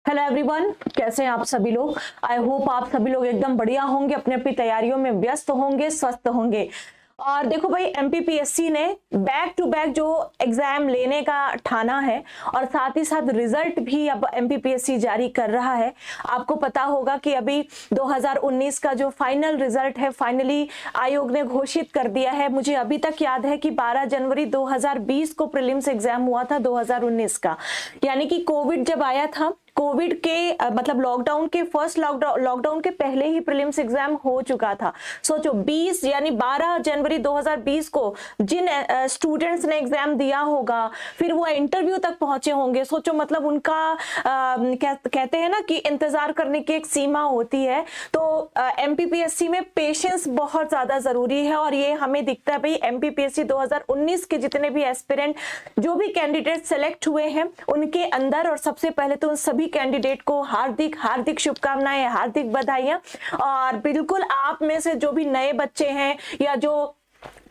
Hello everyone, कैसे हैं आप सभी लोग। आई होप आप सभी लोग एकदम बढ़िया होंगे, अपनी अपनी तैयारियों में व्यस्त होंगे, स्वस्थ होंगे। और देखो भाई, एमपीपीएससी ने बैक टू बैक जो एग्जाम लेने का ठाना है और साथ ही साथ रिजल्ट भी अब एमपीपीएससी जारी कर रहा है। आपको पता होगा कि अभी 2019 का जो फाइनल रिजल्ट है फाइनली आयोग ने घोषित कर दिया है। मुझे अभी तक याद है कि 12 जनवरी 2020 को प्रीलिम्स एग्जाम हुआ था 2019 का, यानी कि कोविड जब आया था, कोविड के मतलब लॉकडाउन के फर्स्ट लॉकडाउन के पहले ही प्रीलिम्स एग्जाम हो चुका था। सोचो 20 यानी 12 जनवरी 2020 को जिन स्टूडेंट्स ने एग्जाम दिया होगा, फिर वो इंटरव्यू तक पहुंचे होंगे। सोचो मतलब उनका कहते हैं ना कि इंतजार करने की एक सीमा होती है। तो एमपीपीएससी में पेशेंस बहुत ज्यादा जरूरी है और ये हमें दिखता है भाई। एमपीपीएससी 2019 के जितने भी एस्पिरेंट जो भी कैंडिडेट सेलेक्ट हुए हैं उनके अंदर, और सबसे पहले तो उन सभी कैंडिडेट को हार्दिक हार्दिक शुभकामनाएं, हार्दिक बधाइयां। और बिल्कुल आप में से जो भी नए बच्चे हैं या जो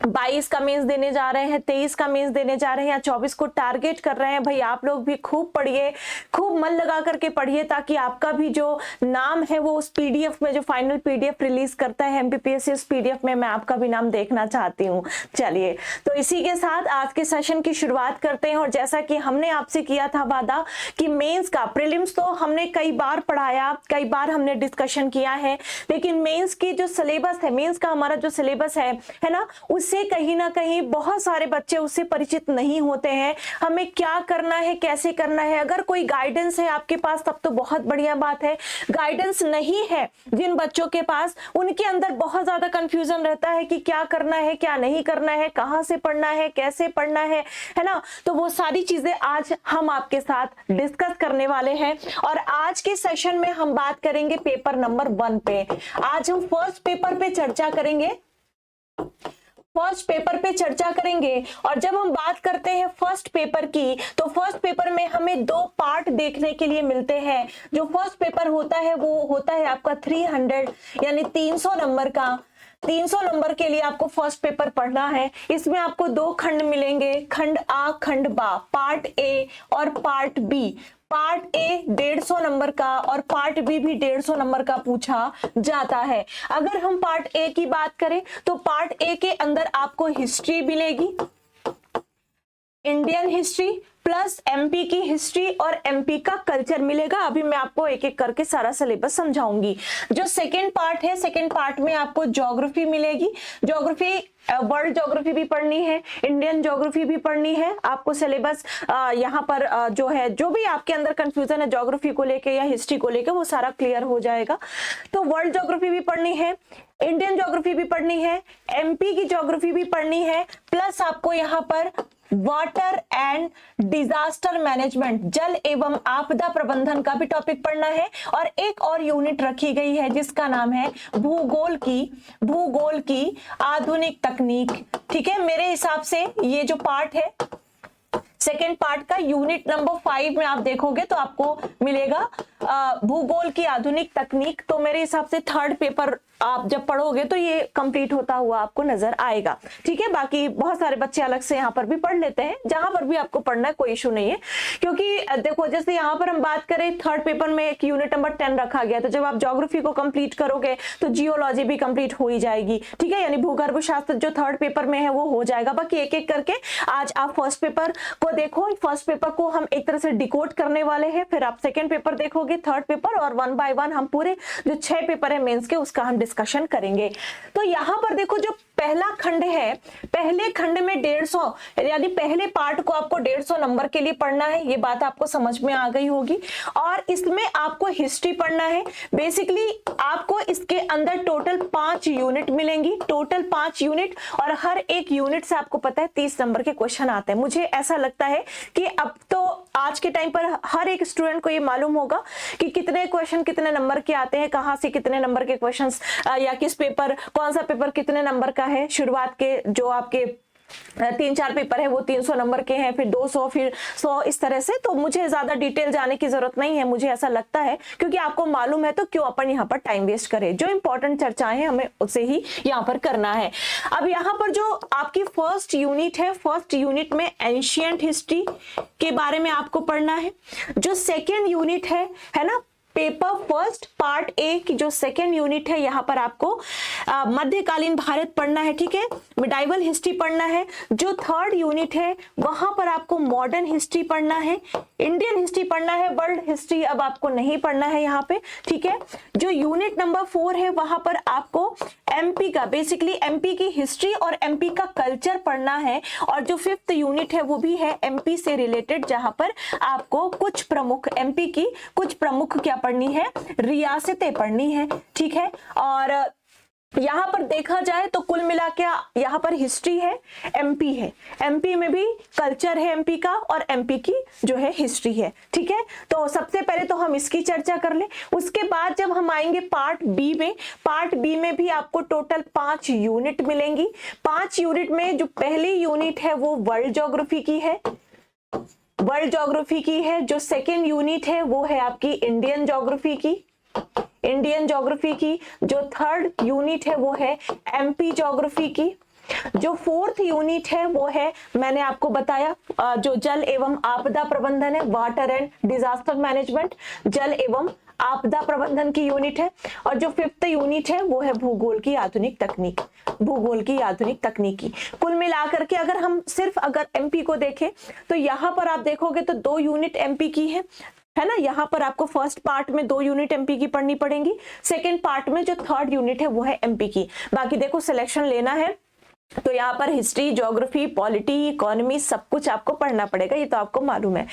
22 का मेंस देने जा रहे हैं, 23 का मेंस देने जा रहे हैं या 24 को टारगेट कर रहे हैं, भाई आप लोग भी खूब पढ़िए, खूब मन लगा करके पढ़िए, ताकि आपका भी जो नाम है वो उस पीडीएफ में, जो फाइनल पीडीएफ रिलीज करता है एमपीपीएससी, उस पीडीएफ में मैं आपका भी नाम देखना चाहती हूँ। चलिए, तो इसी के साथ आज के सेशन की शुरुआत करते हैं। और जैसा कि हमने आपसे किया था वादा कि मेंस का, प्रीलिम्स तो हमने कई बार पढ़ाया, कई बार हमने डिस्कशन किया है, लेकिन मेंस की जो सिलेबस है, मेंस का हमारा जो सिलेबस है ना, उससे कहीं ना कहीं बहुत सारे बच्चे उससे परिचित नहीं होते हैं। हमें क्या करना है, कैसे करना है। अगर कोई गाइडेंस है आपके पास तब तो बहुत बढ़िया बात है। गाइडेंस नहीं है जिन बच्चों के पास, उनके अंदर बहुत ज्यादा कंफ्यूजन रहता है कि क्या करना है, क्या नहीं करना है, कहां से पढ़ना है, कैसे पढ़ना है ना। तो वो सारी चीजें आज हम आपके साथ डिस्कस करने वाले हैं। और आज के सेशन में हम बात करेंगे पेपर नंबर 1 पे। आज हम फर्स्ट पेपर पे चर्चा करेंगे, फर्स्ट पेपर पे चर्चा करेंगे। और जब हम बात करते हैं फर्स्ट पेपर की, तो फर्स्ट पेपर में हमें 2 पार्ट देखने के लिए मिलते हैं। जो फर्स्ट पेपर होता है वो होता है आपका 300 यानी 300 नंबर का। 300 नंबर के लिए आपको फर्स्ट पेपर पढ़ना है। इसमें आपको 2 खंड मिलेंगे, खंड आ, खंड बा, पार्ट ए और part B. Part A 150 number का और पार्ट बी भी 150 नंबर का पूछा जाता है। अगर हम पार्ट ए की बात करें तो पार्ट ए के अंदर आपको हिस्ट्री मिलेगी, इंडियन हिस्ट्री प्लस एमपी की हिस्ट्री और एमपी का कल्चर मिलेगा। अभी मैं आपको एक एक करके सारा सिलेबस समझाऊंगी। जो सेकंड पार्ट है, सेकंड पार्ट में आपको ज्योग्राफी मिलेगी। ज्योग्राफी, वर्ल्ड ज्योग्राफी भी पढ़नी है, इंडियन ज्योग्राफी भी पढ़नी है। आपको सिलेबस यहाँ पर जो है, जो भी आपके अंदर कंफ्यूजन है ज्योग्राफी को लेके या हिस्ट्री को लेके, वो सारा क्लियर हो जाएगा। तो वर्ल्ड ज्योग्राफी भी पढ़नी है, इंडियन ज्योग्राफी भी पढ़नी है, एमपी की ज्योग्राफी भी पढ़नी है, प्लस आपको यहाँ पर वाटर एंड डिजास्टर मैनेजमेंट, जल एवं आपदा प्रबंधन का भी टॉपिक पढ़ना है। और एक और यूनिट रखी गई है जिसका नाम है भूगोल की आधुनिक तकनीक। ठीक है, मेरे हिसाब से ये जो पार्ट है सेकेंड पार्ट का, यूनिट नंबर 5 में आप देखोगे तो आपको मिलेगा भूगोल की आधुनिक तकनीक। तो मेरे हिसाब से थर्ड पेपर आप जब पढ़ोगे तो ये कंप्लीट होता हुआ आपको नजर आएगा। ठीक है, बाकी बहुत सारे बच्चे अलग से यहाँ पर भी पढ़ लेते हैं, जहां पर भी आपको पढ़ना है कोई इशू नहीं है। क्योंकि देखो, जैसे यहाँ पर हम बात करें, थर्ड पेपर में एक यूनिट नंबर 10 रखा गया, तो जब आप ज्योग्राफी को कंप्लीट करोगे तो जियोलॉजी भी कंप्लीट हो ही जाएगी। ठीक है, यानी भूगर्भ शास्त्र जो थर्ड पेपर में है वो हो जाएगा। बाकी एक एक करके आज आप फर्स्ट पेपर को देखो। फर्स्ट पेपर को हम एक तरह से डिकोड करने वाले हैं, फिर आप सेकेंड पेपर देखोगे, थर्ड पेपर, और 1 बाय 1 हम पूरे जो 6 पेपर है मेंस के उसका हम डिस्कशन करेंगे। तो यहां पर देखो, जो पहला खंड है, पहले खंड में 150 यानी पहले पार्ट को आपको 150 नंबर के लिए पढ़ना है। ये बात आपको समझ में आ गई होगी। और इसमें आपको हिस्ट्री पढ़ना है। बेसिकली आपको इसके अंदर टोटल 5 यूनिट मिलेंगी, टोटल 5 यूनिट, और हर एक यूनिट से आपको पता है 30 नंबर के क्वेश्चन आते हैं। मुझे ऐसा लगता है कि अब तो आज के टाइम पर हर एक स्टूडेंट को ये मालूम होगा कि कितने क्वेश्चन कितने नंबर के आते हैं, कहां से कितने नंबर के क्वेश्चंस, या किस पेपर, कौन सा पेपर कितने नंबर का है। शुरुआत के जो आपके तीन चार पेपर है वो 300 नंबर के हैं, फिर 200, फिर 100, इस तरह से। तो मुझे ज्यादा डिटेल जाने की जरूरत नहीं है, मुझे ऐसा लगता है, क्योंकि आपको मालूम है तो क्यों अपन यहाँ पर टाइम वेस्ट करें। जो इंपॉर्टेंट चर्चाएं हैं हमें उसे ही यहाँ पर करना है। अब यहाँ पर जो आपकी फर्स्ट यूनिट है, फर्स्ट यूनिट में एंशियंट हिस्ट्री के बारे में आपको पढ़ना है। जो सेकेंड यूनिट है ना, पेपर फर्स्ट पार्ट ए की जो सेकेंड यूनिट है, यहाँ पर आपको मध्यकालीन भारत पढ़ना है, ठीक है, मिडाइवल हिस्ट्री पढ़ना है। जो थर्ड यूनिट है वहां पर आपको मॉडर्न हिस्ट्री पढ़ना है, इंडियन हिस्ट्री पढ़ना है, वर्ल्ड हिस्ट्री अब आपको नहीं पढ़ना है यहाँ पे, ठीक है। जो यूनिट नंबर 4 है वहां पर आपको एमपी का, बेसिकली एमपी की हिस्ट्री और एमपी का कल्चर पढ़ना है। और जो फिफ्थ यूनिट है वो भी है एमपी से रिलेटेड, जहां पर आपको कुछ प्रमुख एमपी की कुछ प्रमुख क्या पढ़नी है, रियासतें पढ़नी है, ठीक है। और यहां पर देखा जाए तो कुल मिला के यहाँ पर हिस्ट्री है, एमपी है, एमपी में भी कल्चर है एमपी का, और एमपी की जो है हिस्ट्री है, ठीक है। तो सबसे पहले तो हम इसकी चर्चा कर ले। उसके बाद जब हम आएंगे पार्ट बी में, पार्ट बी में भी आपको टोटल 5 यूनिट मिलेंगी। 5 यूनिट में जो पहली यूनिट है वो वर्ल्ड ज्योग्राफी की है, वर्ल्ड ज्योग्राफी की है। जो सेकेंड यूनिट है वो है आपकी इंडियन ज्योग्राफी की, इंडियन ज्योग्राफी की। जो थर्ड यूनिट है वो है एमपी ज्योग्राफी की। जो फोर्थ यूनिट है वो है, मैंने आपको बताया, जो जल एवं आपदा प्रबंधन है, वाटर एंड डिजास्टर मैनेजमेंट, जल एवं आपदा प्रबंधन की यूनिट है। और जो फिफ्थ यूनिट है वो है भूगोल की आधुनिक तकनीक, भूगोल की आधुनिक तकनीकी। कुल मिलाकर के अगर हम सिर्फ अगर एमपी को देखें तो यहाँ पर आप देखोगे तो 2 यूनिट एमपी की है ना। यहाँ पर आपको फर्स्ट पार्ट में 2 यूनिट एमपी की पढ़नी पड़ेंगी, सेकेंड पार्ट में जो थर्ड यूनिट है वो है एमपी की। बाकी देखो सिलेक्शन लेना है तो यहाँ पर हिस्ट्री, ज्योग्राफी, पॉलिटी, इकोनॉमी सब कुछ आपको पढ़ना पड़ेगा, ये तो आपको मालूम है।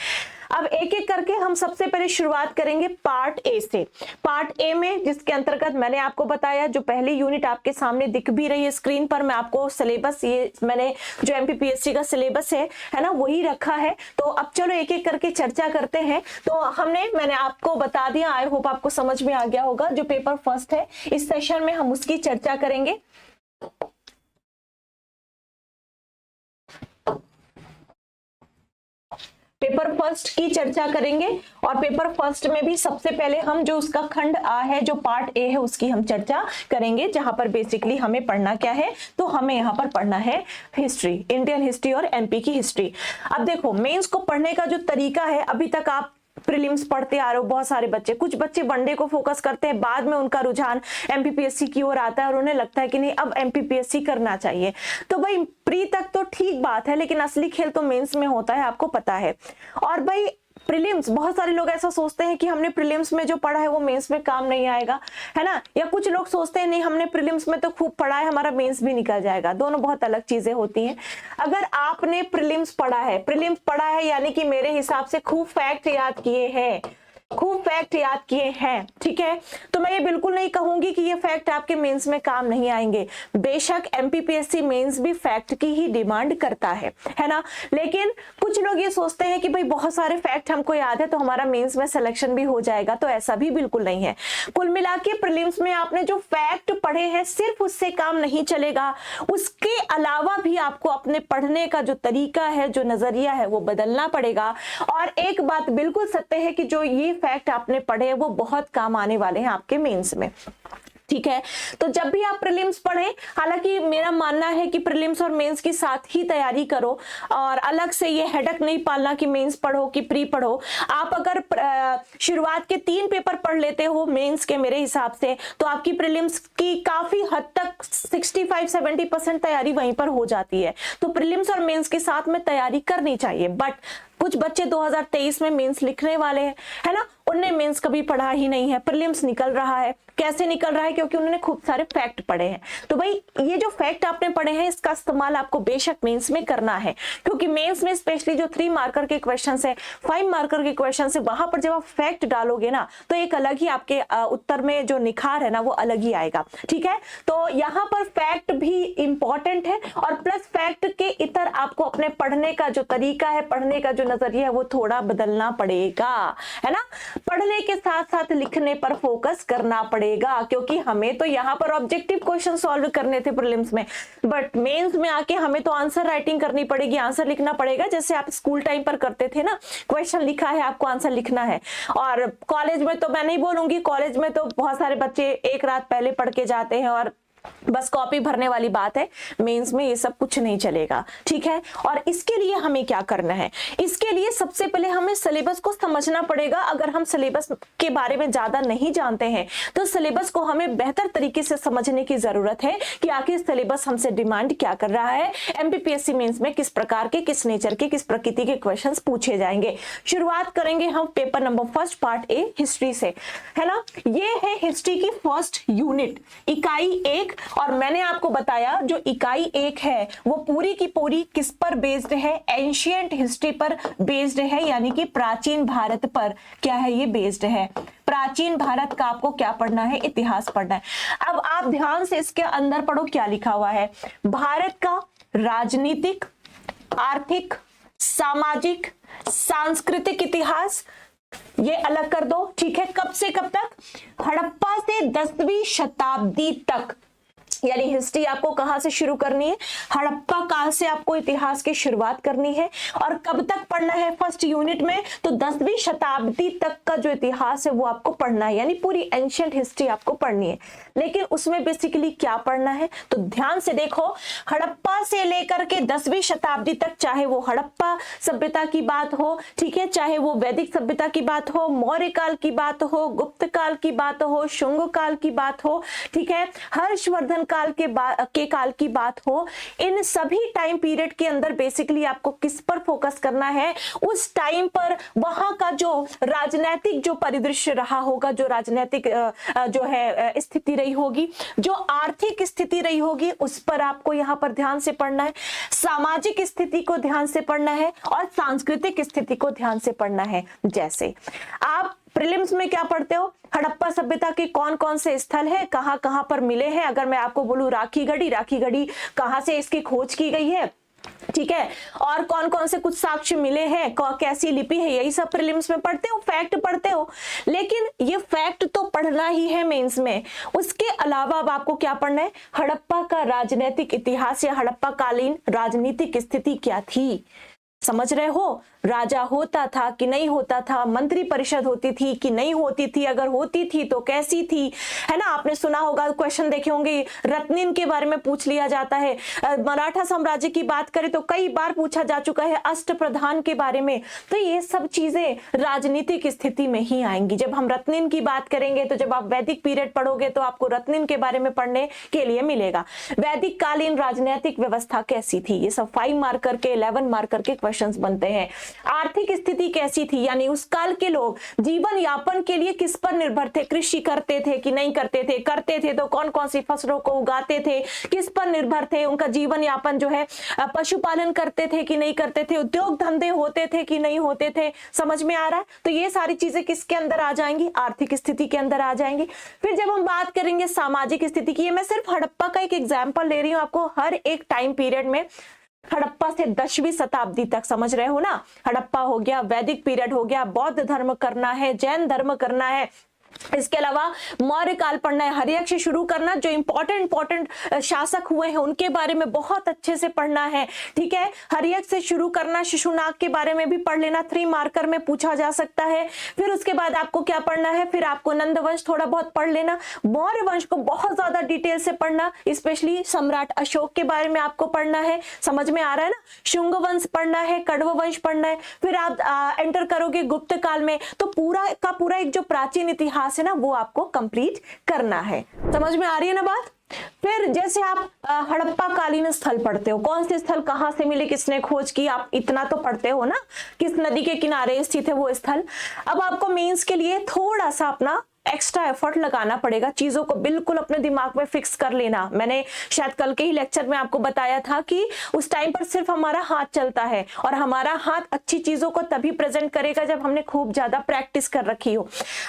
अब एक एक करके हम सबसे पहले शुरुआत करेंगे पार्ट ए से। पार्ट ए में जिसके अंतर्गत मैंने आपको बताया, जो पहली यूनिट आपके सामने दिख भी रही है स्क्रीन पर, मैं आपको सिलेबस, ये मैंने जो एमपीपीएससी का सिलेबस है ना वही रखा है। तो अब चलो एक एक करके चर्चा करते हैं। तो मैंने आपको बता दिया, आई होप आपको समझ में आ गया होगा। जो पेपर फर्स्ट है इस सेशन में हम उसकी चर्चा करेंगे। पेपर फर्स्ट की चर्चा करेंगे, और पेपर फर्स्ट में भी सबसे पहले हम जो उसका खंड आ है, जो पार्ट ए है, उसकी हम चर्चा करेंगे, जहां पर बेसिकली हमें पढ़ना क्या है, तो हमें यहाँ पर पढ़ना है हिस्ट्री, इंडियन हिस्ट्री और एमपी की हिस्ट्री। अब देखो मेंस को पढ़ने का जो तरीका है, अभी तक आप प्रीलिम्स पढ़ते आ रहे हो, बहुत सारे बच्चे, कुछ बच्चे वनडे को फोकस करते हैं, बाद में उनका रुझान एमपीपीएससी की ओर आता है और उन्हें लगता है कि नहीं अब एमपीपीएससी करना चाहिए। तो भाई प्री तक तो ठीक बात है, लेकिन असली खेल तो मेंस में होता है, आपको पता है। और भाई प्रीलिम्स, बहुत सारे लोग ऐसा सोचते हैं कि हमने प्रीलिम्स में जो पढ़ा है वो मेंस में काम नहीं आएगा, है ना। या कुछ लोग सोचते हैं नहीं हमने प्रीलिम्स में तो खूब पढ़ा है, हमारा मेंस भी निकल जाएगा। दोनों बहुत अलग चीजें होती हैं। अगर आपने प्रीलिम्स पढ़ा है यानी कि मेरे हिसाब से खूब फैक्ट याद किए हैं, खूब फैक्ट याद किए हैं, ठीक है। तो मैं ये बिल्कुल नहीं कहूंगी कि ये फैक्ट आपके मेंस में काम नहीं आएंगे। बेशक एमपीपीएससी मेंस भी फैक्ट की ही डिमांड करता है ना। लेकिन कुछ लोग ये सोचते हैं कि भाई बहुत सारे फैक्ट हमको याद है तो हमारा मेंस में सिलेक्शन भी हो जाएगा, तो ऐसा भी बिल्कुल नहीं है। कुल मिला के प्रीलिम्स में आपने जो फैक्ट पढ़े हैं सिर्फ उससे काम नहीं चलेगा, उसके अलावा भी आपको अपने पढ़ने का जो तरीका है, जो नजरिया है, वो बदलना पड़ेगा। और एक बात बिल्कुल सत्य है कि जो ये फैक्ट आपने पढ़े वो बहुत काम आने वाले हैं आपके मेंस में, ठीक है। तो जब भी आप प्रीलिम्स पढ़ें, हालांकि मेरा मानना है कि प्रीलिम्स और मेंस की साथ ही तैयारी करो, और अलग से ये हेडक नहीं पालना कि मेंस पढ़ो कि प्री पढ़ो। आप अगर शुरुआत के 3 पेपर पढ़ लेते हो मेंस के, मेरे हिसाब से तो आपकी प्रीलिम्स की काफी हद तक 65-70% तैयारी वहीं पर हो जाती है। तो प्रीलिम्स और मेंस के साथ में तैयारी करनी चाहिए। बट कुछ बच्चे 2023 में मेंस लिखने वाले हैं, है ना, उनने मेंस कभी पढ़ा ही नहीं है, प्रीलिम्स निकल रहा है। कैसे निकल रहा है? क्योंकि उन्होंने खूब सारे फैक्ट पढ़े हैं। तो भाई ये जो फैक्ट आपने पढ़े हैं इसका इस्तेमाल आपको बेशक मेंस में करना है, क्योंकि मेंस में स्पेशली जो 3 मार्कर के क्वेश्चन है, 5 मार्कर के क्वेश्चन है, वहां पर जब आप फैक्ट डालोगे ना तो एक अलग ही आपके उत्तर में जो निखार है ना वो अलग ही आएगा, ठीक है। तो यहाँ पर फैक्ट भी इंपॉर्टेंट है, और प्लस फैक्ट के इतर आपको अपने पढ़ने का जो तरीका है, पढ़ने का जो नजरिया है वो थोड़ा बदलना पड़ेगा, है ना। पढ़ने के साथ साथ लिखने पर फोकस करना पड़ेगा, क्योंकि हमें तो यहाँ पर ऑब्जेक्टिव क्वेश्चन सॉल्व करने थे प्रीलिम्स में, बट मेंस में आके हमें तो आंसर राइटिंग करनी पड़ेगी, आंसर लिखना पड़ेगा, जैसे आप स्कूल टाइम पर करते थे ना, क्वेश्चन लिखा है आपको आंसर लिखना है। और कॉलेज में तो मैं नहीं बोलूंगी, कॉलेज में तो बहुत सारे बच्चे एक रात पहले पढ़ के जाते हैं और बस कॉपी भरने वाली बात है। मेंस में ये सब कुछ नहीं चलेगा, ठीक है। और इसके लिए हमें क्या करना है, इसके लिए सबसे पहले हमें सिलेबस को समझना पड़ेगा। अगर हम सिलेबस के बारे में ज्यादा नहीं जानते हैं तो सिलेबस को हमें बेहतर तरीके से समझने की जरूरत है कि आखिर सिलेबस हमसे डिमांड क्या कर रहा है, एमपीपीएससी मेंस में किस प्रकार के, किस नेचर के, किस प्रकृति के क्वेश्चंस पूछे जाएंगे। शुरुआत करेंगे हम paper number first part A history से, है ना। ये है हिस्ट्री की फर्स्ट यूनिट, इकाई 1। और मैंने आपको बताया जो इकाई 1 है वो पूरी की पूरी किस पर बेस्ड है, एंशिएंट हिस्ट्री पर बेस्ड है, यानी कि प्राचीन भारत पर क्या है, ये बेस्ड है। प्राचीन भारत का आपको क्या पढ़ना है, इतिहास पढ़ना है। अब आप ध्यान से इसके अंदर पढ़ो क्या लिखा हुआ है। भारत का राजनीतिक, आर्थिक, सामाजिक, सांस्कृतिक इतिहास ये अलग कर दो, ठीक है। कब से कब तक, हड़प्पा से 10वीं शताब्दी तक, यानी हिस्ट्री आपको कहां से शुरू करनी है, हड़प्पा काल से आपको इतिहास की शुरुआत करनी है। और कब तक पढ़ना है फर्स्ट यूनिट में, तो 10वीं शताब्दी तक का जो इतिहास है वो आपको पढ़ना है, यानी पूरी एंशिएंट हिस्ट्री आपको पढ़नी है। लेकिन उसमें बेसिकली क्या पढ़ना है, तो ध्यान से देखो, हड़प्पा से लेकर के 10वीं शताब्दी तक, चाहे वो हड़प्पा सभ्यता की बात हो, ठीक है, चाहे वो वैदिक सभ्यता की बात हो, मौर्य काल की बात हो, गुप्त काल की बात हो, शुंग काल की बात हो, ठीक है, हर्षवर्धन काल के काल की बात हो, इन सभी टाइम पीरियड के अंदर बेसिकली आपको किस पर फोकस करना है, उस टाइम पर वहां का जो राजनीतिक जो परिदृश्य रहा होगा, जो राजनीतिक जो है स्थिति रही होगी, जो आर्थिक स्थिति रही होगी, उस पर आपको यहां पर ध्यान से पढ़ना है, सामाजिक स्थिति को ध्यान से पढ़ना है और सांस्कृतिक स्थिति को ध्यान से पढ़ना है। जैसे आप प्रीलिम्स में क्या पढ़ते हो, हड़प्पा सभ्यता के कौन कौन से स्थल है, कहां कहां पर मिले हैं। अगर मैं आपको बोलूं राखी गढ़ी कहां से इसकी खोज की गई है, ठीक है, और कौन कौन से कुछ साक्ष्य मिले हैं, कैसी लिपि है, यही सब प्रीलिम्स में पढ़ते हो, फैक्ट पढ़ते हो। लेकिन ये फैक्ट तो पढ़ना ही है मेंस में, उसके अलावा अब आपको क्या पढ़ना है, हड़प्पा का राजनीतिक इतिहास या हड़प्पा कालीन राजनीतिक स्थिति क्या थी। समझ रहे हो, राजा होता था कि नहीं होता था, मंत्री परिषद होती थी कि नहीं होती थी, अगर होती थी तो कैसी थी, है ना। आपने सुना होगा, क्वेश्चन देखे होंगे, रत्निन के बारे में पूछ लिया जाता है। मराठा साम्राज्य की बात करें तो कई बार पूछा जा चुका है, अष्टप्रधान के बारे में। तो ये सब चीजें राजनीतिक स्थिति में ही आएंगी। जब हम रत्निन की बात करेंगे तो जब आप वैदिक पीरियड पढ़ोगे तो आपको रत्निन के बारे में पढ़ने के लिए मिलेगा। वैदिक कालीन राजनीतिक व्यवस्था कैसी थी, ये सब 5 मार्कर के 11 मार्कर के क्वेश्चन बनते हैं। आर्थिक स्थिति कैसी थी, यानी उस काल के लोग जीवन यापन के लिए किस पर निर्भर थे, कृषि करते थे कि नहीं करते थे, करते थे तो कौन कौन सी फसलों को उगाते थे, किस पर निर्भर थे, उनका जीवन यापन जो है पशुपालन करते थे कि नहीं करते थे, उद्योग धंधे होते थे कि नहीं होते थे। समझ में आ रहा है। तो ये सारी चीजें किसके अंदर आ जाएंगी, आर्थिक स्थिति के अंदर आ जाएंगी। फिर जब हम बात करेंगे सामाजिक स्थिति की, मैं सिर्फ हड़प्पा का एक एग्जाम्पल ले रही हूँ आपको, हर एक टाइम पीरियड में हड़प्पा से 10वीं शताब्दी तक, समझ रहे हो ना। हड़प्पा हो गया, वैदिक पीरियड हो गया, बौद्ध धर्म करना है, जैन धर्म करना है, इसके अलावा मौर्य काल पढ़ना है, हर्यक से शुरू करना, जो इंपॉर्टेंट शासक हुए हैं उनके बारे में बहुत अच्छे से पढ़ना है, ठीक है। हर्यक से शुरू करना, शिशुनाग के बारे में भी पढ़ लेना, 3 मार्कर में पूछा जा सकता है। फिर उसके बाद आपको क्या पढ़ना है, फिर आपको नंद वंश थोड़ा बहुत पढ़ लेना, मौर्य वंश को बहुत ज्यादा डिटेल से पढ़ना, स्पेशली सम्राट अशोक के बारे में आपको पढ़ना है। समझ में आ रहा है ना। शुंग वंश पढ़ना है, कण्व वंश पढ़ना है। फिर आप एंटर करोगे गुप्त काल में, तो पूरा का पूरा एक जो प्राचीन इतिहास है ना वो आपको कंप्लीट करना है। समझ में आ रही है ना बात। फिर जैसे आप हड़प्पा कालीन स्थल पढ़ते हो, कौन से स्थल कहां से मिले, किसने खोज की, आप इतना तो पढ़ते हो ना, किस नदी के किनारे स्थित है वो स्थल। अब आपको मेंस के लिए थोड़ा सा अपना एक्स्ट्रा एफर्ट लगाना पड़ेगा, चीजों को बिल्कुल अपने दिमाग में फिक्स कर लेना। मैंने शायद कल के ही लेक्चर में आपको बताया था कि उस टाइम पर सिर्फ हमारा हाथ चलता है, और हमारा हाथ अच्छी चीजों को तभी प्रेजेंट करेगा जब हमने खूब ज्यादा प्रैक्टिस कर रखी हो।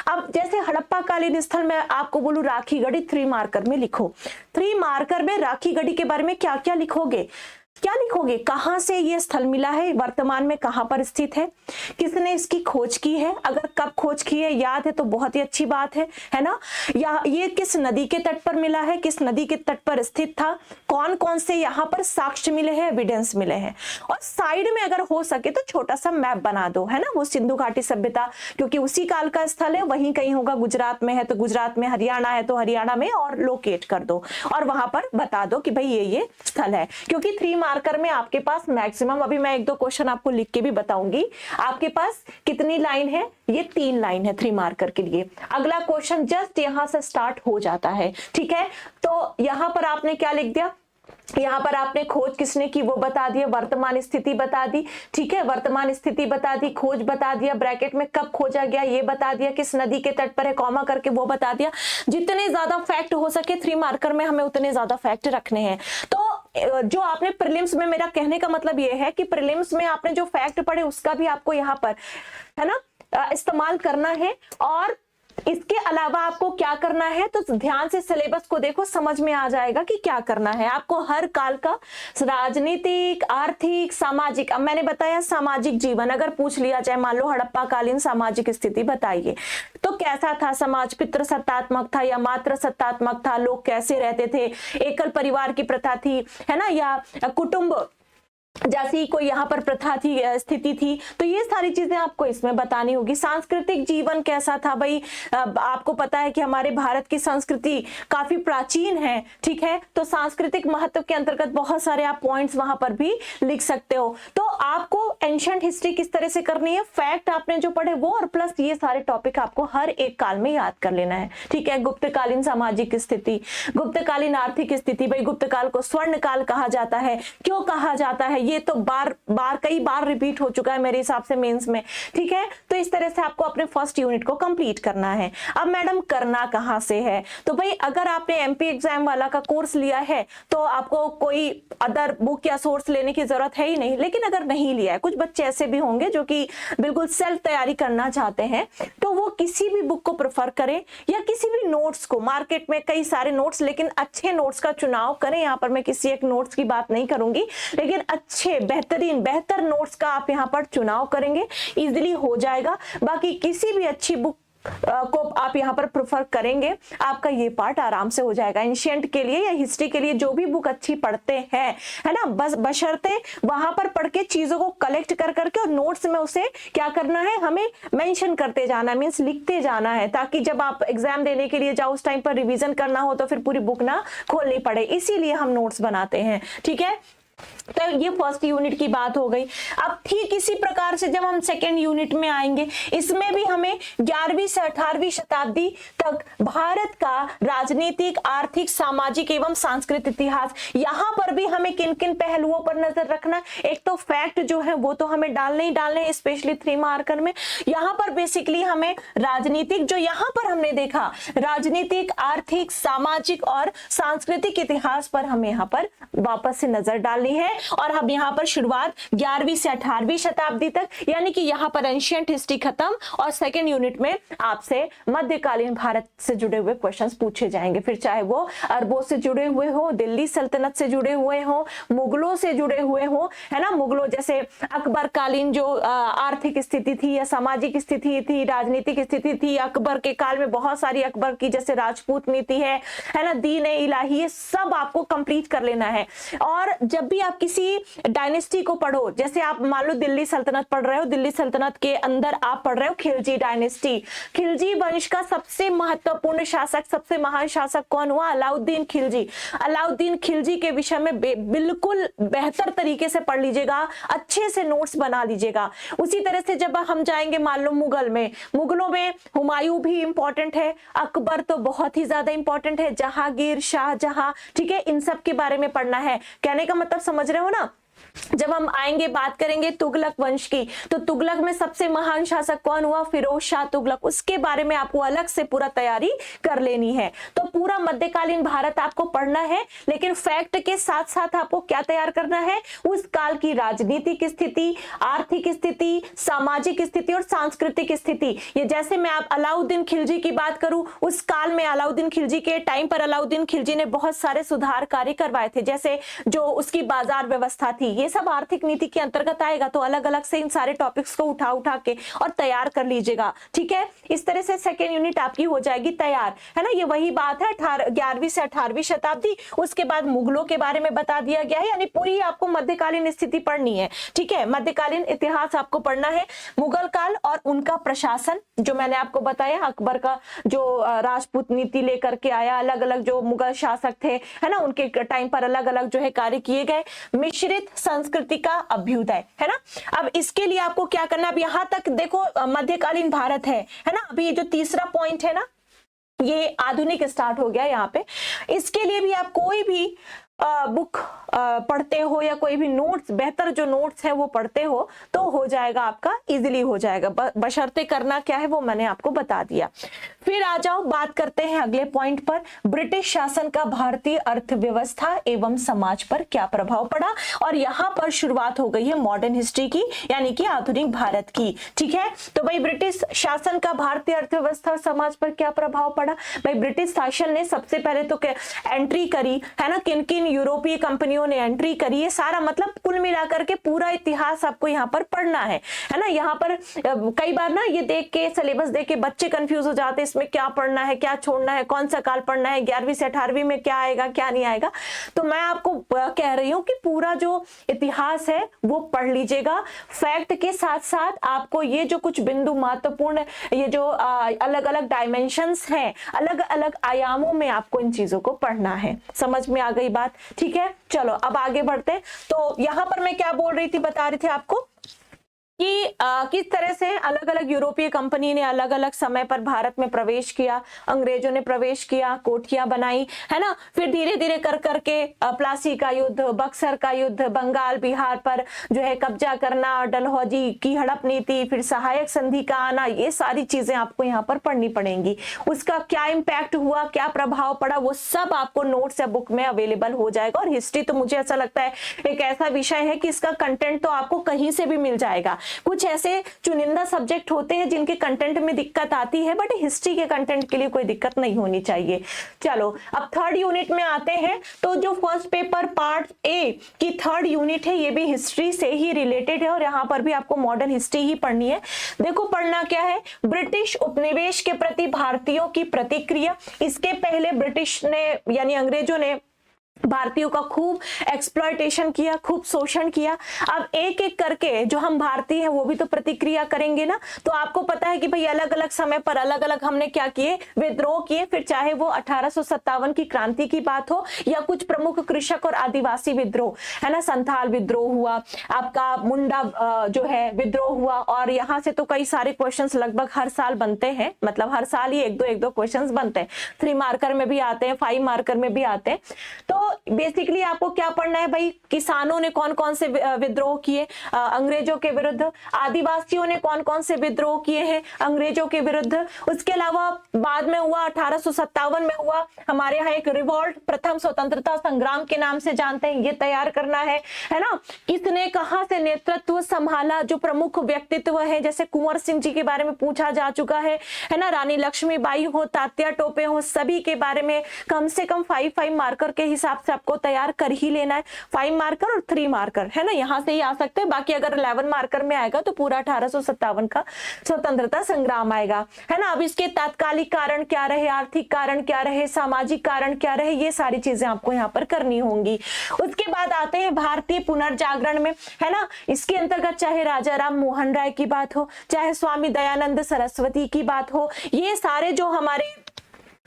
अब जैसे हड़प्पा कालीन स्थल में आपको बोलूं राखी गढ़ी, 3 मार्कर में लिखो। 3 मार्कर में राखी गढ़ी के बारे में क्या क्या लिखोगे, क्या लिखोगे, कहां से ये स्थल मिला है, वर्तमान में कहां पर स्थित है, किसने इसकी खोज की है, अगर कब खोज की है याद है तो बहुत ही अच्छी बात है ना। या ये किस नदी के तट पर मिला है, किस नदी के तट पर स्थित था, कौन कौन से यहाँ पर साक्ष्य मिले हैं, एविडेंस मिले हैं। और साइड में अगर हो सके तो छोटा सा मैप बना दो, है ना, वो सिंधु घाटी सभ्यता, क्योंकि उसी काल का स्थल है, वहीं कहीं होगा, गुजरात में है तो गुजरात में, हरियाणा है तो हरियाणा में, और लोकेट कर दो और वहां पर बता दो कि भाई ये स्थल है। क्योंकि 3 मार्कर में आपके पास मैक्सिमम, अभी मैं 1-2 क्वेश्चन आपको लिख के भी बताऊंगी, आपके पास कितनी लाइन है, ये 3 लाइन है 3 मार्कर के लिए। अगला क्वेश्चन जस्ट यहां से स्टार्ट हो जाता है, ठीक है। तो यहां पर आपने क्या लिख दिया, यहाँ पर आपने खोज किसने की वो बता दिया, वर्तमान स्थिति बता दी, ठीक है, वर्तमान स्थिति बता दी, खोज बता दिया, ब्रैकेट में कब खोजा गया ये बता दिया, किस नदी के तट पर है कॉमा करके वो बता दिया। जितने ज्यादा फैक्ट हो सके 3 मार्कर में हमें उतने ज्यादा फैक्ट रखने हैं। तो जो आपने प्रीलिम्स में, मेरा कहने का मतलब ये है कि प्रीलिम्स में आपने जो फैक्ट पढ़े उसका भी आपको यहाँ पर, है ना, इस्तेमाल करना है। और इसके अलावा आपको क्या करना है, तो ध्यान से सिलेबस को देखो, समझ में आ जाएगा कि क्या करना है आपको। हर काल का राजनीतिक, आर्थिक, सामाजिक, अब मैंने बताया सामाजिक जीवन अगर पूछ लिया जाए, मान लो हड़प्पा कालीन सामाजिक स्थिति बताइए तो कैसा था समाज, पितृ सत्तात्मक था या मातृ सत्तात्मक था, लोग कैसे रहते थे, एकल परिवार की प्रथा थी, है ना, या कुटुंब जैसी कोई यहाँ पर प्रथा थी, स्थिति थी, तो ये सारी चीजें आपको इसमें बतानी होगी। सांस्कृतिक जीवन कैसा था भाई, आपको पता है कि हमारे भारत की संस्कृति काफी प्राचीन है, ठीक है, तो सांस्कृतिक महत्व के अंतर्गत बहुत सारे आप पॉइंट्स वहां पर भी लिख सकते हो। तो आपको एंशिएंट हिस्ट्री किस तरह से करनी है, फैक्ट आपने जो पढ़े वो, और प्लस ये सारे टॉपिक आपको हर एक काल में याद कर लेना है, ठीक है। गुप्तकालीन सामाजिक स्थिति, गुप्तकालीन आर्थिक स्थिति, भाई गुप्त काल को स्वर्ण काल कहा जाता है, क्यों कहा जाता है, ये तो कई बार रिपीट हो चुका है मेरे हिसाब से मेंस में, ठीक है। तो इस तरह से आपको अपने फर्स्ट यूनिट को कंप्लीट करना है। अब मैडम करना कहां से है, तो भाई अगर आपने एमपी एग्जाम वाला का कोर्स लिया है तो आपको कोई अदर बुक या सोर्स लेने की जरूरत है ही नहीं। लेकिन अगर नहीं लिया है, कुछ बच्चे ऐसे भी होंगे जो कि बिल्कुल सेल्फ तैयारी करना चाहते हैं, तो वो किसी भी बुक को प्रेफर करें या किसी भी नोट्स को, मार्केट में कई सारे नोट्स, लेकिन अच्छे नोट्स का चुनाव करें। यहाँ पर मैं किसी एक नोट्स की बात नहीं करूंगी, लेकिन अच्छे बेहतर नोट्स का आप यहाँ पर चुनाव करेंगे, इजीली हो जाएगा। बाकी किसी भी अच्छी बुक को आप यहाँ पर प्रेफर करेंगे, आपका ये पार्ट आराम से हो जाएगा। एंशिएंट के लिए या हिस्ट्री के लिए जो भी बुक अच्छी पढ़ते हैं, है ना, बस बशर्ते वहां पर पढ़ के चीजों को कलेक्ट कर करके और नोट्स में उसे क्या करना है, हमें मेंशन करते जाना है, मींस लिखते जाना है, ताकि जब आप एग्जाम देने के लिए जाओ उस टाइम पर रिवीजन करना हो तो फिर पूरी बुक ना खोलनी पड़े, इसीलिए हम नोट्स बनाते हैं, ठीक है। तो ये फर्स्ट यूनिट की बात हो गई। अब ठीक इसी प्रकार से जब हम सेकेंड यूनिट में आएंगे, इसमें भी हमें 11वीं से 18वीं शताब्दी तक भारत का राजनीतिक, आर्थिक, सामाजिक एवं सांस्कृतिक इतिहास, यहाँ पर भी हमें किन किन पहलुओं पर नजर रखना। एक तो फैक्ट जो है वो तो हमें डालने ही डालने हैं, स्पेशली 3 मार्कर में। यहाँ पर बेसिकली हमें राजनीतिक, जो यहाँ पर हमने देखा, राजनीतिक, आर्थिक, सामाजिक और सांस्कृतिक इतिहास पर हमें यहाँ पर वापस से नजर डालनी है। और हम यहाँ पर शुरुआत 11वीं से 18वीं शताब्दी तक, यानी कि यहाँ पर एंशिएंट हिस्ट्री खत्म, और सेकेंड यूनिट में आपसे मध्यकालीन भारत से जुड़े हुए क्वेश्चंस पूछे जाएंगे, फिर चाहे वो अरबों से जुड़े हुए हो, दिल्ली सल्तनत से जुड़े हुए हो, मुगलों से जुड़े हुए हो, है ना, मुगलों जैसे अकबर कालीन जो आर्थिक स्थिति थी या सामाजिक स्थिति थी, राजनीतिक स्थिति थी, अकबर के काल में बहुत सारी अकबर की जैसे राजपूत नीति है ना, दीन इलाही, ये सब आपको कंप्लीट कर लेना है। और जब भी आप किसी डायनेस्टी को पढ़ो, जैसे आप मान लो दिल्ली सल्तनत पढ़ रहे हो, दिल्ली सल्तनत के अंदर आप पढ़ रहे हो खिलजी डायनेस्टी, खिलजी वंश का सबसे महत्वपूर्ण शासक, सबसे महान शासक कौन हुआ, अलाउद्दीन खिलजी। अलाउद्दीन खिलजी के विषय में बिल्कुल बेहतर तरीके से पढ़ लीजिएगा, अच्छे से नोट्स बना लीजिएगा। उसी तरह से जब हम जाएंगे मान लो मुगल में, मुगलों में हुमायूं भी इंपॉर्टेंट है, अकबर तो बहुत ही ज्यादा इंपॉर्टेंट है, जहांगीर, शाहजहां, ठीक है, इन सब के बारे में पढ़ना है। कहने का मतलब समझ रहे हो ना। जब हम आएंगे बात करेंगे तुगलक वंश की, तो तुगलक में सबसे महान शासक कौन हुआ? फिरोज शाह तुगलक। उसके बारे में आपको अलग से पूरा तैयारी कर लेनी है। तो पूरा मध्यकालीन भारत आपको पढ़ना है, लेकिन फैक्ट के साथ साथ आपको क्या तैयार करना है? उस काल की राजनीतिक स्थिति, आर्थिक स्थिति, सामाजिक स्थिति और सांस्कृतिक स्थिति। ये जैसे मैं आप अलाउद्दीन खिलजी की बात करूं, उस काल में अलाउद्दीन खिलजी के टाइम पर अलाउद्दीन खिलजी ने बहुत सारे सुधार कार्य करवाए थे, जैसे जो उसकी बाजार व्यवस्था थी, ये सब आर्थिक नीति के अंतर्गत आएगा। तो अलग अलग से इन सारे टॉपिक्स को उठा उठा के और तैयार कर लीजिएगा, ठीक है। इस तरह से सेकेंड यूनिट आपकी हो जाएगी तैयार, है ना। ये वही बात है 11वीं से 18वीं शताब्दी, उसके बाद मुगलों के बारे में बता दिया गया है, यानी पूरी आपको मध्यकालीन स्थिति पढ़नी है, ठीक है। मध्यकालीन इतिहास आपको पढ़ना है, मुगल काल और उनका प्रशासन, जो मैंने आपको बताया अकबर का जो राजपूत नीति लेकर के आया, अलग अलग जो मुगल शासक थे, है ना, उनके टाइम पर अलग अलग जो है कार्य किए गए, मिश्रित संस्कृति का अभ्युदय, है ना। अब इसके लिए आपको क्या करना, अब यहां तक देखो मध्यकालीन भारत है ना। अभी जो तीसरा पॉइंट है ना, ये आधुनिक स्टार्ट हो गया यहाँ पे। इसके लिए भी आप कोई भी बुक पढ़ते हो या कोई भी नोट्स, बेहतर जो नोट्स है वो पढ़ते हो, तो हो जाएगा आपका, इजीली हो जाएगा। बशर्ते करना क्या है वो मैंने आपको बता दिया। फिर आ जाओ, बात करते हैं अगले पॉइंट पर, ब्रिटिश शासन का भारतीय अर्थव्यवस्था एवं समाज पर क्या प्रभाव पड़ा। और यहाँ पर शुरुआत हो गई है मॉडर्न हिस्ट्री की, यानी कि आधुनिक भारत की, ठीक है। तो भाई ब्रिटिश शासन का भारतीय अर्थव्यवस्था और समाज पर क्या प्रभाव पड़ा। भाई ब्रिटिश शासन ने सबसे पहले तो एंट्री करी, है ना, किन किन यूरोपीय कंपनियों ने एंट्री करी, ये सारा मतलब कुल मिलाकर के पूरा इतिहास आपको यहाँ पर पढ़ना है ना। यहाँ पर कई बार ना ये देख के, सिलेबस देख के बच्चे कंफ्यूज हो जाते हैं, इसमें क्या पढ़ना है, क्या छोड़ना है, कौन सा काल पढ़ना है, 11वीं से 18वीं में क्या आएगा क्या नहीं आएगा। तो मैं आपको कह रही हूँ कि पूरा जो इतिहास है वो पढ़ लीजिएगा। फैक्ट के साथ साथ आपको ये जो कुछ बिंदु महत्वपूर्ण, ये जो अलग अलग डायमेंशंस हैं, अलग अलग आयामों में आपको इन चीजों को पढ़ना है। समझ में आ गई बात, ठीक है। चलो अब आगे बढ़ते हैं। तो यहां पर मैं क्या बोल रही थी, बता रही थी आपको कि किस तरह से अलग अलग यूरोपीय कंपनी ने अलग अलग समय पर भारत में प्रवेश किया, अंग्रेजों ने प्रवेश किया, कोठियां बनाई, है ना। फिर धीरे धीरे कर करके प्लासी का युद्ध, बक्सर का युद्ध, बंगाल बिहार पर जो है कब्जा करना, डलहौजी की हड़प नीति, फिर सहायक संधि का आना, ये सारी चीजें आपको यहाँ पर पढ़नी पड़ेंगी। उसका क्या इम्पैक्ट हुआ, क्या प्रभाव पड़ा, वो सब आपको नोट्स या बुक में अवेलेबल हो जाएगा। और हिस्ट्री तो मुझे ऐसा लगता है एक ऐसा विषय है कि इसका कंटेंट तो आपको कहीं से भी मिल जाएगा। कुछ ऐसे चुनिंदा सब्जेक्ट होते हैं जिनके कंटेंट में दिक्कत आती है, बट हिस्ट्री के कंटेंट के लिए कोई दिक्कत नहीं होनी चाहिए। चलो अब थर्ड यूनिट में आते हैं। तो जो फर्स्ट पेपर पार्ट ए की थर्ड यूनिट है, ये भी हिस्ट्री से ही रिलेटेड है और यहाँ पर भी आपको मॉडर्न हिस्ट्री ही पढ़नी है। देखो पढ़ना क्या है, ब्रिटिश उपनिवेश के प्रति भारतीयों की प्रतिक्रिया। इसके पहले ब्रिटिश ने यानी अंग्रेजों ने भारतीयों का खूब एक्सप्लॉयटेशन किया, खूब शोषण किया। अब एक एक करके जो हम भारतीय हैं वो भी तो प्रतिक्रिया करेंगे ना। तो आपको पता है कि भाई अलग अलग समय पर अलग अलग हमने क्या किए, विद्रोह किए। फिर चाहे वो 1857 की क्रांति की बात हो या कुछ प्रमुख कृषक और आदिवासी विद्रोह, है ना, संथाल विद्रोह हुआ, आपका मुंडा जो है विद्रोह हुआ। और यहाँ से तो कई सारे क्वेश्चंस लगभग हर साल बनते हैं, मतलब हर साल ही एक दो क्वेश्चंस बनते हैं। 3 मार्कर में भी आते हैं, 5 मार्कर में भी आते हैं। तो बेसिकली आपको क्या पढ़ना है भाई, किसानों ने कौन कौन से विद्रोह किए अंग्रेजों के विरुद्ध, आदिवासियों ने कौन कौन से विद्रोह किए हैं अंग्रेजों के विरुद्ध। उसके अलावा बाद में हुआ 1857 में हुआ हमारे यहाँ एक रिवॉल्ट, प्रथम स्वतंत्रता संग्राम के नाम से जानते हैं, ये तैयार करना है ना। किसने कहां से नेतृत्व संभाला, जो प्रमुख व्यक्तित्व है, जैसे कुंवर सिंह जी के बारे में पूछा जा चुका है ना, रानी लक्ष्मीबाई हो, तात्या टोपे हो, सभी के बारे में कम से कम 5 मार्कर के हिसाब से आपको तैयार कर ही लेना है। 5 मार्कर और 3 मार्कर, है ना, यहां से ही आ सकते हैं। बाकी अगर 11 मार्कर में आएगा तो पूरा 1857 का स्वतंत्रता संग्राम आएगा, है ना। अब इसके तात्कालिक कारण क्या रहे, आर्थिक कारण क्या रहे, सामाजिक कारण क्या रहे, ये सारी चीजें आपको यहाँ पर करनी होंगी। उसके बाद आते हैं भारतीय पुनर्जागरण में, है ना। इसके अंतर्गत चाहे राजा राम मोहन राय की बात हो, चाहे स्वामी दयानंद सरस्वती की बात हो, ये सारे जो हमारे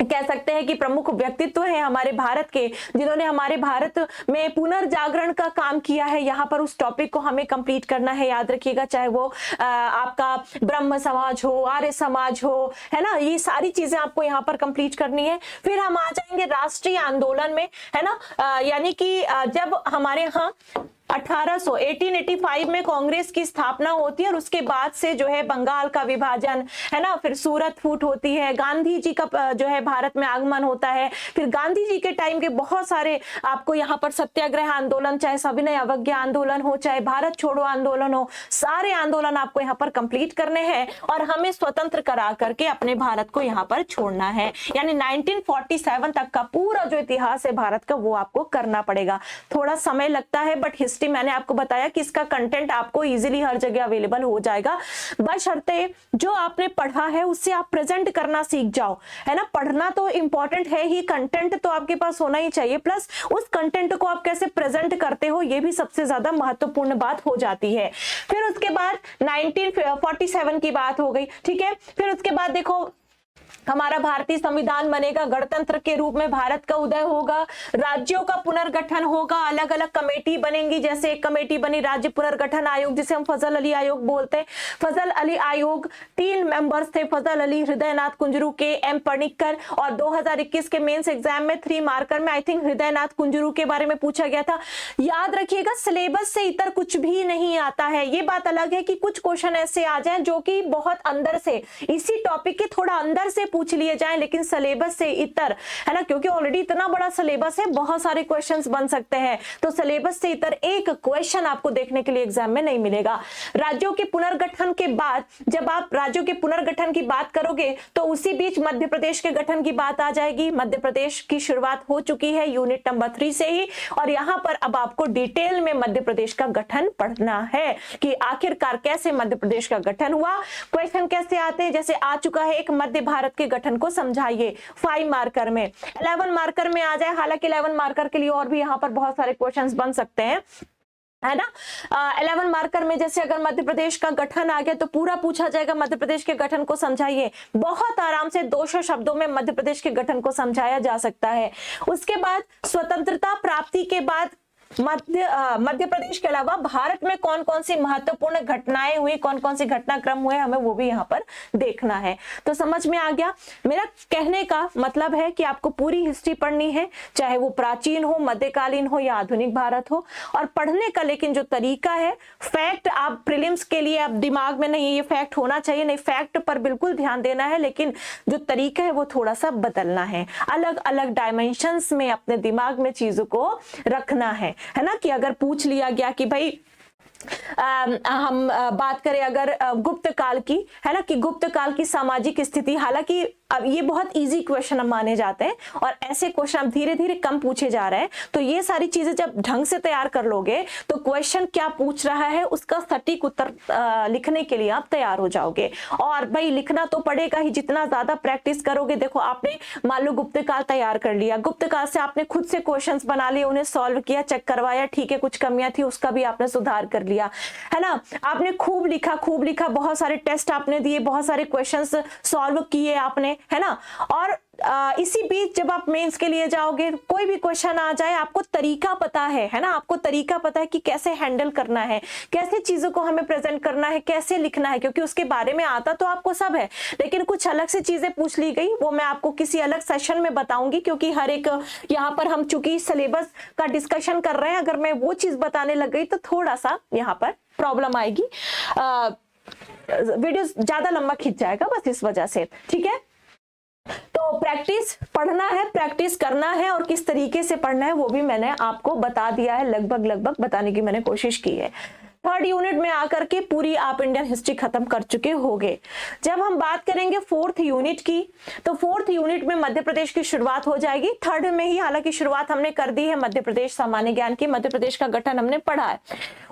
कह सकते हैं कि प्रमुख व्यक्तित्व हैं हमारे भारत के, जिन्होंने हमारे भारत में पुनर्जागरण का काम किया है। यहाँ पर उस टॉपिक को हमें कंप्लीट करना है, याद रखिएगा। चाहे वो आपका ब्रह्म समाज हो, आर्य समाज हो, है ना, ये सारी चीजें आपको यहाँ पर कंप्लीट करनी है। फिर हम आ जाएंगे राष्ट्रीय आंदोलन में, है ना, यानी कि जब हमारे यहाँ 1885 में कांग्रेस की स्थापना होती है और उसके बाद से जो है बंगाल का विभाजन, है ना, फिर सूरत फूट होती है, गांधी जी का जो है भारत में आगमन होता है, फिर गांधी जी के टाइम के बहुत सारे आपको यहाँ पर सत्याग्रह आंदोलन, चाहे सविनय अवज्ञा आंदोलन हो, चाहे भारत छोड़ो आंदोलन हो, सारे आंदोलन आपको यहाँ पर कंप्लीट करने हैं और हमें स्वतंत्र करा करके अपने भारत को यहाँ पर छोड़ना है। यानी 1947 तक का पूरा जो इतिहास है भारत का वो आपको करना पड़ेगा। थोड़ा समय लगता है बट हिस्ट्री मैंने आपको बताया कि इसका कंटेंट आपको इजीली हर जगह अवेलेबल हो जाएगा, बशर्ते जो आपने पढ़ा है उससे आप प्रेजेंट करना सीख जाओ, है ना। पढ़ना तो इंपॉर्टेंट है ही, कंटेंट तो आपके पास होना ही चाहिए, प्लस उस कंटेंट को आप कैसे प्रेजेंट करते हो ये भी सबसे ज्यादा महत्वपूर्ण बात हो जाती है। फिर उसके बाद 1947 की बात हो गई, ठीक है। फिर उसके बाद देखो हमारा भारतीय संविधान बनेगा, गणतंत्र के रूप में भारत का उदय होगा, राज्यों का पुनर्गठन होगा, अलग अलग कमेटी बनेंगी, जैसे एक कमेटी बनी राज्य पुनर्गठन आयोग जिसे हम फजल अली आयोग बोलते हैं। फजल अली आयोग 3 मेंबर्स थे, फजल अली, हृदयनाथ कुंजरू के, एम पणिक्कर, और 2021 के मेंस एग्जाम में 3 मार्कर में आई थिंक हृदयनाथ कुंजरू के बारे में पूछा गया था। याद रखिएगा सिलेबस से इतर कुछ भी नहीं आता है। ये बात अलग है कि कुछ क्वेश्चन ऐसे आ जाए जो कि बहुत अंदर से इसी टॉपिक के थोड़ा अंदर से पूछ लिए जाएं, लेकिन सिलेबस से इतर, है ना, क्योंकि ऑलरेडी इतना बड़ा सिलेबस है, बहुत सारे क्वेश्चंस बन सकते हैं, तो सिलेबस से इतर एक क्वेश्चन आपको देखने के लिए एग्जाम में नहीं मिलेगा। राज्यों के पुनर्गठन के बाद जब आप राज्यों के पुनर्गठन की बात करोगे तो उसी बीच मध्य प्रदेश के गठन की बात आ जाएगी। मध्य प्रदेश की शुरुआत हो चुकी है यूनिट नंबर 3 से ही, और यहां पर अब आपको डिटेल में मध्य प्रदेश का गठन पढ़ना है कि आखिरकार कैसे मध्य प्रदेश का गठन हुआ। क्वेश्चन कैसे आते हैं, जैसे आ चुका है एक मध्य भारत के गठन को समझाइए 5 मार्कर में, 11 मार्कर में आ जाए, हालांकि 11 मार्कर के लिए और भी यहाँ पर बहुत सारे क्वेश्चंस बन सकते हैं, है ना। 11 मार्कर में जैसे अगर मध्य प्रदेश का गठन आ गया तो पूरा पूछा जाएगा मध्य प्रदेश के गठन को समझाइए। बहुत आराम से 200 शब्दों में मध्य प्रदेश के गठन को समझाया जा सकता है। उसके बाद स्वतंत्रता प्राप्ति के बाद मध्य प्रदेश के अलावा भारत में कौन कौन सी महत्वपूर्ण घटनाएं हुई, कौन कौन सी घटनाक्रम हुए, हमें वो भी यहाँ पर देखना है। तो समझ में आ गया। मेरा कहने का मतलब है कि आपको पूरी हिस्ट्री पढ़नी है, चाहे वो प्राचीन हो, मध्यकालीन हो या आधुनिक भारत हो, और पढ़ने का लेकिन जो तरीका है, फैक्ट आप प्रीलिम्स के लिए आप दिमाग में नहीं ये फैक्ट होना चाहिए, नहीं, फैक्ट पर बिल्कुल ध्यान देना है, लेकिन जो तरीका है वो थोड़ा सा बदलना है, अलग अलग डायमेंशंस में अपने दिमाग में चीजों को रखना है ना। कि अगर पूछ लिया गया कि भाई हम बात करें अगर गुप्त काल की, है ना, कि गुप्त काल की सामाजिक स्थिति, हालांकि अब ये बहुत इजी क्वेश्चन माने जाते हैं और ऐसे क्वेश्चन अब धीरे धीरे कम पूछे जा रहे हैं, तो ये सारी चीजें जब ढंग से तैयार कर लोगे तो क्वेश्चन क्या पूछ रहा है उसका सटीक उत्तर लिखने के लिए आप तैयार हो जाओगे। और भाई लिखना तो पड़ेगा ही, जितना ज्यादा प्रैक्टिस करोगे। देखो आपने मान लो गुप्त काल तैयार कर लिया, गुप्त काल से आपने खुद से क्वेश्चन बना लिए, उन्हें सॉल्व किया, चेक करवाया, ठीक है कुछ कमियां थी उसका भी आपने सुधार कर लिया, है ना। आपने खूब लिखा, बहुत सारे टेस्ट आपने दिए, बहुत सारे क्वेश्चंस सॉल्व किए आपने, है ना। और इसी बीच जब आप मेंस के लिए जाओगे, कोई भी क्वेश्चन आ जाए, आपको तरीका पता है ना, आपको तरीका पता है कि कैसे हैंडल करना है, कैसे चीजों को हमें प्रेजेंट करना है, कैसे लिखना है, क्योंकि उसके बारे में आता तो आपको सब है, लेकिन कुछ अलग से चीजें पूछ ली गई, वो मैं आपको किसी अलग सेशन में बताऊंगी, क्योंकि हर एक यहाँ पर हम चूंकि सिलेबस का डिस्कशन कर रहे हैं, अगर मैं वो चीज बताने लग गई तो थोड़ा सा यहाँ पर प्रॉब्लम आएगी, वीडियो ज्यादा लंबा खींच जाएगा बस इस वजह से, ठीक है। तो प्रैक्टिस पढ़ना है, प्रैक्टिस करना है, और किस तरीके से पढ़ना है वो भी मैंने आपको बता दिया है, लगभग बताने की मैंने कोशिश की है। 3rd यूनिट में आकर के पूरी आप इंडियन हिस्ट्री खत्म कर चुके होंगे। जब हम बात करेंगे 4th यूनिट की, तो 4th यूनिट में मध्य प्रदेश की शुरुआत हो जाएगी। 3rd में ही हालांकि शुरुआत हमने कर दी है मध्य प्रदेश सामान्य ज्ञान की, मध्य प्रदेश का गठन हमने पढ़ा है।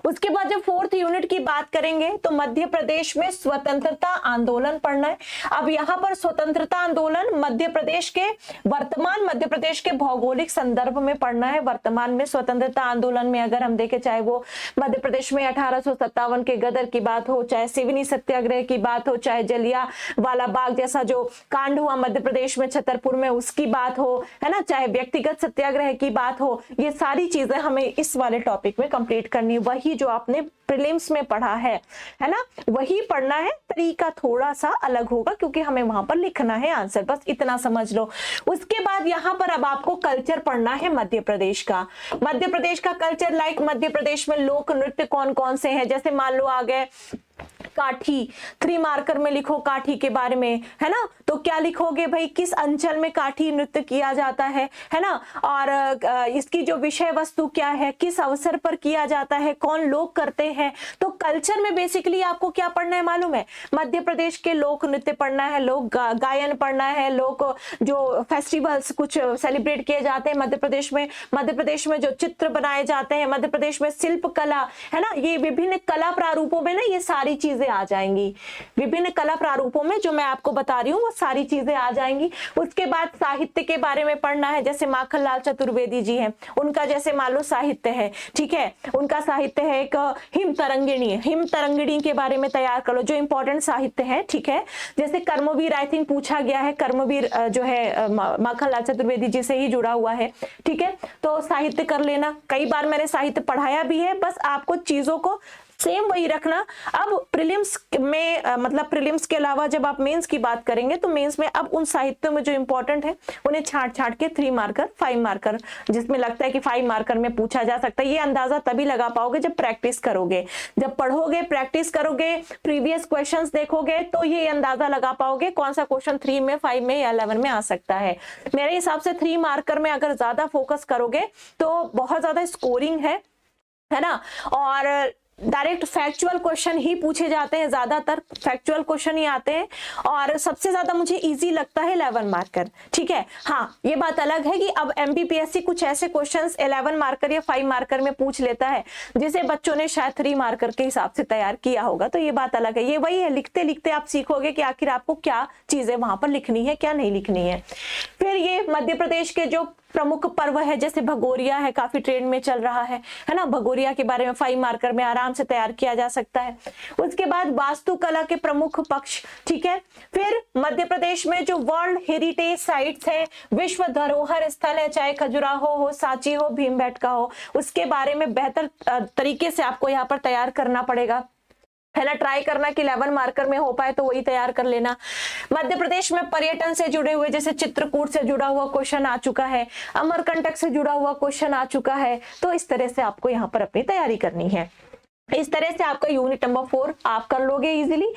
उसके बाद जब 4th यूनिट की बात करेंगे तो मध्य प्रदेश में स्वतंत्रता आंदोलन पढ़ना है। अब यहाँ पर स्वतंत्रता आंदोलन मध्य प्रदेश के वर्तमान मध्य प्रदेश के भौगोलिक संदर्भ में पढ़ना है। वर्तमान में स्वतंत्रता आंदोलन में अगर हम देखें, चाहे वो मध्य प्रदेश में 1857 के गदर की बात हो, चाहे सिवनी सत्याग्रह की बात हो, चाहे जलियांवाला बाग जैसा जो कांड हुआ मध्य प्रदेश में छतरपुर में उसकी बात हो, है ना, चाहे व्यक्तिगत सत्याग्रह की बात हो, ये सारी चीजें हमें इस वाले टॉपिक में कंप्लीट करनी है। वही जो आपने प्रीलिम्स में पढ़ा है ना, वही पढ़ना है। तरीका थोड़ा सा अलग होगा क्योंकि हमें वहां पर लिखना है आंसर, बस इतना समझ लो। उसके बाद यहाँ पर अब आपको कल्चर पढ़ना है मध्य प्रदेश का। मध्य प्रदेश का कल्चर, लाइक मध्य प्रदेश में लोक नृत्य कौन कौन से हैं, जैसे मान लो आ गए काठी, 3 मार्कर में लिखो काठी के बारे में, है ना, तो क्या लिखोगे भाई, किस अंचल में काठी नृत्य किया जाता है ना, और इसकी जो विषय वस्तु क्या है, किस अवसर पर किया जाता है, कौन लोग करते हैं। तो कल्चर में बेसिकली आपको क्या पढ़ना है मालूम है, मध्य प्रदेश के लोक नृत्य पढ़ना है, लोक गायन पढ़ना है, लोक जो फेस्टिवल्स कुछ सेलिब्रेट किए जाते हैं मध्य प्रदेश में जो चित्र बनाए जाते हैं, मध्य प्रदेश में शिल्प कला, है ना, ये विभिन्न कला प्रारूपों में ना ये सारी चीजें आ जाएंगी। विभिन्न कला प्रारूपों में जो मैं आपको बता रही हूँ वो सारी चीजें आ जाएंगी। उसके बाद साहित्य के बारे में पढ़ना है, जैसे माखनलाल चतुर्वेदी जी हैं, उनका जैसे मान लो साहित्य है, ठीक है, उनका साहित्य है एक हिम तरंगिणी के बारे में तैयार कर लो, जो इंपॉर्टेंट साहित्य है, ठीक है। जैसे कर्मवीर, आई थिंक पूछा गया है, कर्मवीर जो है माखनलाल चतुर्वेदी जी से ही जुड़ा हुआ है, ठीक है, तो साहित्य कर लेना। कई बार मैंने साहित्य पढ़ाया भी है, बस आपको चीजों को सेम वही रखना। अब प्रीलिम्स में मतलब प्रीलिम्स के अलावा जब आप मेंस की बात करेंगे तो मेंस में अब उन साहित्यों में जो इंपॉर्टेंट है उन्हें छांट के 3 मार्कर 5 मार्कर जिसमें लगता है कि 5 मार्कर में पूछा जा सकता है, ये अंदाजा तभी लगा पाओगे जब प्रैक्टिस करोगे, जब पढ़ोगे, प्रैक्टिस करोगे, प्रीवियस क्वेश्चंस देखोगे, तो ये अंदाजा लगा पाओगे कौन सा क्वेश्चन 3 में, 5 में या 11 में आ सकता है। मेरे हिसाब से 3 मार्कर में अगर ज्यादा फोकस करोगे तो बहुत ज्यादा स्कोरिंग है ना, और डायरेक्ट फैक्चुअल क्वेश्चन ही पूछे जाते हैं, ज्यादातर फैक्चुअल क्वेश्चन ही आते हैं, और सबसे ज्यादा मुझे इजी लगता है 11 मार्कर, ठीक है। हाँ, ये बात अलग है कि अब एमपीपीएससी कुछ ऐसे क्वेश्चंस 11 मार्कर या 5 मार्कर में पूछ लेता है जिसे बच्चों ने शायद 3 मार्कर के हिसाब से तैयार किया होगा, तो ये बात अलग है। ये वही है, लिखते लिखते आप सीखोगे कि आखिर आपको क्या चीजें वहां पर लिखनी है, क्या नहीं लिखनी है। फिर ये मध्य प्रदेश के जो प्रमुख पर्व है, जैसे भगोरिया है, काफी ट्रेंड में चल रहा है ना, भगोरिया के बारे में 5 मार्कर में आराम से तैयार किया जा सकता है। उसके बाद वास्तुकला के प्रमुख पक्ष, ठीक है। फिर मध्य प्रदेश में जो वर्ल्ड हेरिटेज साइट्स है, विश्व धरोहर स्थल है, चाहे खजुराहो हो, सांची हो, भीमबेटका हो, उसके बारे में बेहतर तरीके से आपको यहाँ पर तैयार करना पड़ेगा, है ना। ट्राई करना कि 11 मार्कर में हो पाए तो वही तैयार कर लेना। मध्य प्रदेश में पर्यटन से जुड़े हुए, जैसे चित्रकूट से जुड़ा हुआ क्वेश्चन आ चुका है, अमरकंटक से जुड़ा हुआ क्वेश्चन आ चुका है, तो इस तरह से आपको यहाँ पर अपनी तैयारी करनी है। इस तरह से आपका यूनिट नंबर 4 आप कर लोगे इजीली।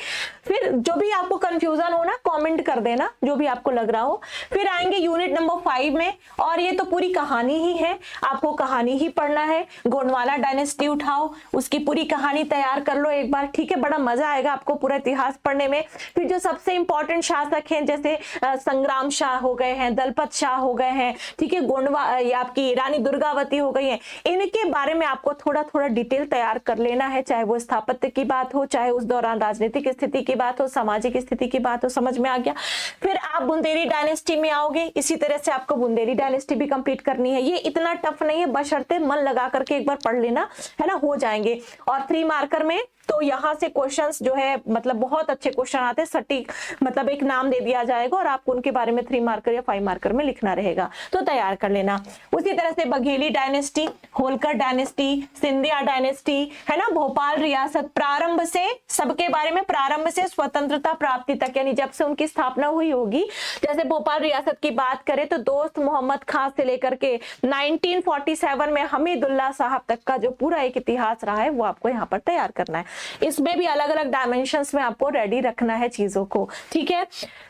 फिर जो भी आपको कंफ्यूजन हो ना, कमेंट कर देना जो भी आपको लग रहा हो। फिर आएंगे यूनिट नंबर 5 में, और ये तो पूरी कहानी ही है, आपको कहानी ही पढ़ना है। गोंडवाना डायनेस्टी उठाओ, उसकी पूरी कहानी तैयार कर लो एक बार, ठीक है, बड़ा मजा आएगा आपको पूरा इतिहास पढ़ने में। फिर जो सबसे इंपॉर्टेंट शासक हैं, जैसे संग्राम शाह हो गए हैं, दलपत शाह हो गए हैं, ठीक है, आपकी रानी दुर्गावती हो गई है, इनके बारे में आपको थोड़ा थोड़ा डिटेल तैयार कर लेना है, चाहे वो स्थापत्य की बात हो, चाहे उस दौरान राजनीतिक स्थिति की बात हो, सामाजिक स्थिति की बात हो। समझ में आ गया। फिर आप बुंदेली डायनेस्टी में आओगे, इसी तरह से आपको बुंदेली डायनेस्टी भी कंप्लीट करनी है। ये इतना टफ नहीं है, बशर्ते मन लगा करके एक बार पढ़ लेना, है ना, हो जाएंगे। और 3 मार्कर में तो यहाँ से क्वेश्चंस जो है मतलब बहुत अच्छे क्वेश्चन आते हैं, सटीक मतलब एक नाम दे दिया जाएगा और आपको उनके बारे में 3 मार्कर या 5 मार्कर में लिखना रहेगा, तो तैयार कर लेना। उसी तरह से Bagheli dynasty, Holkar dynasty, Scindia dynasty, है ना, भोपाल रियासत, प्रारंभ से सबके बारे में, प्रारंभ से स्वतंत्रता प्राप्ति तक, यानी जब से उनकी स्थापना हुई होगी। जैसे भोपाल रियासत की बात करें तो दोस्त मोहम्मद खान से लेकर के 1947 में हमीदुल्ला साहब तक का जो पूरा एक इतिहास रहा है वो आपको यहाँ पर तैयार करना है। इसमें भी अलग अलग डायमेंशंस में आपको रेडी रखना है चीजों को, ठीक है।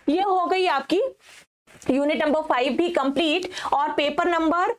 ये हो गई आपकी यूनिट नंबर 5 भी कंप्लीट। और पेपर नंबर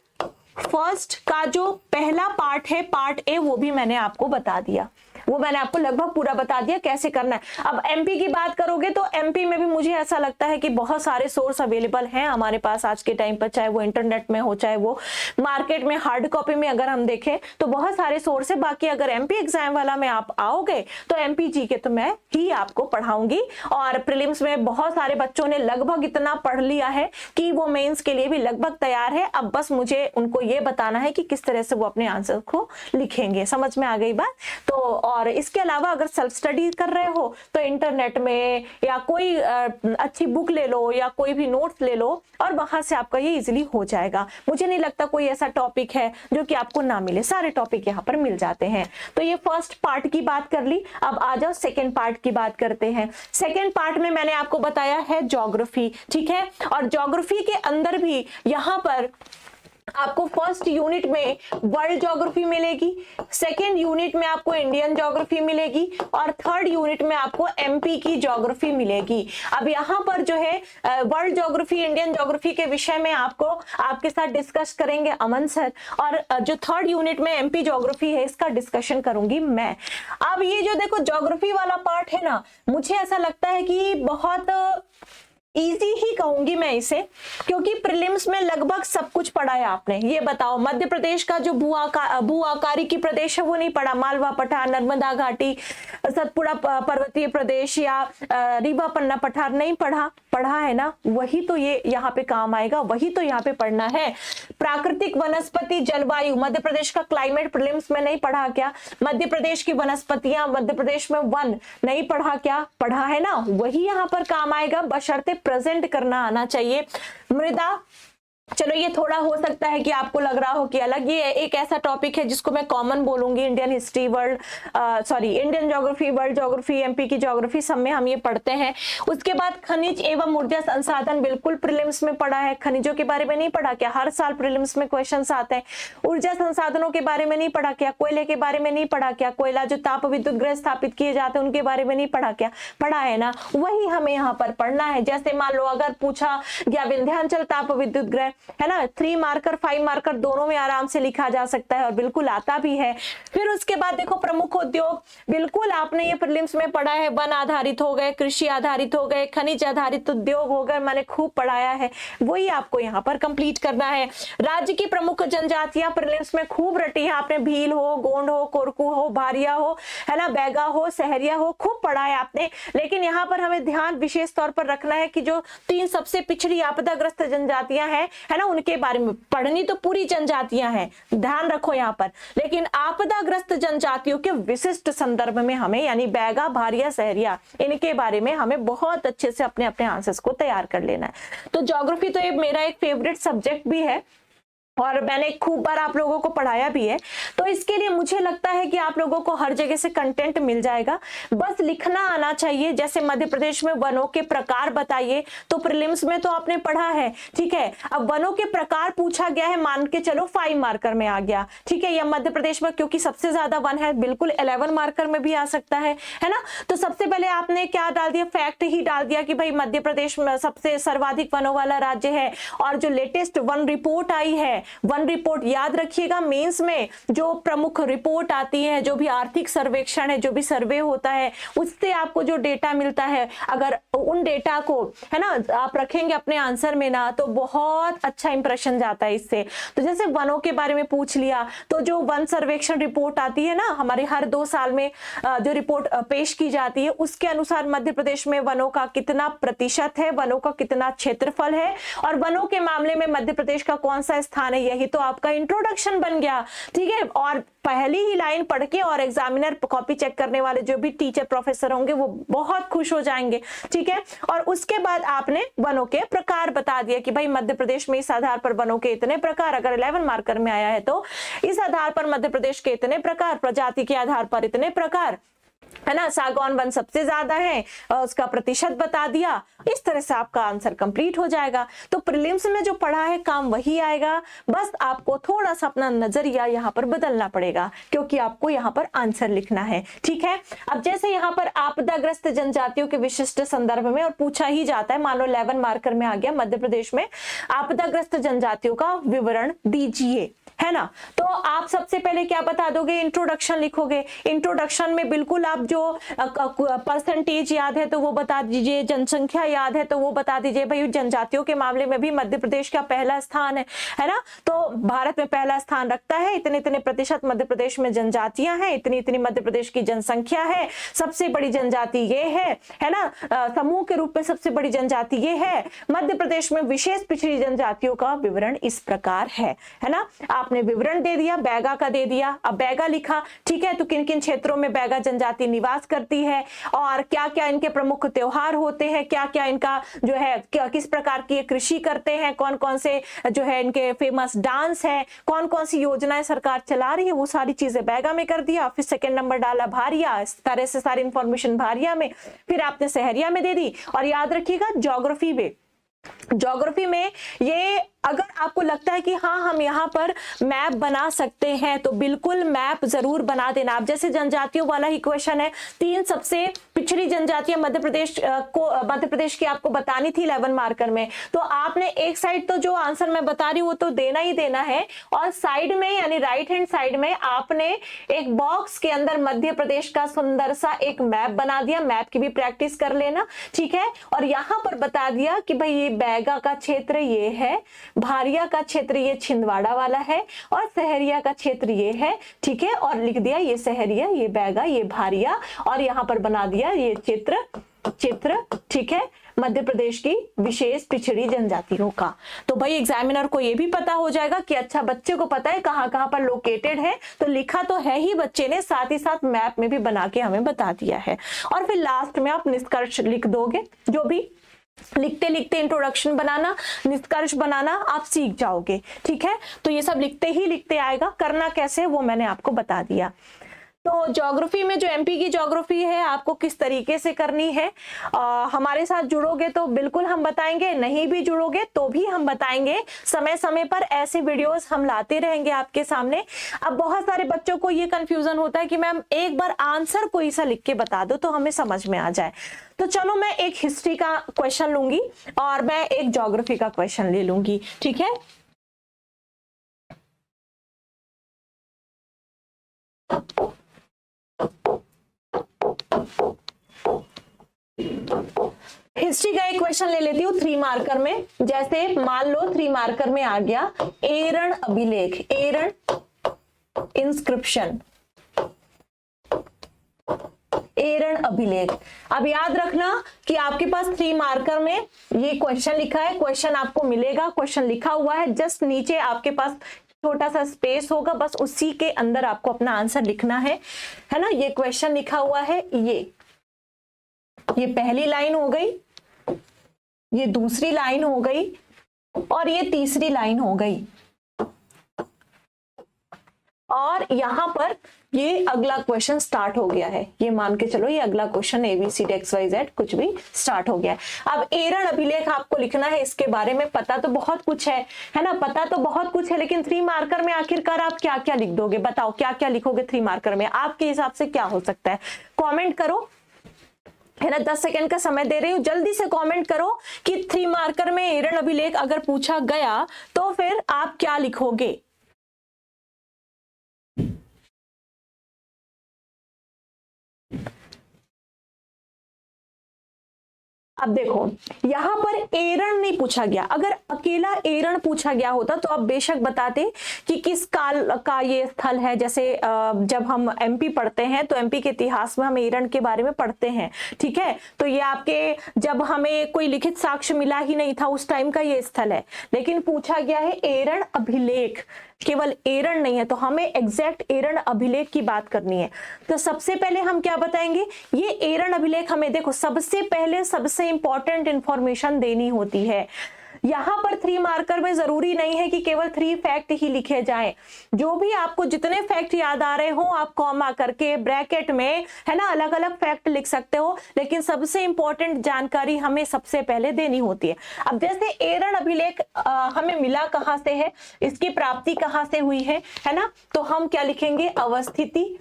1 का जो पहला पार्ट है, पार्ट ए, वो भी मैंने आपको बता दिया, वो मैंने आपको लगभग पूरा बता दिया कैसे करना है। अब एमपी की बात करोगे तो एमपी में भी मुझे ऐसा लगता है कि बहुत सारे सोर्स अवेलेबल हैं हमारे पास आज के टाइम पर, चाहे वो इंटरनेट में हो चाहे वो मार्केट में हार्ड कॉपी में अगर हम देखें तो बहुत सारे सोर्स है। बाकी अगर एमपी एग्जाम वाला में आप आओगे तो एमपी जी के तो मैं ही आपको पढ़ाऊंगी, और प्रीलिम्स में बहुत सारे बच्चों ने लगभग इतना पढ़ लिया है कि वो मेंस के लिए भी लगभग तैयार है। अब बस मुझे उनको ये बताना है कि किस तरह से वो अपने आंसर को लिखेंगे। समझ में आ गई बात? तो और इसके अलावा अगर सेल्फ स्टडी कर रहे हो तो इंटरनेट में या कोई अच्छी बुक ले लो या कोई भी नोट्स ले लो और वहां से आपका ये इजीली हो जाएगा। मुझे नहीं लगता कोई ऐसा टॉपिक है जो कि आपको ना मिले, सारे टॉपिक यहाँ पर मिल जाते हैं। तो ये फर्स्ट पार्ट की बात कर ली, अब आ जाओ सेकेंड पार्ट की बात करते हैं। सेकेंड पार्ट में मैंने आपको बताया है ज्योग्राफी, ठीक है, और ज्योग्राफी के अंदर भी यहाँ पर आपको फर्स्ट यूनिट में वर्ल्ड ज्योग्राफी मिलेगी, सेकेंड यूनिट में आपको इंडियन ज्योग्राफी मिलेगी और थर्ड यूनिट में आपको एमपी की ज्योग्राफी मिलेगी। अब यहाँ पर जो है वर्ल्ड ज्योग्राफी इंडियन ज्योग्राफी के विषय में आपको आपके साथ डिस्कस करेंगे अमन सर, और जो थर्ड यूनिट में एमपी ज्योग्राफी है इसका डिस्कशन करूंगी मैं। अब ये जो देखो ज्योग्राफी वाला पार्ट है ना, मुझे ऐसा लगता है कि बहुत इजी ही कहूंगी मैं इसे, क्योंकि प्रीलिम्स में लगभग सब कुछ पढ़ा है आपने। ये बताओ मध्य प्रदेश का जो भू आकारी की प्रदेश है वो नहीं पढ़ा, मालवा पठार नर्मदा घाटी सतपुड़ा पर्वतीय प्रदेश या रीवा पन्ना पठार नहीं पढ़ा? पढ़ा है ना, वही तो ये यहाँ पे काम आएगा, वही तो यहाँ पे पढ़ना है। प्राकृतिक वनस्पति जलवायु मध्य प्रदेश का क्लाइमेट प्रीलिम्स में नहीं पढ़ा क्या? मध्य प्रदेश की वनस्पतियां मध्य प्रदेश में वन नहीं पढ़ा क्या? पढ़ा है ना, वही यहाँ पर काम आएगा, बशर्ते प्रेजेंट करना आना चाहिए। मृदा, चलो ये थोड़ा हो सकता है कि आपको लग रहा हो कि अलग, ये एक ऐसा टॉपिक है जिसको मैं कॉमन बोलूंगी। Indian history Indian geography, world geography, MP की ज्योग्राफी सब में हम ये पढ़ते हैं। उसके बाद खनिज एवं ऊर्जा संसाधन बिल्कुल प्रीलिम्स में पढ़ा है। खनिजों के बारे में नहीं पढ़ा क्या? हर साल प्रीलिम्स में क्वेश्चंस आते हैं। ऊर्जा संसाधनों के बारे में नहीं पढ़ा क्या? कोयले के बारे में नहीं पढ़ा क्या? कोयला जो ताप विद्युत गृह स्थापित किए जाते हैं उनके बारे में नहीं पढ़ा क्या? पढ़ा है ना, वही हमें यहाँ पर पढ़ना है। जैसे मान लो अगर पूछा गया विंध्याचल ताप विद्युत गृह, है ना, 3 मार्कर 5 मार्कर दोनों में आराम से लिखा जा सकता है और बिल्कुल आता भी है। फिर उसके बाद देखो प्रमुख उद्योग, बिल्कुल आपने ये प्रीलिम्स में पढ़ा है। वन आधारित हो गए, कृषि आधारित हो गए, खनिज आधारित उद्योग हो गए, मैंने खूब पढ़ाया है, वही आपको यहाँ पर कंप्लीट करना है। राज्य की प्रमुख जनजातियां प्रीलिम्स में खूब रटी है आपने, भील हो, गोंड हो, कोरकू हो, भारिया हो, है ना, बैगा हो, सहरिया हो, खूब पढ़ा है आपने। लेकिन यहाँ पर हमें ध्यान विशेष तौर पर रखना है कि जो 3 सबसे पिछड़ी आपदाग्रस्त जनजातियां हैं, है ना, उनके बारे में पढ़नी तो पूरी जनजातियां हैं, ध्यान रखो यहाँ पर, लेकिन आपदाग्रस्त जनजातियों के विशिष्ट संदर्भ में हमें, यानी बैगा, भारिया, सहरिया, इनके बारे में हमें बहुत अच्छे से अपने अपने आंसर्स को तैयार कर लेना है। तो ज्योग्राफी तो ये मेरा एक फेवरेट सब्जेक्ट भी है और मैंने खूब बार आप लोगों को पढ़ाया भी है, तो इसके लिए मुझे लगता है कि आप लोगों को हर जगह से कंटेंट मिल जाएगा, बस लिखना आना चाहिए। जैसे मध्य प्रदेश में वनों के प्रकार बताइए, तो प्रीलिम्स में तो आपने पढ़ा है, ठीक है। अब वनों के प्रकार पूछा गया है, मान के चलो 5 मार्कर में आ गया, ठीक है, या मध्य प्रदेश में क्योंकि सबसे ज्यादा वन है, बिल्कुल 11 मार्कर में भी आ सकता है ना। तो सबसे पहले आपने क्या डाल दिया, फैक्ट ही डाल दिया कि भाई मध्य प्रदेश में सबसे सर्वाधिक वनों वाला राज्य है। और जो लेटेस्ट वन रिपोर्ट आई है, वन रिपोर्ट याद रखिएगा, मेंस में जो प्रमुख रिपोर्ट आती है, जो भी आर्थिक सर्वेक्षण है, जो भी सर्वे होता है, उससे आपको जो डेटा मिलता है, अगर उन डेटा को, है ना, आप रखेंगे अपने आंसर में ना, तो बहुत अच्छा इंप्रेशन जाता है इससे। तो जैसे वनों के बारे में पूछ लिया, तो जो वन सर्वेक्षण रिपोर्ट आती है ना, हमारे हर 2 साल में जो रिपोर्ट पेश की जाती है, उसके अनुसार मध्य प्रदेश में वनों का कितना प्रतिशत है, वनों का कितना क्षेत्रफल है, और वनों के मामले में मध्य प्रदेश का कौन सा स्थान है, यही तो आपका इंट्रोडक्शन बन गया, ठीक है। और पहली ही लाइन पढ़ के और एग्जामिनर कॉपी चेक करने वाले जो भी टीचर प्रोफेसर होंगे वो बहुत खुश हो जाएंगे, ठीक है। और उसके बाद आपने वनों के प्रकार बता दिया कि भाई मध्य प्रदेश में इस आधार पर वनों के इतने प्रकार, अगर 11 मार्कर में आया है तो इस आधार पर मध्य प्रदेश के इतने प्रकार, प्रजाति के आधार पर इतने प्रकार, है ना, सागौन वन सबसे ज्यादा है, उसका प्रतिशत बता दिया, इस तरह से आपका आंसर कंप्लीट हो जाएगा। तो प्रीलिम्स में जो पढ़ा है काम वही आएगा, बस आपको थोड़ा सा अपना नजरिया यहाँ पर बदलना पड़ेगा, क्योंकि आपको यहाँ पर आंसर लिखना है। ठीक है, अब जैसे यहाँ पर आपदाग्रस्त जनजातियों के विशिष्ट संदर्भ में और पूछा ही जाता है, मान लो 11 मार्कर में आ गया, मध्य प्रदेश में आपदाग्रस्त जनजातियों का विवरण दीजिए, है ना। तो आप सबसे पहले क्या बता दोगे, इंट्रोडक्शन लिखोगे। इंट्रोडक्शन में बिल्कुल आप जो परसेंटेज याद है तो वो बता दीजिए, जनसंख्या याद है तो वो बता दीजिए। भाई जनजातियों के मामले में भी मध्य प्रदेश का पहला स्थान है ना, तो भारत में पहला स्थान रखता है, इतने इतने प्रतिशत मध्य प्रदेश में जनजातियां हैं, इतनी इतनी मध्य प्रदेश की जनसंख्या है, सबसे बड़ी जनजाति ये है ना, समूह के रूप में सबसे बड़ी जनजाति ये है। मध्य प्रदेश में विशेष पिछड़ी जनजातियों का विवरण इस प्रकार है ना। आपने विवरण दे दिया, बैगा का दे दिया, अब बैगा लिखा, ठीक है, तो किन किन क्षेत्रों में बैगा जनजाति निवास करती है और क्या क्या इनके प्रमुख त्योहार होते हैं, क्या क्या इनका जो है किस प्रकार की कृषि करते हैं, कौन कौन से जो है इनके फेमस डांस है, कौन कौन सी योजनाएं सरकार चला रही है, वो सारी चीजें बैगा में कर दिया। फिर सेकंड नंबर डाला भारिया, इस तरह से सारी इंफॉर्मेशन भारिया में, फिर आपने सहरिया में दे दी। और याद रखिएगा ज्योग्राफी में ये अगर आपको लगता है कि हाँ हम यहाँ पर मैप बना सकते हैं तो बिल्कुल मैप जरूर बना देना। आप जैसे जनजातियों वाला ही क्वेश्चन है, 3 सबसे पिछड़ी जनजातियां मध्य प्रदेश की आपको बतानी थी 11 मार्कर में, तो आपने एक साइड तो जो आंसर मैं बता रही हूँ वो तो देना ही देना है, और साइड में यानी राइट हैंड साइड में आपने एक बॉक्स के अंदर मध्य प्रदेश का सुंदर सा एक मैप बना दिया। मैप की भी प्रैक्टिस कर लेना, ठीक है। और यहाँ पर बता दिया कि भाई ये बैगा का क्षेत्र ये है, भारिया का क्षेत्र ये छिंदवाड़ा वाला है, और सहरिया का क्षेत्र ये है, ठीक है। और लिख दिया ये सहरिया, ये बैगा, ये भारिया, और यहाँ पर बना दिया ये चित्र, ठीक है, मध्य प्रदेश की विशेष पिछड़ी जनजातियों का। तो भाई एग्जामिनर को ये भी पता हो जाएगा कि अच्छा बच्चे को पता है कहाँ कहाँ पर लोकेटेड है, तो लिखा तो है ही बच्चे ने, साथ ही साथ मैप में भी बना के हमें बता दिया है। और फिर लास्ट में आप निष्कर्ष लिख दोगे, जो भी लिखते लिखते इंट्रोडक्शन बनाना, निष्कर्ष बनाना आप सीख जाओगे, ठीक है। तो ये सब लिखते ही लिखते आएगा, करना कैसे वो मैंने आपको बता दिया। तो ज्योग्राफी में जो एमपी की ज्योग्राफी है आपको किस तरीके से करनी है, हमारे साथ जुड़ोगे तो बिल्कुल हम बताएंगे, नहीं भी जुड़ोगे तो भी हम बताएंगे। समय समय पर ऐसे वीडियोस हम लाते रहेंगे आपके सामने। अब बहुत सारे बच्चों को ये कंफ्यूजन होता है कि मैम एक बार आंसर कोई सा लिख के बता दो तो हमें समझ में आ जाए। तो चलो मैं एक हिस्ट्री का क्वेश्चन लूंगी और मैं एक ज्योग्राफी का क्वेश्चन ले लूंगी, ठीक है। हिस्ट्री का एक क्वेश्चन ले लेती हूँ 3 मार्कर में। जैसे मान लो 3 मार्कर में आ गया एरण अभिलेख, एरण इंस्क्रिप्शन, एरण अभिलेख। अब याद रखना कि आपके पास 3 मार्कर में ये क्वेश्चन लिखा है, क्वेश्चन आपको मिलेगा, क्वेश्चन लिखा हुआ है, जस्ट नीचे आपके पास छोटा सा स्पेस होगा, बस उसी के अंदर आपको अपना आंसर लिखना है ना। ये क्वेश्चन लिखा हुआ है, ये पहली लाइन हो गई, ये दूसरी लाइन हो गई, और ये तीसरी लाइन हो गई, और यहां पर ये अगला क्वेश्चन स्टार्ट हो गया है। ये मान के चलो ये अगला क्वेश्चन ABCD कुछ भी स्टार्ट हो गया है। अब एरण अभिलेख आपको लिखना है, इसके बारे में पता तो बहुत कुछ है ना, पता तो बहुत कुछ है, लेकिन 3 मार्कर में आखिरकार आप क्या क्या लिख दोगे, बताओ क्या क्या लिखोगे 3 मार्कर में, आपके हिसाब से क्या हो सकता है, कॉमेंट करो, है ना। 10 सेकंड का समय दे रही हूं, जल्दी से कमेंट करो कि 3 मार्कर में एरण अभिलेख अगर पूछा गया तो फिर आप क्या लिखोगे। अब देखो यहां पर एरण नहीं पूछा गया, अगर अकेला एरण पूछा गया होता तो आप बेशक बताते कि किस काल का ये स्थल है। जैसे जब हम एमपी पढ़ते हैं तो एमपी के इतिहास में हम एरण के बारे में पढ़ते हैं, ठीक है। तो ये आपके जब हमें कोई लिखित साक्ष्य मिला ही नहीं था उस टाइम का ये स्थल है, लेकिन पूछा गया है एरण अभिलेख, केवल एरण नहीं है, तो हमें एग्जैक्ट एरण अभिलेख की बात करनी है। तो सबसे पहले हम क्या बताएंगे, ये एरण अभिलेख हमें देखो सबसे पहले सबसे इंपॉर्टेंट इंफॉर्मेशन देनी होती है। यहाँ पर 3 मार्कर में जरूरी नहीं है कि केवल 3 फैक्ट ही लिखे जाएं, जो भी आपको जितने फैक्ट याद आ रहे हो आप कॉमा करके ब्रैकेट में, है ना, अलग अलग फैक्ट लिख सकते हो, लेकिन सबसे इंपॉर्टेंट जानकारी हमें सबसे पहले देनी होती है। अब जैसे एरन अभिलेख हमें मिला कहां से है, इसकी प्राप्ति कहां से हुई है ना, तो हम क्या लिखेंगे, अवस्थिति।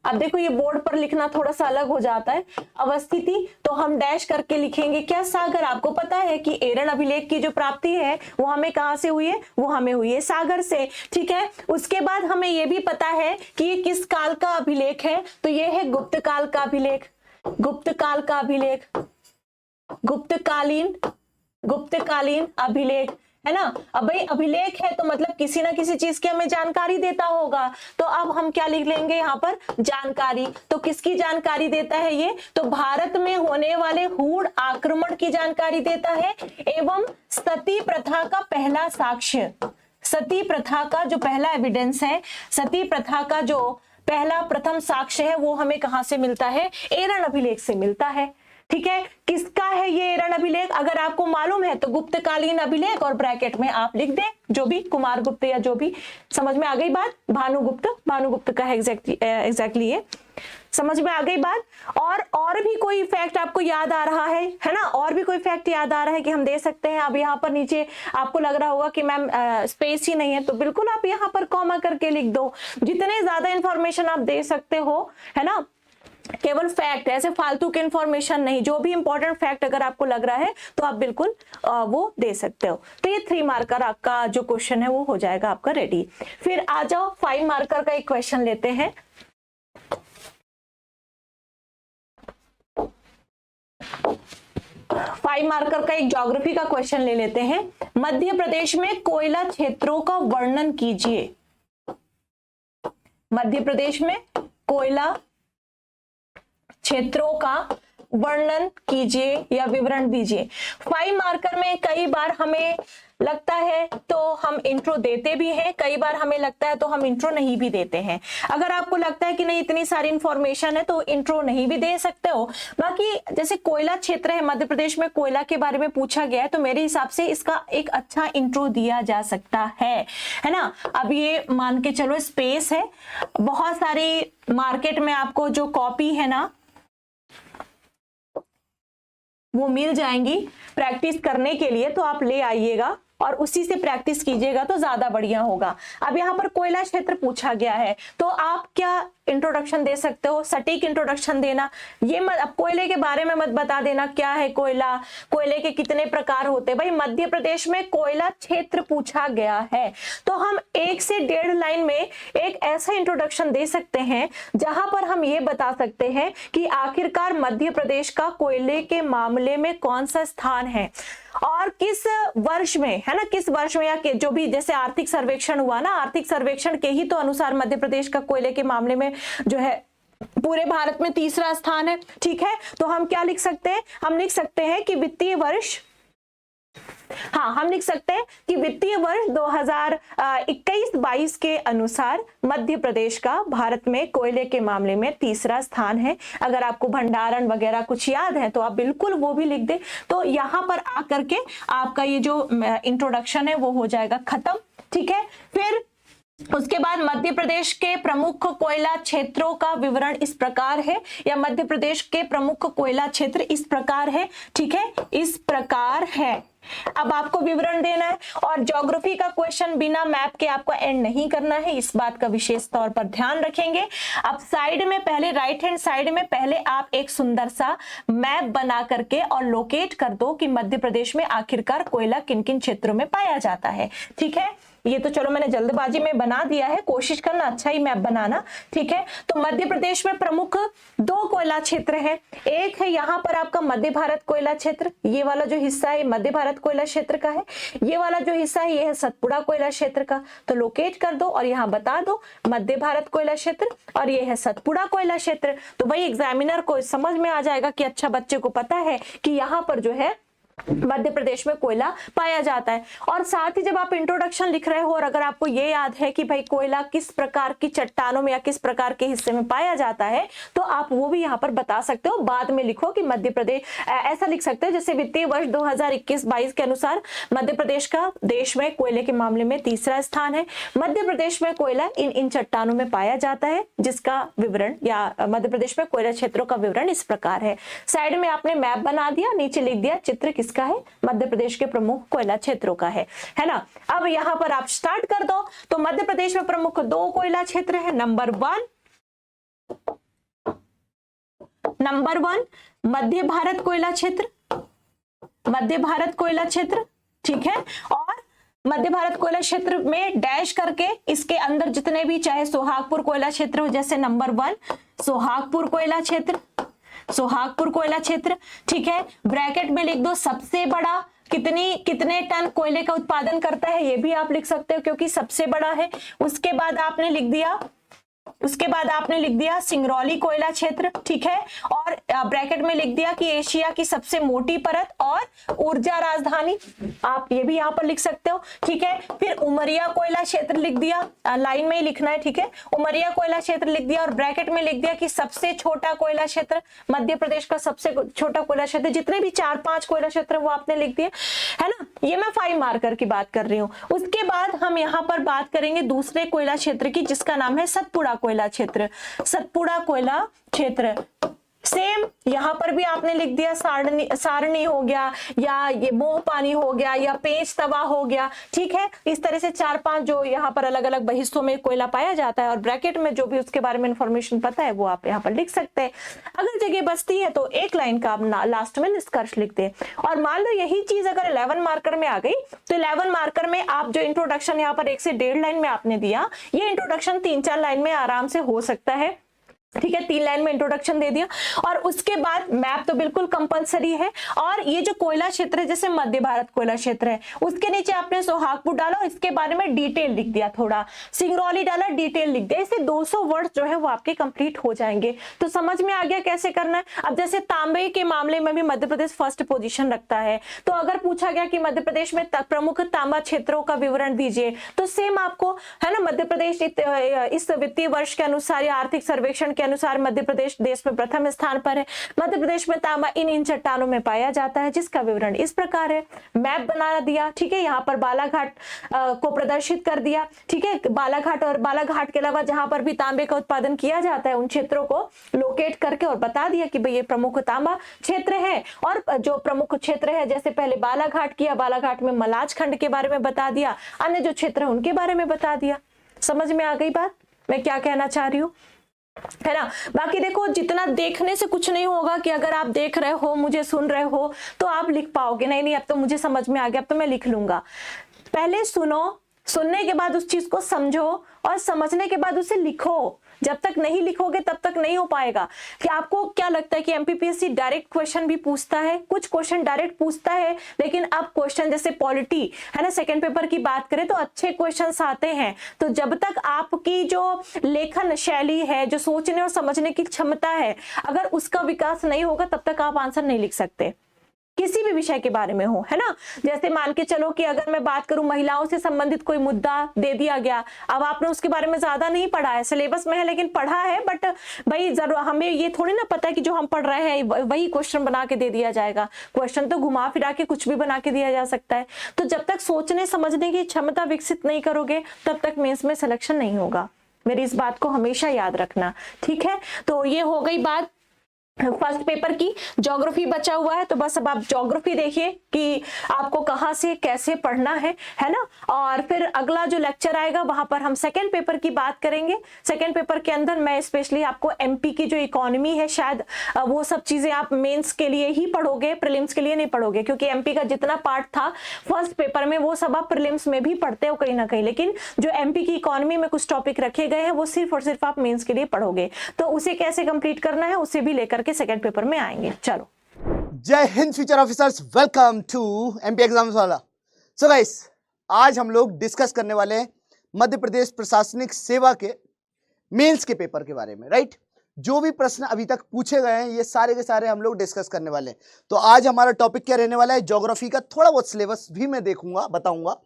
अब देखो ये बोर्ड पर लिखना थोड़ा सा अलग हो जाता है, अवस्थिति, तो हम डैश करके लिखेंगे क्या, सागर। आपको पता है कि एरन अभिलेख की जो प्राप्ति है वो हमें कहां से हुई है, वो हमें हुई है सागर से, ठीक है। उसके बाद हमें ये भी पता है कि ये किस काल का अभिलेख है, तो ये है गुप्त काल का अभिलेख, गुप्त काल का अभिलेख, गुप्तकालीन अभिलेख, है ना। अब भाई अभिलेख है तो मतलब किसी ना किसी चीज की हमें जानकारी देता होगा, तो अब हम क्या लिख लेंगे यहाँ पर, जानकारी। तो किसकी जानकारी देता है ये, तो भारत में होने वाले हूण आक्रमण की जानकारी देता है, एवं सती प्रथा का पहला साक्ष्य, सती प्रथा का जो पहला एविडेंस है, सती प्रथा का जो पहला प्रथम साक्ष्य है, वो हमें कहां से मिलता है, एरन अभिलेख से मिलता है, ठीक है। किसका है ये एरन अभिलेख, अगर आपको मालूम है तो गुप्तकालीन अभिलेख और ब्रैकेट में आप लिख दें जो भी, कुमार गुप्त या जो भी, समझ में आ गई बात, भानुगुप्त का है एग्जैक्टली ये, समझ में आ गई बात। और भी कोई फैक्ट आपको याद आ रहा है ना, और भी कोई फैक्ट याद आ रहा है कि हम दे सकते हैं। अब यहाँ पर नीचे आपको लग रहा होगा कि मैम स्पेस ही नहीं है, तो बिल्कुल आप यहाँ पर कॉमा करके लिख दो, जितने ज्यादा इंफॉर्मेशन आप दे सकते हो, है ना, केवल फैक्ट, ऐसे फालतू के इंफॉर्मेशन नहीं, जो भी इंपॉर्टेंट फैक्ट अगर आपको लग रहा है तो आप बिल्कुल वो दे सकते हो। तो ये 3 मार्कर आपका जो क्वेश्चन है वो हो जाएगा आपका रेडी। फिर आ जाओ 5 मार्कर का एक क्वेश्चन लेते हैं। फाइव मार्कर का एक ज्योग्राफी का क्वेश्चन ले लेते हैं। मध्य प्रदेश में कोयला क्षेत्रों का वर्णन कीजिए। मध्य प्रदेश में कोयला क्षेत्रों का वर्णन कीजिए या विवरण दीजिए। 5 मार्कर में कई बार हमें लगता है तो हम इंट्रो देते भी हैं, कई बार हमें लगता है तो हम इंट्रो नहीं भी देते हैं। अगर आपको लगता है कि नहीं इतनी सारी इंफॉर्मेशन है तो इंट्रो नहीं भी दे सकते हो। बाकी जैसे कोयला क्षेत्र है, मध्य प्रदेश में कोयला के बारे में पूछा गया है, तो मेरे हिसाब से इसका एक अच्छा इंट्रो दिया जा सकता है ना। अब ये मान के चलो स्पेस है, बहुत सारी मार्केट में आपको जो कॉपी है ना वो मिल जाएंगी प्रैक्टिस करने के लिए, तो आप ले आइएगा और उसी से प्रैक्टिस कीजिएगा तो ज्यादा बढ़िया होगा। अब यहाँ पर कोयला क्षेत्र पूछा गया है तो आप क्या इंट्रोडक्शन दे सकते हो, सटीक इंट्रोडक्शन देना। ये मत, अब कोयले के बारे में मत बता देना क्या है कोयला, कोयले के कितने प्रकार होते हैं। भाई मध्य प्रदेश में कोयला क्षेत्र पूछा गया है तो हम 1 से 1.5 लाइन में एक ऐसा इंट्रोडक्शन दे सकते हैं जहां पर हम ये बता सकते हैं कि आखिरकार मध्य प्रदेश का कोयले के मामले में कौन सा स्थान है और किस वर्ष में, है ना, किस वर्ष में, या जो भी जैसे आर्थिक सर्वेक्षण हुआ ना, आर्थिक सर्वेक्षण के ही तो अनुसार मध्य प्रदेश का कोयले के मामले में जो है पूरे भारत में 3रा स्थान है, ठीक है। तो हम क्या लिख सकते हैं, हम लिख सकते हैं कि वित्तीय वर्ष, हाँ हम लिख सकते हैं कि वित्तीय वर्ष 2021-22 के अनुसार मध्य प्रदेश का भारत में कोयले के मामले में 3रा स्थान है। अगर आपको भंडारण वगैरह कुछ याद है तो आप बिल्कुल वो भी लिख दे। तो यहाँ पर आकर के आपका ये जो इंट्रोडक्शन है वो हो जाएगा खत्म, ठीक है। फिर उसके बाद मध्य प्रदेश के प्रमुख कोयला क्षेत्रों का विवरण इस प्रकार है, या मध्य प्रदेश के प्रमुख कोयला क्षेत्र इस प्रकार है, ठीक है, इस प्रकार है। अब आपको विवरण देना है और ज्योग्राफी का क्वेश्चन बिना मैप के आपको एंड नहीं करना है, इस बात का विशेष तौर पर ध्यान रखेंगे। अब साइड में पहले, राइट हैंड साइड में पहले आप एक सुंदर सा मैप बना करके और लोकेट कर दो कि मध्य प्रदेश में आखिरकार कोयला किन किन क्षेत्रों में पाया जाता है, ठीक है। ये तो चलो मैंने जल्दबाजी में बना दिया है, कोशिश करना अच्छा ही मैप बनाना, ठीक है। तो मध्य प्रदेश में प्रमुख 2 कोयला क्षेत्र हैं। एक है यहाँ पर आपका मध्य भारत कोयला क्षेत्र, ये वाला जो हिस्सा है मध्य भारत कोयला क्षेत्र का है, ये वाला जो हिस्सा है ये है सतपुड़ा कोयला क्षेत्र का। तो लोकेट कर दो और यहाँ बता दो मध्य भारत कोयला क्षेत्र और ये है सतपुड़ा कोयला क्षेत्र। तो वही एग्जामिनर को समझ में आ जाएगा कि अच्छा बच्चे को पता है कि यहाँ पर जो है मध्य प्रदेश में कोयला पाया जाता है। और साथ ही जब आप इंट्रोडक्शन लिख रहे हो और अगर आपको ये याद है कि भाई कोयला किस प्रकार की चट्टानों में या किस प्रकार के हिस्से में पाया जाता है, तो आप वो भी यहाँ पर बता सकते हो। बाद में लिखो कि मध्य प्रदेश, ऐसा लिख सकते हो जैसे वित्तीय वर्ष 2021-22 के अनुसार मध्य प्रदेश का देश में कोयले के मामले में तीसरा स्थान है। मध्य प्रदेश में कोयला इन चट्टानों में पाया जाता है, जिसका विवरण या मध्य प्रदेश में कोयला क्षेत्रों का विवरण इस प्रकार है। साइड में आपने मैप बना दिया, नीचे लिख दिया चित्र किसका है, मध्य प्रदेश के प्रमुख कोयला क्षेत्रों का है ना। अब यहां पर आप स्टार्ट कर दो। तो मध्य प्रदेश में प्रमुख 2 कोयला क्षेत्र है। नंबर वन मध्य भारत कोयला क्षेत्र, मध्य भारत कोयला क्षेत्र, ठीक है। और मध्य भारत कोयला क्षेत्र में डैश करके इसके अंदर जितने भी चाहे सोहागपुर कोयला क्षेत्र हो, जैसे नंबर 1 सोहागपुर कोयला क्षेत्र, सोहागपुर कोयला क्षेत्र, ठीक है। ब्रैकेट में लिख दो सबसे बड़ा, कितने टन कोयले का उत्पादन करता है, ये भी आप लिख सकते हो क्योंकि सबसे बड़ा है। उसके बाद आपने लिख दिया सिंगरौली कोयला क्षेत्र, ठीक है। और ब्रैकेट में लिख दिया कि एशिया की सबसे मोटी परत और ऊर्जा राजधानी, आप ये भी यहाँ पर लिख सकते हो, ठीक है। फिर उमरिया कोयला क्षेत्र लिख दिया, लाइन में ही लिखना है, ठीक है। उमरिया कोयला क्षेत्र लिख दिया और ब्रैकेट में लिख दिया कि सबसे छोटा कोयला क्षेत्र, मध्य प्रदेश का सबसे छोटा कोयला क्षेत्र, जितने भी 4-5 कोयला क्षेत्र वो आपने लिख दिए, है ना। ये मैं 5 मार्कर की बात कर रही हूँ। उसके बाद हम यहाँ पर बात करेंगे दूसरे कोयला क्षेत्र की, जिसका नाम है सतपुड़ा कोयला क्षेत्र। सतपुड़ा कोयला क्षेत्र सेम यहां पर भी आपने लिख दिया सारणी हो गया, या ये मोह पानी हो गया, या पेंच तवा हो गया, ठीक है। इस तरह से 4-5 जो यहाँ पर अलग अलग हिस्सों में कोयला पाया जाता है, और ब्रैकेट में जो भी उसके बारे में इंफॉर्मेशन पता है वो आप यहाँ पर लिख सकते हैं। अगर जगह बचती है तो एक लाइन का आप लास्ट में निष्कर्ष लिख दे। और मान लो यही चीज अगर 11 मार्कर में आ गई, तो 11 मार्कर में आप जो इंट्रोडक्शन यहाँ पर 1 से 1.5 लाइन में आपने दिया, ये इंट्रोडक्शन 3-4 लाइन में आराम से हो सकता है, ठीक है। 3 लाइन में इंट्रोडक्शन दे दिया और उसके बाद मैप तो बिल्कुल कंपलसरी है। और ये जो कोयला क्षेत्र है, जैसे मध्य भारत कोयला क्षेत्र है, उसके नीचे आपने सोहागपुर डाला, इसके बारे में डिटेल लिख दिया, थोड़ा सिंगरौली डाला, डिटेल लिख दिया। इससे 200 वर्ड जो है वो आपके कंप्लीट हो जाएंगे। तो समझ में आ गया कैसे करना है। अब जैसे तांबे के मामले में भी मध्य प्रदेश फर्स्ट पोजीशन रखता है, तो अगर पूछा गया कि मध्य प्रदेश में प्रमुख तांबा क्षेत्रों का विवरण दीजिए, तो सेम आपको, है ना, मध्य प्रदेश इस वित्तीय वर्ष के अनुसार या आर्थिक सर्वेक्षण के अनुसार मध्य प्रदेश देश में प्रथम स्थान पर है। मध्य प्रदेश में तांबा इन चट्टानों में पाया जाता है, जिसका विवरण इस प्रकार है। मैप बना दिया, ठीक है। यहाँ पर बालाघाट को प्रदर्शित कर दिया, ठीक है। बालाघाट और बालाघाट के अलावा जहां पर भी तांबे का उत्पादन किया जाता है, उन क्षेत्रों को लोकेट करके और बता दिया कि भाई ये प्रमुख तांबा क्षेत्र है। और जो प्रमुख क्षेत्र है, जैसे पहले बालाघाट किया, बालाघाट में मलाज खंड के बारे में बता दिया, अन्य जो क्षेत्र है उनके बारे में बता दिया। समझ में आ गई बात मैं क्या कहना चाह रही हूँ, है ना। बाकी देखो, जितना देखने से कुछ नहीं होगा कि अगर आप देख रहे हो, मुझे सुन रहे हो, तो आप लिख पाओगे। नहीं अब तो मुझे समझ में आ गया, अब तो मैं लिख लूंगा। पहले सुनो, सुनने के बाद उस चीज को समझो, और समझने के बाद उसे लिखो। जब तक नहीं लिखोगे तब तक नहीं हो पाएगा। कि आपको क्या लगता है कि एमपीपीएससी डायरेक्ट क्वेश्चन भी पूछता है, कुछ क्वेश्चन डायरेक्ट पूछता है, लेकिन अब क्वेश्चन जैसे पॉलिटी है ना, सेकंड पेपर की बात करें तो अच्छे क्वेश्चंस आते हैं। तो जब तक आपकी जो लेखन शैली है, जो सोचने और समझने की क्षमता है, अगर उसका विकास नहीं होगा, तब तक आप आंसर नहीं लिख सकते, किसी भी विषय के बारे में हो, है ना। जैसे मान के चलो कि अगर मैं बात करूं, महिलाओं से संबंधित कोई मुद्दा दे दिया गया, अब आपने उसके बारे में ज्यादा नहीं पढ़ा है, सिलेबस में है लेकिन पढ़ा है, बट भाई जरूर हमें ये थोड़ी ना पता है कि जो हम पढ़ रहे हैं वही क्वेश्चन बना के दे दिया जाएगा। क्वेश्चन तो घुमा फिरा के कुछ भी बना के दिया जा सकता है। तो जब तक सोचने समझने की क्षमता विकसित नहीं करोगे, तब तक मेंस में सिलेक्शन नहीं होगा। मेरी इस बात को हमेशा याद रखना, ठीक है। तो ये हो गई बात फर्स्ट पेपर की। ज्योग्राफी बचा हुआ है, तो बस अब आप ज्योग्राफी देखिए कि आपको कहां से कैसे पढ़ना है ना। और फिर अगला जो लेक्चर आएगा वहां पर हम सेकंड पेपर की बात करेंगे। सेकंड पेपर के अंदर मैं स्पेशली आपको एमपी की जो इकोनॉमी है, शायद वो सब चीजें आप मेंस के लिए ही पढ़ोगे, प्रीलिम्स के लिए नहीं पढ़ोगे, क्योंकि एमपी का जितना पार्ट था फर्स्ट पेपर में वो सब आप प्रीलिम्स में भी पढ़ते हो कहीं ना कहीं, लेकिन जो एमपी की इकोनॉमी में कुछ टॉपिक रखे गए हैं वो सिर्फ और सिर्फ आप मेंस के लिए पढ़ोगे। तो उसे कैसे कंप्लीट करना है उसे भी लेकर के सेकंड पेपर में आएंगे। चलो, Jai Hind future officers, welcome to MP exams वाला। सो गाइस, आज हम लोग डिस्कस करने वाले हैं मध्य प्रदेश प्रशासनिक सेवा के मेंस के पेपर के बारे में, राइट। जो भी प्रश्न अभी तक पूछे गए हैं ये सारे के सारे हम लोग डिस्कस करने वाले हैं। तो आज हमारा टॉपिक क्या रहने वाला है, ज्योग्राफी का थोड़ा बहुत सिलेबस भी मैं देखूंगा, बताऊंगा,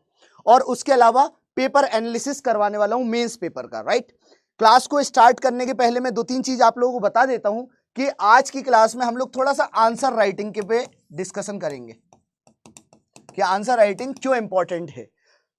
और उसके अलावा पेपर एनालिसिस करवाने वाला हूं मेंस पेपर का। राइट, क्लास को स्टार्ट करने के पहले मैं 2-3 चीज आप लोगों को बता देता हूं कि आज की क्लास में हम लोग थोड़ा सा आंसर राइटिंग के पे डिस्कशन करेंगे कि आंसर राइटिंग क्यों इंपॉर्टेंट है।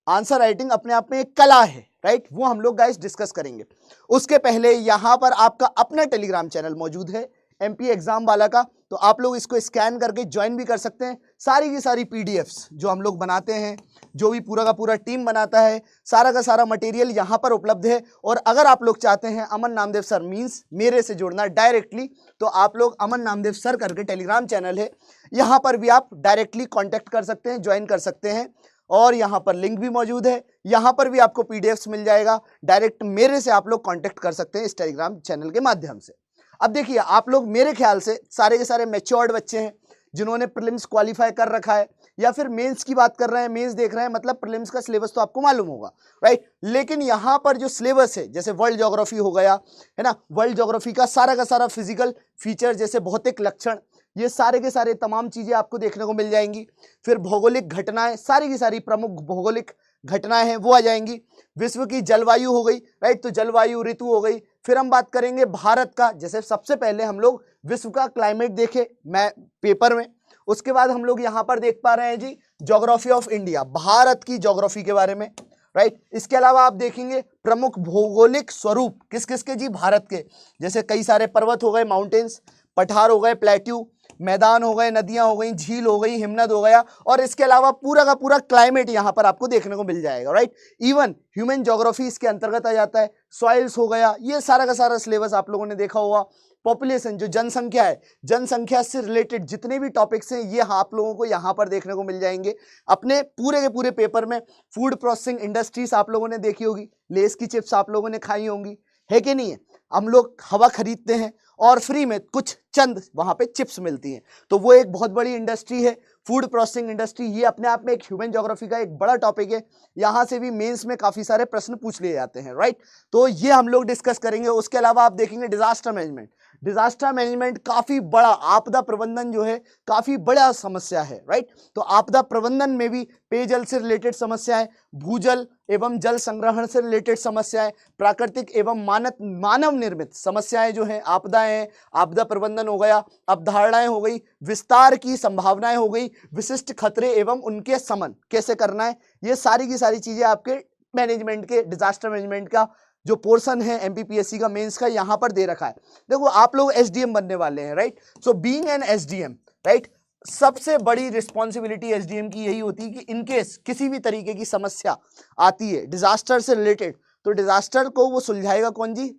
आंसर राइटिंग अपने आप में एक कला है, राइट, वो हम लोग गाइस डिस्कस करेंगे। उसके पहले यहां पर आपका अपना टेलीग्राम चैनल मौजूद है एमपी एग्जाम वाला का, तो आप लोग इसको स्कैन करके ज्वाइन भी कर सकते हैं। सारी की सारी पीडीएफ्स जो हम लोग बनाते हैं, जो भी पूरा का पूरा टीम बनाता है, सारा का सारा मटेरियल यहाँ पर उपलब्ध है। और अगर आप लोग चाहते हैं अमन नामदेव सर मीन्स मेरे से जुड़ना डायरेक्टली, तो आप लोग अमन नामदेव सर करके टेलीग्राम चैनल है, यहाँ पर भी आप डायरेक्टली कॉन्टैक्ट कर सकते हैं, ज्वाइन कर सकते हैं। और यहाँ पर लिंक भी मौजूद है, यहाँ पर भी आपको पीडीएफ्स मिल जाएगा। डायरेक्ट मेरे से आप लोग कांटेक्ट कर सकते हैं इस टेलीग्राम चैनल के माध्यम से। अब देखिए, आप लोग मेरे ख्याल से सारे के सारे मैच्योर्ड बच्चे हैं जिन्होंने प्रीलिम्स क्वालिफाई कर रखा है, या फिर मेंस की बात कर रहे हैं, मेंस देख रहे हैं, मतलब प्रीलिम्स का सिलेबस तो आपको मालूम होगा, राइट। लेकिन यहाँ पर जो सिलेबस है, जैसे वर्ल्ड ज्योग्राफी हो गया है ना, वर्ल्ड ज्योग्राफी का सारा फिजिकल फीचर, जैसे भौतिक लक्षण, ये सारे के सारे तमाम चीजें आपको देखने को मिल जाएंगी। फिर भौगोलिक घटनाएं, सारी की सारी प्रमुख भौगोलिक घटनाएं हैं वो आ जाएंगी। विश्व की जलवायु हो गई, राइट, तो जलवायु ऋतु हो गई। फिर हम बात करेंगे भारत का, जैसे सबसे पहले हम लोग विश्व का क्लाइमेट देखे मैं पेपर में, उसके बाद हम लोग यहाँ पर देख पा रहे हैं जी ज्योग्राफी ऑफ इंडिया, भारत की ज्योग्राफी के बारे में, राइट। इसके अलावा आप देखेंगे प्रमुख भौगोलिक स्वरूप किस किस के जी, भारत के, जैसे कई सारे पर्वत हो गए, माउंटेन्स, पठार हो गए, प्लेट्यू, मैदान हो गए, नदियां हो गई, झील हो गई, हिमनद हो गया, और इसके अलावा पूरा का पूरा क्लाइमेट यहाँ पर आपको देखने को मिल जाएगा, राइट। इवन ह्यूमन ज्योग्राफी इसके अंतर्गत आ जाता है, सॉइल्स हो गया, ये सारा का सारा सिलेबस आप लोगों ने देखा होगा। पॉपुलेशन, जो जनसंख्या है, जनसंख्या से रिलेटेड जितने भी टॉपिक्स हैं ये आप लोगों को यहाँ पर देखने को मिल जाएंगे अपने पूरे के पूरे पेपर में। फूड प्रोसेसिंग इंडस्ट्रीज आप लोगों ने देखी होगी, लेस की चिप्स आप लोगों ने खाई होंगी, है कि नहीं है। हम लोग हवा खरीदते हैं और फ्री में कुछ चंद वहां पे चिप्स मिलती हैं, तो वो एक बहुत बड़ी इंडस्ट्री है फूड प्रोसेसिंग इंडस्ट्री। ये अपने आप में एक ह्यूमन ज्योग्राफी का एक बड़ा टॉपिक है, यहाँ से भी मेंस में काफी सारे प्रश्न पूछ लिए जाते हैं, राइट। तो ये हम लोग डिस्कस करेंगे। उसके अलावा आप देखेंगे डिजास्टर मैनेजमेंट, डिजास्टर मैनेजमेंट काफी बड़ा, आपदा प्रबंधन जो है काफी बड़ा समस्या है, राइट। तो आपदा प्रबंधन में भी पेयजल से रिलेटेड समस्याएं, भूजल एवं जल संग्रहण से रिलेटेड समस्याएं, प्राकृतिक एवं मानव निर्मित समस्याएं जो हैं, आपदाएं हैं, आपदा प्रबंधन हो गया, अवधारणाएं हो गई, विस्तार की संभावनाएं हो गई, विशिष्ट खतरे एवं उनके समन कैसे करना है, ये सारी की सारी चीजें आपके मैनेजमेंट के, डिजास्टर मैनेजमेंट का जो पोर्शन है एमपीपीएससी का मेंस का यहाँ पर दे रखा है। देखो आप लोग एसडीएम बनने वाले हैं, right. So being an SDM, right, सबसे बड़ी रिस्पॉन्सिबिलिटी एसडीएम की यही होती है कि इनकेस किसी भी तरीके की समस्या आती है डिजास्टर से रिलेटेड, तो डिजास्टर को वो सुलझाएगा कौन जी,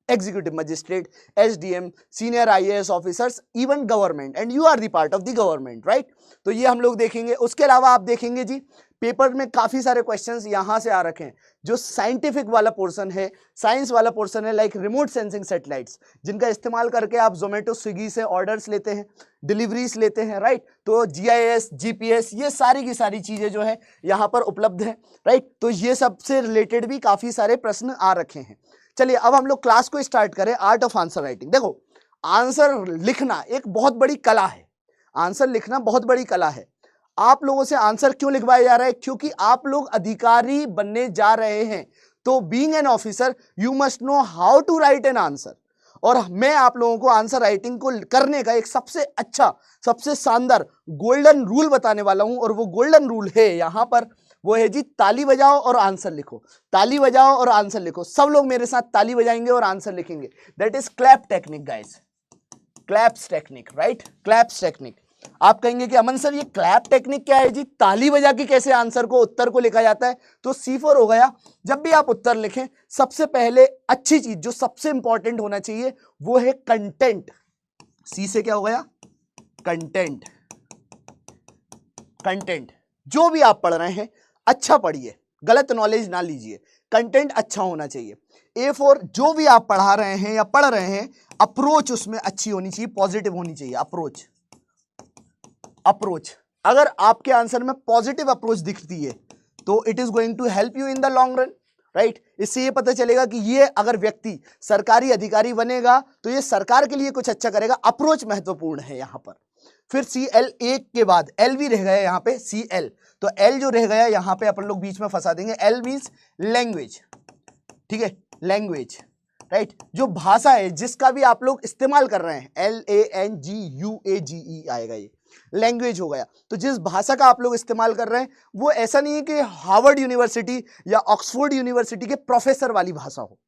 executive magistrate, SDM, senior IAS officers, even government, and you are the part of the government, right. तो ये हम लोग देखेंगे। उसके अलावा आप देखेंगे जी पेपर में काफी सारे क्वेश्चंस यहां से आ रखे हैं, जो साइंटिफिक वाला पोर्शन है, साइंस वाला पोर्शन है, लाइक रिमोट सेंसिंग सैटेलाइट्स, जिनका इस्तेमाल करके आप जोमेटो स्विगी से ऑर्डर्स लेते हैं, डिलीवरीज लेते हैं, राइट। तो जीआईएस, जीपीएस, ये सारी की सारी चीजें जो है यहाँ पर उपलब्ध है, राइट। तो ये सबसे रिलेटेड भी काफी सारे प्रश्न आ रखे हैं। चलिए अब हम लोग क्लास को स्टार्ट करें। Art of answer writing. देखो, आंसर लिखना एक बहुत बड़ी कला है, आंसर लिखना बहुत बड़ी कला है। आप लोगों से आंसर क्यों लिखवाया जा रहा है, क्योंकि आप लोग अधिकारी बनने जा रहे हैं। तो being an officer you must know how to write an answer, और मैं आप लोगों को आंसर राइटिंग को करने का एक सबसे अच्छा, सबसे शानदार गोल्डन रूल बताने वाला हूं। और वो गोल्डन रूल है यहाँ पर, वो है जी ताली बजाओ और आंसर लिखो, ताली बजाओ और आंसर लिखो। सब लोग मेरे साथ ताली बजाएंगे और आंसर लिखेंगे। That is clap technique guys, claps technique, right, claps technique. आप कहेंगे कि अमन सर ये क्लैप टेक्निक क्या है जी, ताली बजा के कैसे आंसर को, उत्तर को लिखा जाता है। तो C4 हो गया, जब भी आप उत्तर लिखें सबसे पहले अच्छी चीज जो सबसे इंपॉर्टेंट होना चाहिए वो है कंटेंट। सी से क्या हो गया, कंटेंट। कंटेंट जो भी आप पढ़ रहे हैं अच्छा पढ़िए, गलत नॉलेज ना लीजिए, कंटेंट अच्छा होना चाहिए। A4 जो भी आप पढ़ा रहे हैं या पढ़ रहे हैं, अप्रोच उसमें अच्छी होनी चाहिए, पॉजिटिव होनी चाहिए। अप्रोच, अप्रोच अगर आपके आंसर में पॉजिटिव अप्रोच दिखती है तो it is going to help you in the long run. Right. इससे ये पता चलेगा कि ये अगर व्यक्ति सरकारी अधिकारी बनेगा तो ये सरकार के लिए कुछ अच्छा करेगा। अप्रोच महत्वपूर्ण है यहां पर। फिर CL के बाद L भी रह गया यहाँ पे, CL, तो L जो रह गया यहाँ पे अपन लोग बीच में फंसा देंगे। L मीन्स लैंग्वेज, ठीक है, लैंग्वेज, राइट, जो भाषा है जिसका भी आप लोग इस्तेमाल कर रहे हैं, LANGUAGE आएगा, ये लैंग्वेज हो गया। तो जिस भाषा का आप लोग इस्तेमाल कर रहे हैं वो ऐसा नहीं है कि हार्वर्ड यूनिवर्सिटी या ऑक्सफोर्ड यूनिवर्सिटी के प्रोफेसर वाली भाषा हो,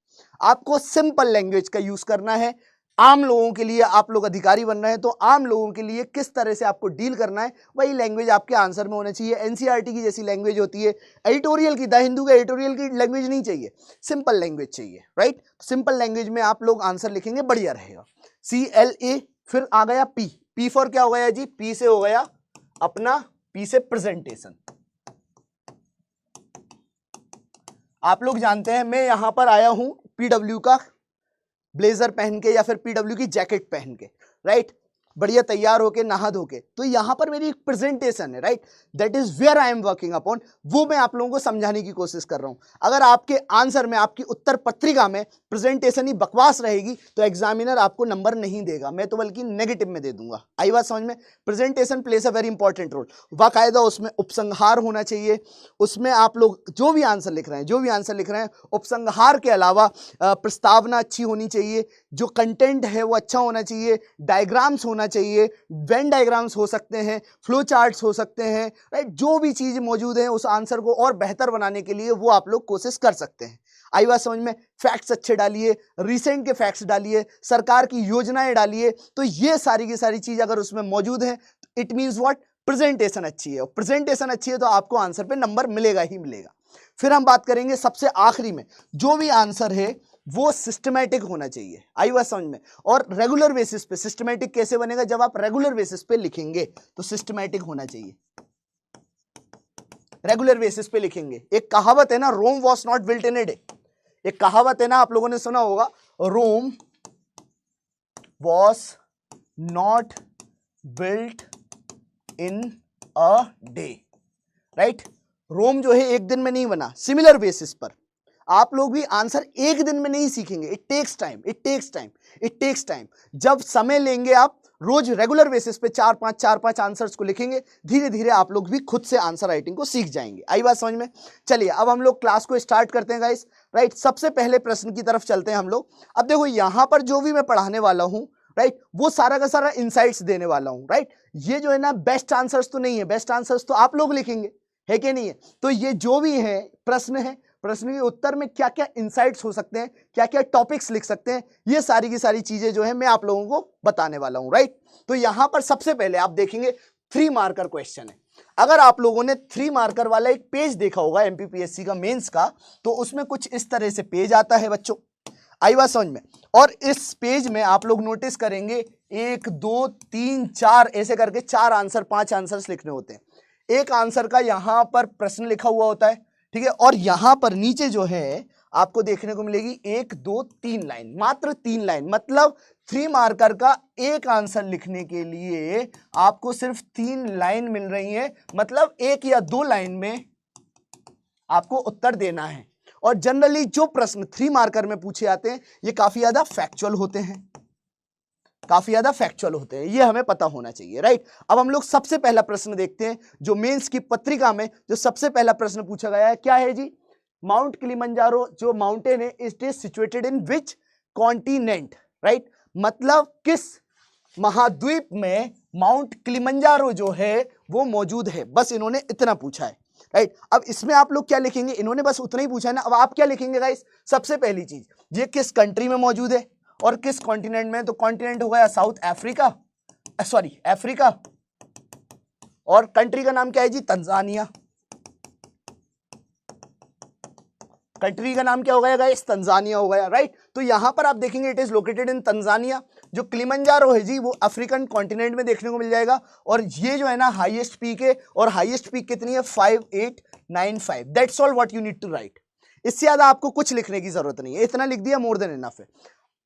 आपको सिंपल लैंग्वेज का यूज करना है। आम लोगों के लिए आप लोग अधिकारी बन रहे हैं तो आम लोगों के लिए किस तरह से आपको डील करना है वही लैंग्वेज आपके आंसर में होना चाहिए। NCERT की जैसी लैंग्वेज होती है, एडिटोरियल की, द हिंदू के एडिटोरियल की लैंग्वेज नहीं चाहिए, सिंपल लैंग्वेज चाहिए, राइट। सिंपल लैंग्वेज में आप लोग आंसर लिखेंगे, बढ़िया रहेगा। CLA, फिर आ गया P फॉर क्या हो गया जी? P से हो गया अपना, P से प्रेजेंटेशन। आप लोग जानते हैं मैं यहां पर आया हूं PW का ब्लेजर पहन के या फिर PW की जैकेट पहन के, राइट, बढ़िया तैयार होके नहा धो के, तो यहां पर मेरी एक प्रेजेंटेशन है, right, that is where I am working upon, वो मैं आप लोगों को समझाने की कोशिश कर रहा हूं। अगर आपके आंसर में, आपकी उत्तर पत्रिका में प्रेजेंटेशन ही बकवास रहेगी तो एग्जामिनर आपको नंबर नहीं देगा, मैं तो बल्कि नेगेटिव में दे दूंगा। आई बात समझ में? Presentation plays a very important role. बाकायदा उसमें उपसंहार होना चाहिए, उसमें आप लोग जो भी आंसर लिख रहे हैं उपसंहार के अलावा प्रस्तावना अच्छी होनी चाहिए, जो कंटेंट है वो अच्छा होना चाहिए, डायग्राम्स होना चाहिए, वेन डायग्राम्स हो सकते हैं, फ्लो चार्ट्स हो सकते हैं, राइट, जो भी चीज मौजूद है उस आंसर को और बेहतर बनाने के लिए वो आप लोग कोशिश कर सकते हैं। आई बात समझ में? फैक्ट्स अच्छे डालिए, रिसेंट के फैक्ट्स डालिए, सरकार की योजनाएं डालिए, तो ये सारी की सारी चीज अगर उसमें मौजूद है इट मींस व्हाट? प्रेजेंटेशन अच्छी है, और प्रेजेंटेशन अच्छी है तो आपको आंसर पे नंबर मिलेगा ही मिलेगा। फिर हम बात करेंगे सबसे आखिरी में, जो भी आंसर है वो सिस्टमैटिक होना चाहिए। आई बात समझ में? और रेगुलर बेसिस पे। सिस्टमैटिक कैसे बनेगा? जब आप रेगुलर बेसिस पे लिखेंगे तो सिस्टमैटिक होना चाहिए, रेगुलर बेसिस पे लिखेंगे। एक कहावत है ना, Rome was not built in a day, एक कहावत है ना, आप लोगों ने सुना होगा, Rome was not built in a day, right. Rome जो है एक दिन में नहीं बना। सिमिलर बेसिस पर आप लोग भी आंसर एक दिन में नहीं सीखेंगे, इट टेक्स टाइम। जब समय लेंगे आप, रोज रेगुलर बेसिस पे चार पांच आंसर्स को लिखेंगे, धीरे धीरे आप लोग भी खुद से आंसर राइटिंग को सीख जाएंगे। आई बात समझ में? चलिए अब हम लोग क्लास को स्टार्ट करते हैं गाइस, राइट। सबसे पहले प्रश्न की तरफ चलते हैं हम लोग। अब देखो यहां पर जो भी मैं पढ़ाने वाला हूं, राइट, वो सारा का सारा इंसाइट्स देने वाला हूं, राइट। ये जो है ना बेस्ट आंसर्स तो नहीं है, बेस्ट आंसर्स तो आप लोग लिखेंगे, है कि नहीं है? तो ये जो भी है प्रश्न है, प्रश्न के उत्तर में क्या क्या इंसाइट्स हो सकते हैं, क्या क्या टॉपिक्स लिख सकते हैं, ये सारी की सारी चीजें जो है मैं आप लोगों को बताने वाला हूं, राइट। तो यहां पर सबसे पहले आप देखेंगे 3 मार्कर क्वेश्चन है। अगर आप लोगों ने 3 मार्कर वाला एक पेज देखा होगा MPPSC का मेंस का, तो उसमें कुछ इस तरह से पेज आता है बच्चों। आई बात समझ में? और इस पेज में आप लोग नोटिस करेंगे 1 2 3 4 ऐसे करके 4 आंसर, 5 आंसर्स लिखने होते हैं। एक आंसर का यहां पर प्रश्न लिखा हुआ होता है, ठीक है, और यहां पर नीचे जो है आपको देखने को मिलेगी 1 2 3 लाइन, मात्र 3 लाइन। मतलब 3 मार्कर का एक आंसर लिखने के लिए आपको सिर्फ 3 लाइन मिल रही है, मतलब 1 या 2 लाइन में आपको उत्तर देना है। और जनरली जो प्रश्न 3 मार्कर में पूछे आते हैं ये काफी ज्यादा फैक्चुअल होते हैं, ये हमें पता होना चाहिए, राइट। अब हम लोग सबसे पहला प्रश्न देखते हैं, जो मेंस की पत्रिका में जो सबसे पहला प्रश्न पूछा गया है, क्या है जी? माउंट किलिमंजारो जो माउंटेन है, it is situated in which continent, right. मतलब किस महाद्वीप में माउंट किलिमंजारो जो है वो मौजूद है, बस इन्होंने इतना पूछा है, राइट। अब इसमें आप लोग क्या लिखेंगे? इन्होंने बस उतना ही पूछा है ना, अब आप क्या लिखेंगे गाइस? सबसे पहली चीज, ये किस कंट्री में मौजूद है और किस कॉन्टिनेंट में? तो कॉन्टिनेंट हो गया साउथ अफ्रीका, अफ्रीका, और कंट्री का नाम क्या है जी? तंजानिया। कंट्री का नाम क्या हो गया गाइस? तंजानिया हो गया, राइट। तो यहां पर आप देखेंगे it is located in Tanzania. जो किलिमंजारो है जी वो अफ्रीकन कॉन्टिनेंट में देखने को मिल जाएगा, और ये जो है ना हाईएस्ट पीक है, और हाईएस्ट पीक कितनी है? 5895। That's all what you need to write. इससे ज्यादा आपको कुछ लिखने की जरूरत नहीं है, इतना लिख दिया, मोर देन इनफ है।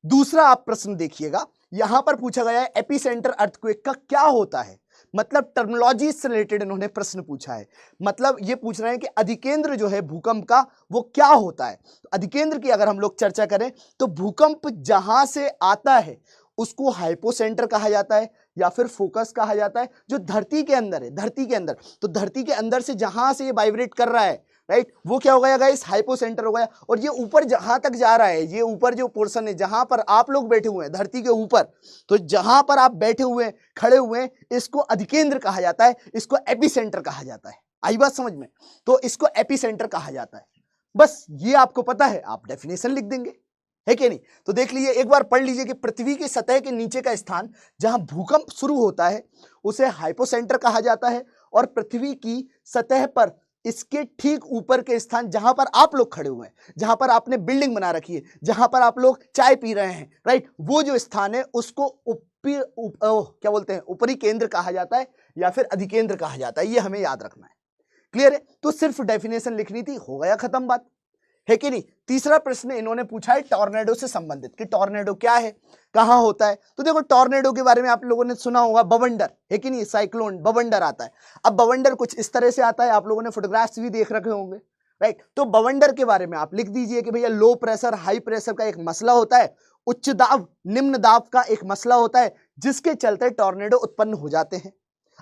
दूसरा आप प्रश्न देखिएगा, यहां पर पूछा गया है एपिसेंटर अर्थक्वेक का क्या होता है। मतलब टर्मिनोलॉजी से रिलेटेड इन्होंने प्रश्न पूछा है। मतलब ये पूछ रहे हैं कि अधिकेंद्र जो है भूकंप का वो क्या होता है। तो अधिकेंद्र की अगर हम लोग चर्चा करें तो भूकंप जहां से आता है उसको हाइपोसेंटर कहा जाता है या फिर फोकस कहा जाता है, जो धरती के अंदर है, धरती के अंदर। तो धरती के अंदर से जहां से ये वाइब्रेट कर रहा है, राइट, वो क्या हो गया गाइस, हाइपोसेंटर हो गया। और ये ऊपर जहां तक जा रहा है, ये ऊपर जो पोर्शन है जहां पर आप लोग बैठे हुए हैं धरती के ऊपर, तो जहां पर आप बैठे हुए हैं, खड़े हुए हैं, इसको अधिकेंद्र कहा जाता है, इसको एपिसेंटर कहा जाता है। आई बात समझ में? तो इसको एपिसेंटर कहा जाता है। बस ये आपको पता है, आप डेफिनेशन लिख देंगे, है कि नहीं? तो देख लीजिए, एक बार पढ़ लीजिए कि पृथ्वी की सतह के नीचे का स्थान जहां भूकंप शुरू होता है उसे हाइपोसेंटर कहा जाता है, और पृथ्वी की सतह पर इसके ठीक ऊपर के स्थान जहां पर आप लोग खड़े हुए हैं, जहां पर आपने बिल्डिंग बना रखी है, जहां पर आप लोग चाय पी रहे हैं, राइट, वो जो स्थान है उसको क्या बोलते हैं, ऊपरी केंद्र कहा जाता है या फिर अधिकेंद्र कहा जाता है। ये हमें याद रखना है। क्लियर है? तो सिर्फ डेफिनेशन लिखनी थी, हो गया, खत्म बात, है कि नहीं? तीसरा प्रश्न इन्होंने पूछा है टॉर्नेडो से संबंधित कि टॉर्नेडो क्या है, कहां होता है। तो देखो, टॉर्नेडो के बारे में आप लोगों ने सुना होगा, बवंडर, है कि नहीं, साइक्लोन बवंडर आता है। अब बवंडर कुछ इस तरह से आता है, आप लोगों ने फोटोग्राफ्स भी देख रखे होंगे, राइट। तो बवंडर के बारे में आप लिख दीजिए कि भैया लो प्रेशर हाई प्रेशर का एक मसला होता है, उच्च दाब निम्न दाब का एक मसला होता है, जिसके चलते टॉर्नेडो उत्पन्न हो जाते हैं।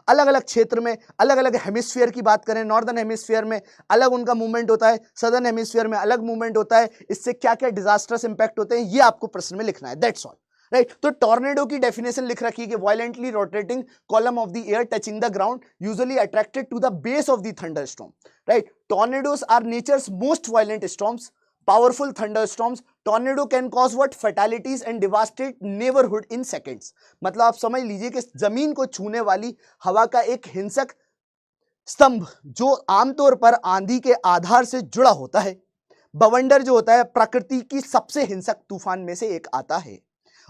अलग अलग क्षेत्र में, अलग अलग हेमिस्फीयर की बात करें, नॉर्दर्न हेमिस्फीयर में अलग उनका मूवमेंट होता है, सदर्न हेमिस्फीयर में अलग मूवमेंट होता है। इससे क्या क्या डिजास्टर्स इंपैक्ट होते हैं, ये आपको प्रश्न में लिखना है, दैट्स ऑल, राइट। तो टॉर्नेडो की डेफिनेशन लिख रखी है कि violently rotating column of the air touching the ground usually attracted to the base of the thunderstorm, right. Tornadoes are nature's most violent storms, powerful thunderstorms. Tornado can cause what? Fatalities and devastate neighborhood in seconds. मतलब आप समझ लीजिए कि जमीन को छूने वाली हवा का एक हिंसक स्तंभ जो आमतौर पर आंधी के आधार से जुड़ा होता है, बवंडर जो होता है प्रकृति की सबसे हिंसक तूफान में से एक आता है,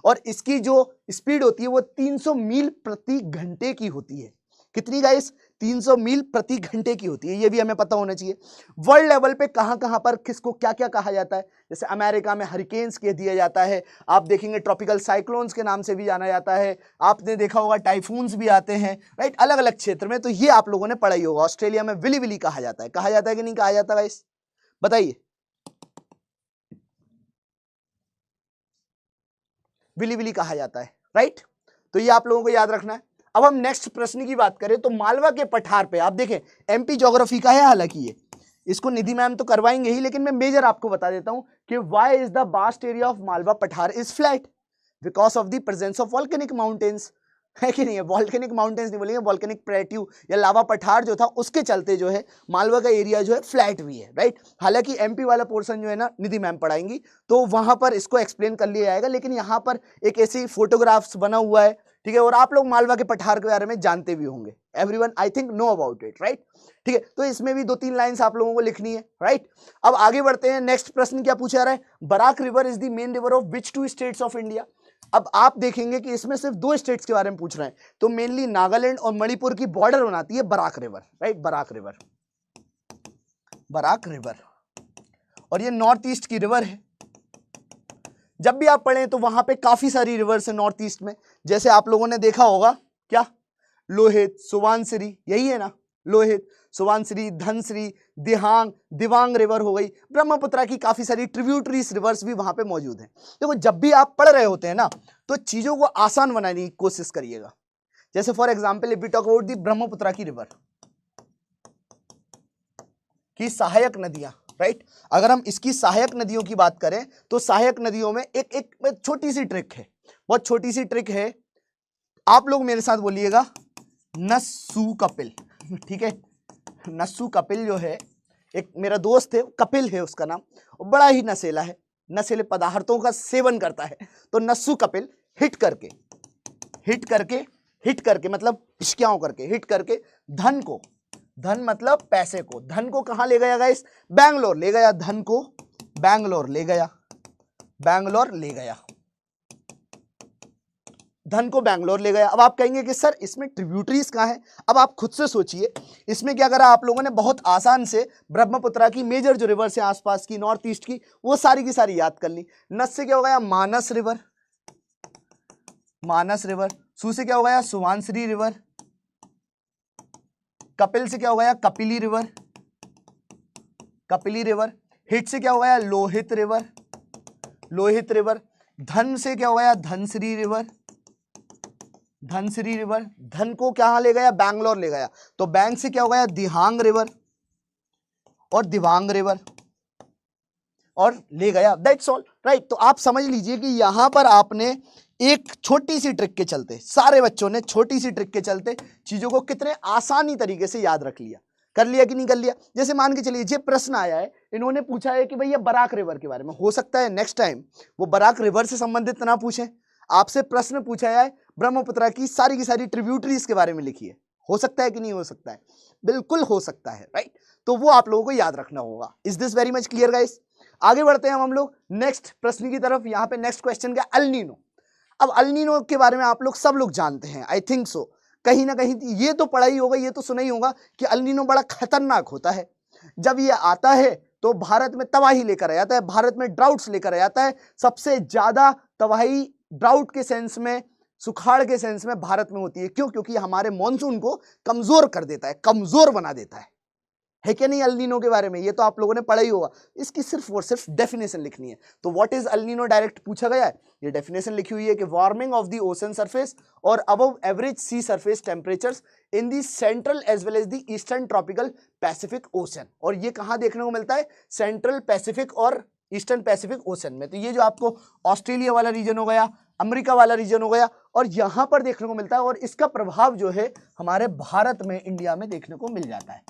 और इसकी जो स्पीड होती है वो 300 मील प्रति घंटे की होती है। कितनी गाइस? 300 मील प्रति घंटे की होती है, ये भी हमें पता होना चाहिए। वर्ल्ड लेवल पे कहां कहां पर किसको क्या क्या कहा जाता है, जैसे अमेरिका में हरिकेन्स कह दिया जाता है, आप देखेंगे ट्रॉपिकल साइक्लोन्स के नाम से भी जाना जाता है, आपने देखा होगा टाइफून्स भी आते हैं, राइट, अलग अलग क्षेत्र में। तो ये आप लोगों ने पढ़ा ही होगा। ऑस्ट्रेलिया में विली विली कहा जाता है कि नहीं कहा जाता गाइस, बताइए? विली विली कहा जाता है, राइट। तो ये आप लोगों को याद रखना है। अब हम नेक्स्ट प्रश्न की बात करें तो मालवा के पठार पे आप देखें, एमपी ज्योग्राफी का है, हालांकि ये इसको निधि मैम तो करवाएंगे ही, लेकिन मैं मेजर आपको बता देता हूं कि why is the vast area of Malwa pathar is flat, because of the presence of volcanic mountains, है कि नहीं है? वॉल्केनिक माउंटेन्स नहीं बोलेंगे, वॉल्केनिक प्लेट्यू या लावा पठार जो था उसके चलते जो है मालवा का एरिया जो है फ्लैट भी है, राइट। हालांकि एमपी वाला पोर्शन जो है ना निधि मैम पढ़ाएंगी, तो वहां पर इसको एक्सप्लेन कर लिया जाएगा। लेकिन यहाँ पर एक ऐसी फोटोग्राफ्स बना हुआ है, ठीक है, और आप लोग मालवा के पठार के बारे में जानते भी होंगे, everyone I think know about it, right. ठीक है, तो इसमें भी 2-3 लाइंस आप लोगों को लिखनी है, राइट। अब आगे बढ़ते हैं। नेक्स्ट प्रश्न क्या पूछा जा रहा है, Barak river is the main river of which 2 states of India. अब आप देखेंगे कि इसमें सिर्फ 2 स्टेट्स के बारे में पूछ रहे हैं, तो मेनली नागालैंड और मणिपुर की बॉर्डर बनाती है Barak river, right, Barak river, Barak river, और ये नॉर्थ ईस्ट की रिवर है। जब भी आप पढ़ें तो वहां पे काफी सारी रिवर्स है नॉर्थ ईस्ट में, जैसे आप लोगों ने देखा होगा क्या, लोहित, सुवानसिरी, यही है ना, लोहित, सुवानसिरी, धनसिरी, दिहांग, दिवांग रिवर हो गई, ब्रह्मपुत्रा की काफी सारी ट्रिब्यूटरीज रिवर्स भी वहां पे मौजूद हैं। देखो, जब भी आप पढ़ रहे होते हैं ना तो चीजों को आसान बनाने की कोशिश करिएगा। जैसे for example if we talk about the Brahmaputra की रिवर की सहायक नदियां, राइट, अगर हम इसकी सहायक नदियों की बात करें तो सहायक नदियों में एक छोटी सी ट्रिक है, बहुत छोटी सी ट्रिक है, आप लोग मेरे साथ बोलिएगा, नस्सू कपिल, ठीक है। नस्सू कपिल जो है, एक मेरा दोस्त है, कपिल है उसका नाम, वो बड़ा ही नशेला है, नशीले पदार्थों का सेवन करता है। तो नस्सू कपिल हिट करके मतलब पिशक्याओं करके, हिट करके धन को, धन मतलब पैसे को, धन को कहां ले गया गाइस? बैंगलोर ले गया, धन को बैंगलोर ले गया, बैंगलोर ले गया, धन को बैंगलोर ले गया। अब आप कहेंगे कि सर इसमें ट्रिब्यूटरीज कहां है? अब आप खुद से सोचिए, इसमें क्या करा आप लोगों ने, बहुत आसान से ब्रह्मपुत्रा की मेजर जो रिवर से आसपास की नॉर्थ ईस्ट की वो सारी की सारी याद कर ली। नस से क्या हो गया? मानस रिवर, मानस रिवर। सू से क्या हो गया? सुवानसिरी रिवर, कपिल से क्या हो गया Kapili river, Kapili river. Hit से क्या हो गया लोहित रिवर, लोहित रिवर। धन से क्या हो गया धनश्री रिवर, धनश्री रिवर। धन को कहां ले गया बैंगलोर ले गया, तो बैंक से क्या हो गया दिहांग रिवर और दिवांग रिवर और ले गया। That's all right. तो आप समझ लीजिए कि यहां पर आपने एक छोटी सी ट्रिक के चलते, सारे बच्चों ने छोटी सी ट्रिक के चलते चीजों को कितने आसानी तरीके से याद रख लिया। कर लिया कि नहीं कर लिया। जैसे मान के चलिए ये प्रश्न आया है, इन्होंने पूछा है कि भैया बराक रिवर के बारे में, हो सकता है नेक्स्ट टाइम वो बराक रिवर से संबंधित ना पूछें, आपसे प्रश्न पूछा है ब्रह्मपुत्र की सारी ट्रिब्यूटरीज के बारे में लिखिए। हो सकता है कि नहीं हो सकता है, बिल्कुल हो सकता है राइट। तो वो आप लोगों को याद रखना होगा। Is this very much clear guys. आगे बढ़ते हैं हम लोग नेक्स्ट प्रश्न की तरफ। यहाँ पे नेक्स्ट क्वेश्चन क्या अल नीनो। अब अल नीनो के बारे में आप लोग सब लोग जानते हैं, आई थिंक सो, कहीं ना कहीं ये तो पढ़ा ही होगा, ये तो सुना ही होगा कि अल नीनो बड़ा खतरनाक होता है। जब ये आता है तो भारत में तबाही लेकर आ जाता है, भारत में ड्राउट्स लेकर आ जाता है। सबसे ज्यादा तबाही ड्राउट के सेंस में, सुखाड़ के सेंस में भारत में होती है। क्यों? क्योंकि हमारे मॉनसून को कमजोर कर देता है, कमजोर बना देता है कि नहीं? अल नीनो के बारे में ये तो आप लोगों ने पढ़ा ही होगा। इसकी सिर्फ और सिर्फ डेफिनेशन लिखनी है। तो what is El Nino direct पूछा गया है, ये डेफिनेशन लिखी हुई है कि warming of the ocean surface और above average sea surface temperatures in the central as well as the eastern tropical Pacific ocean. और ये कहां देखने को मिलता है? सेंट्रल पैसिफिक और ईस्टर्न पैसिफिक ओशन में। तो ये जो आपको ऑस्ट्रेलिया वाला रीजन हो गया, अमेरिका वाला रीजन हो गया, और यहां पर देखने को मिलता है। और इसका प्रभाव जो है हमारे भारत में, इंडिया में देखने को मिल जाता है।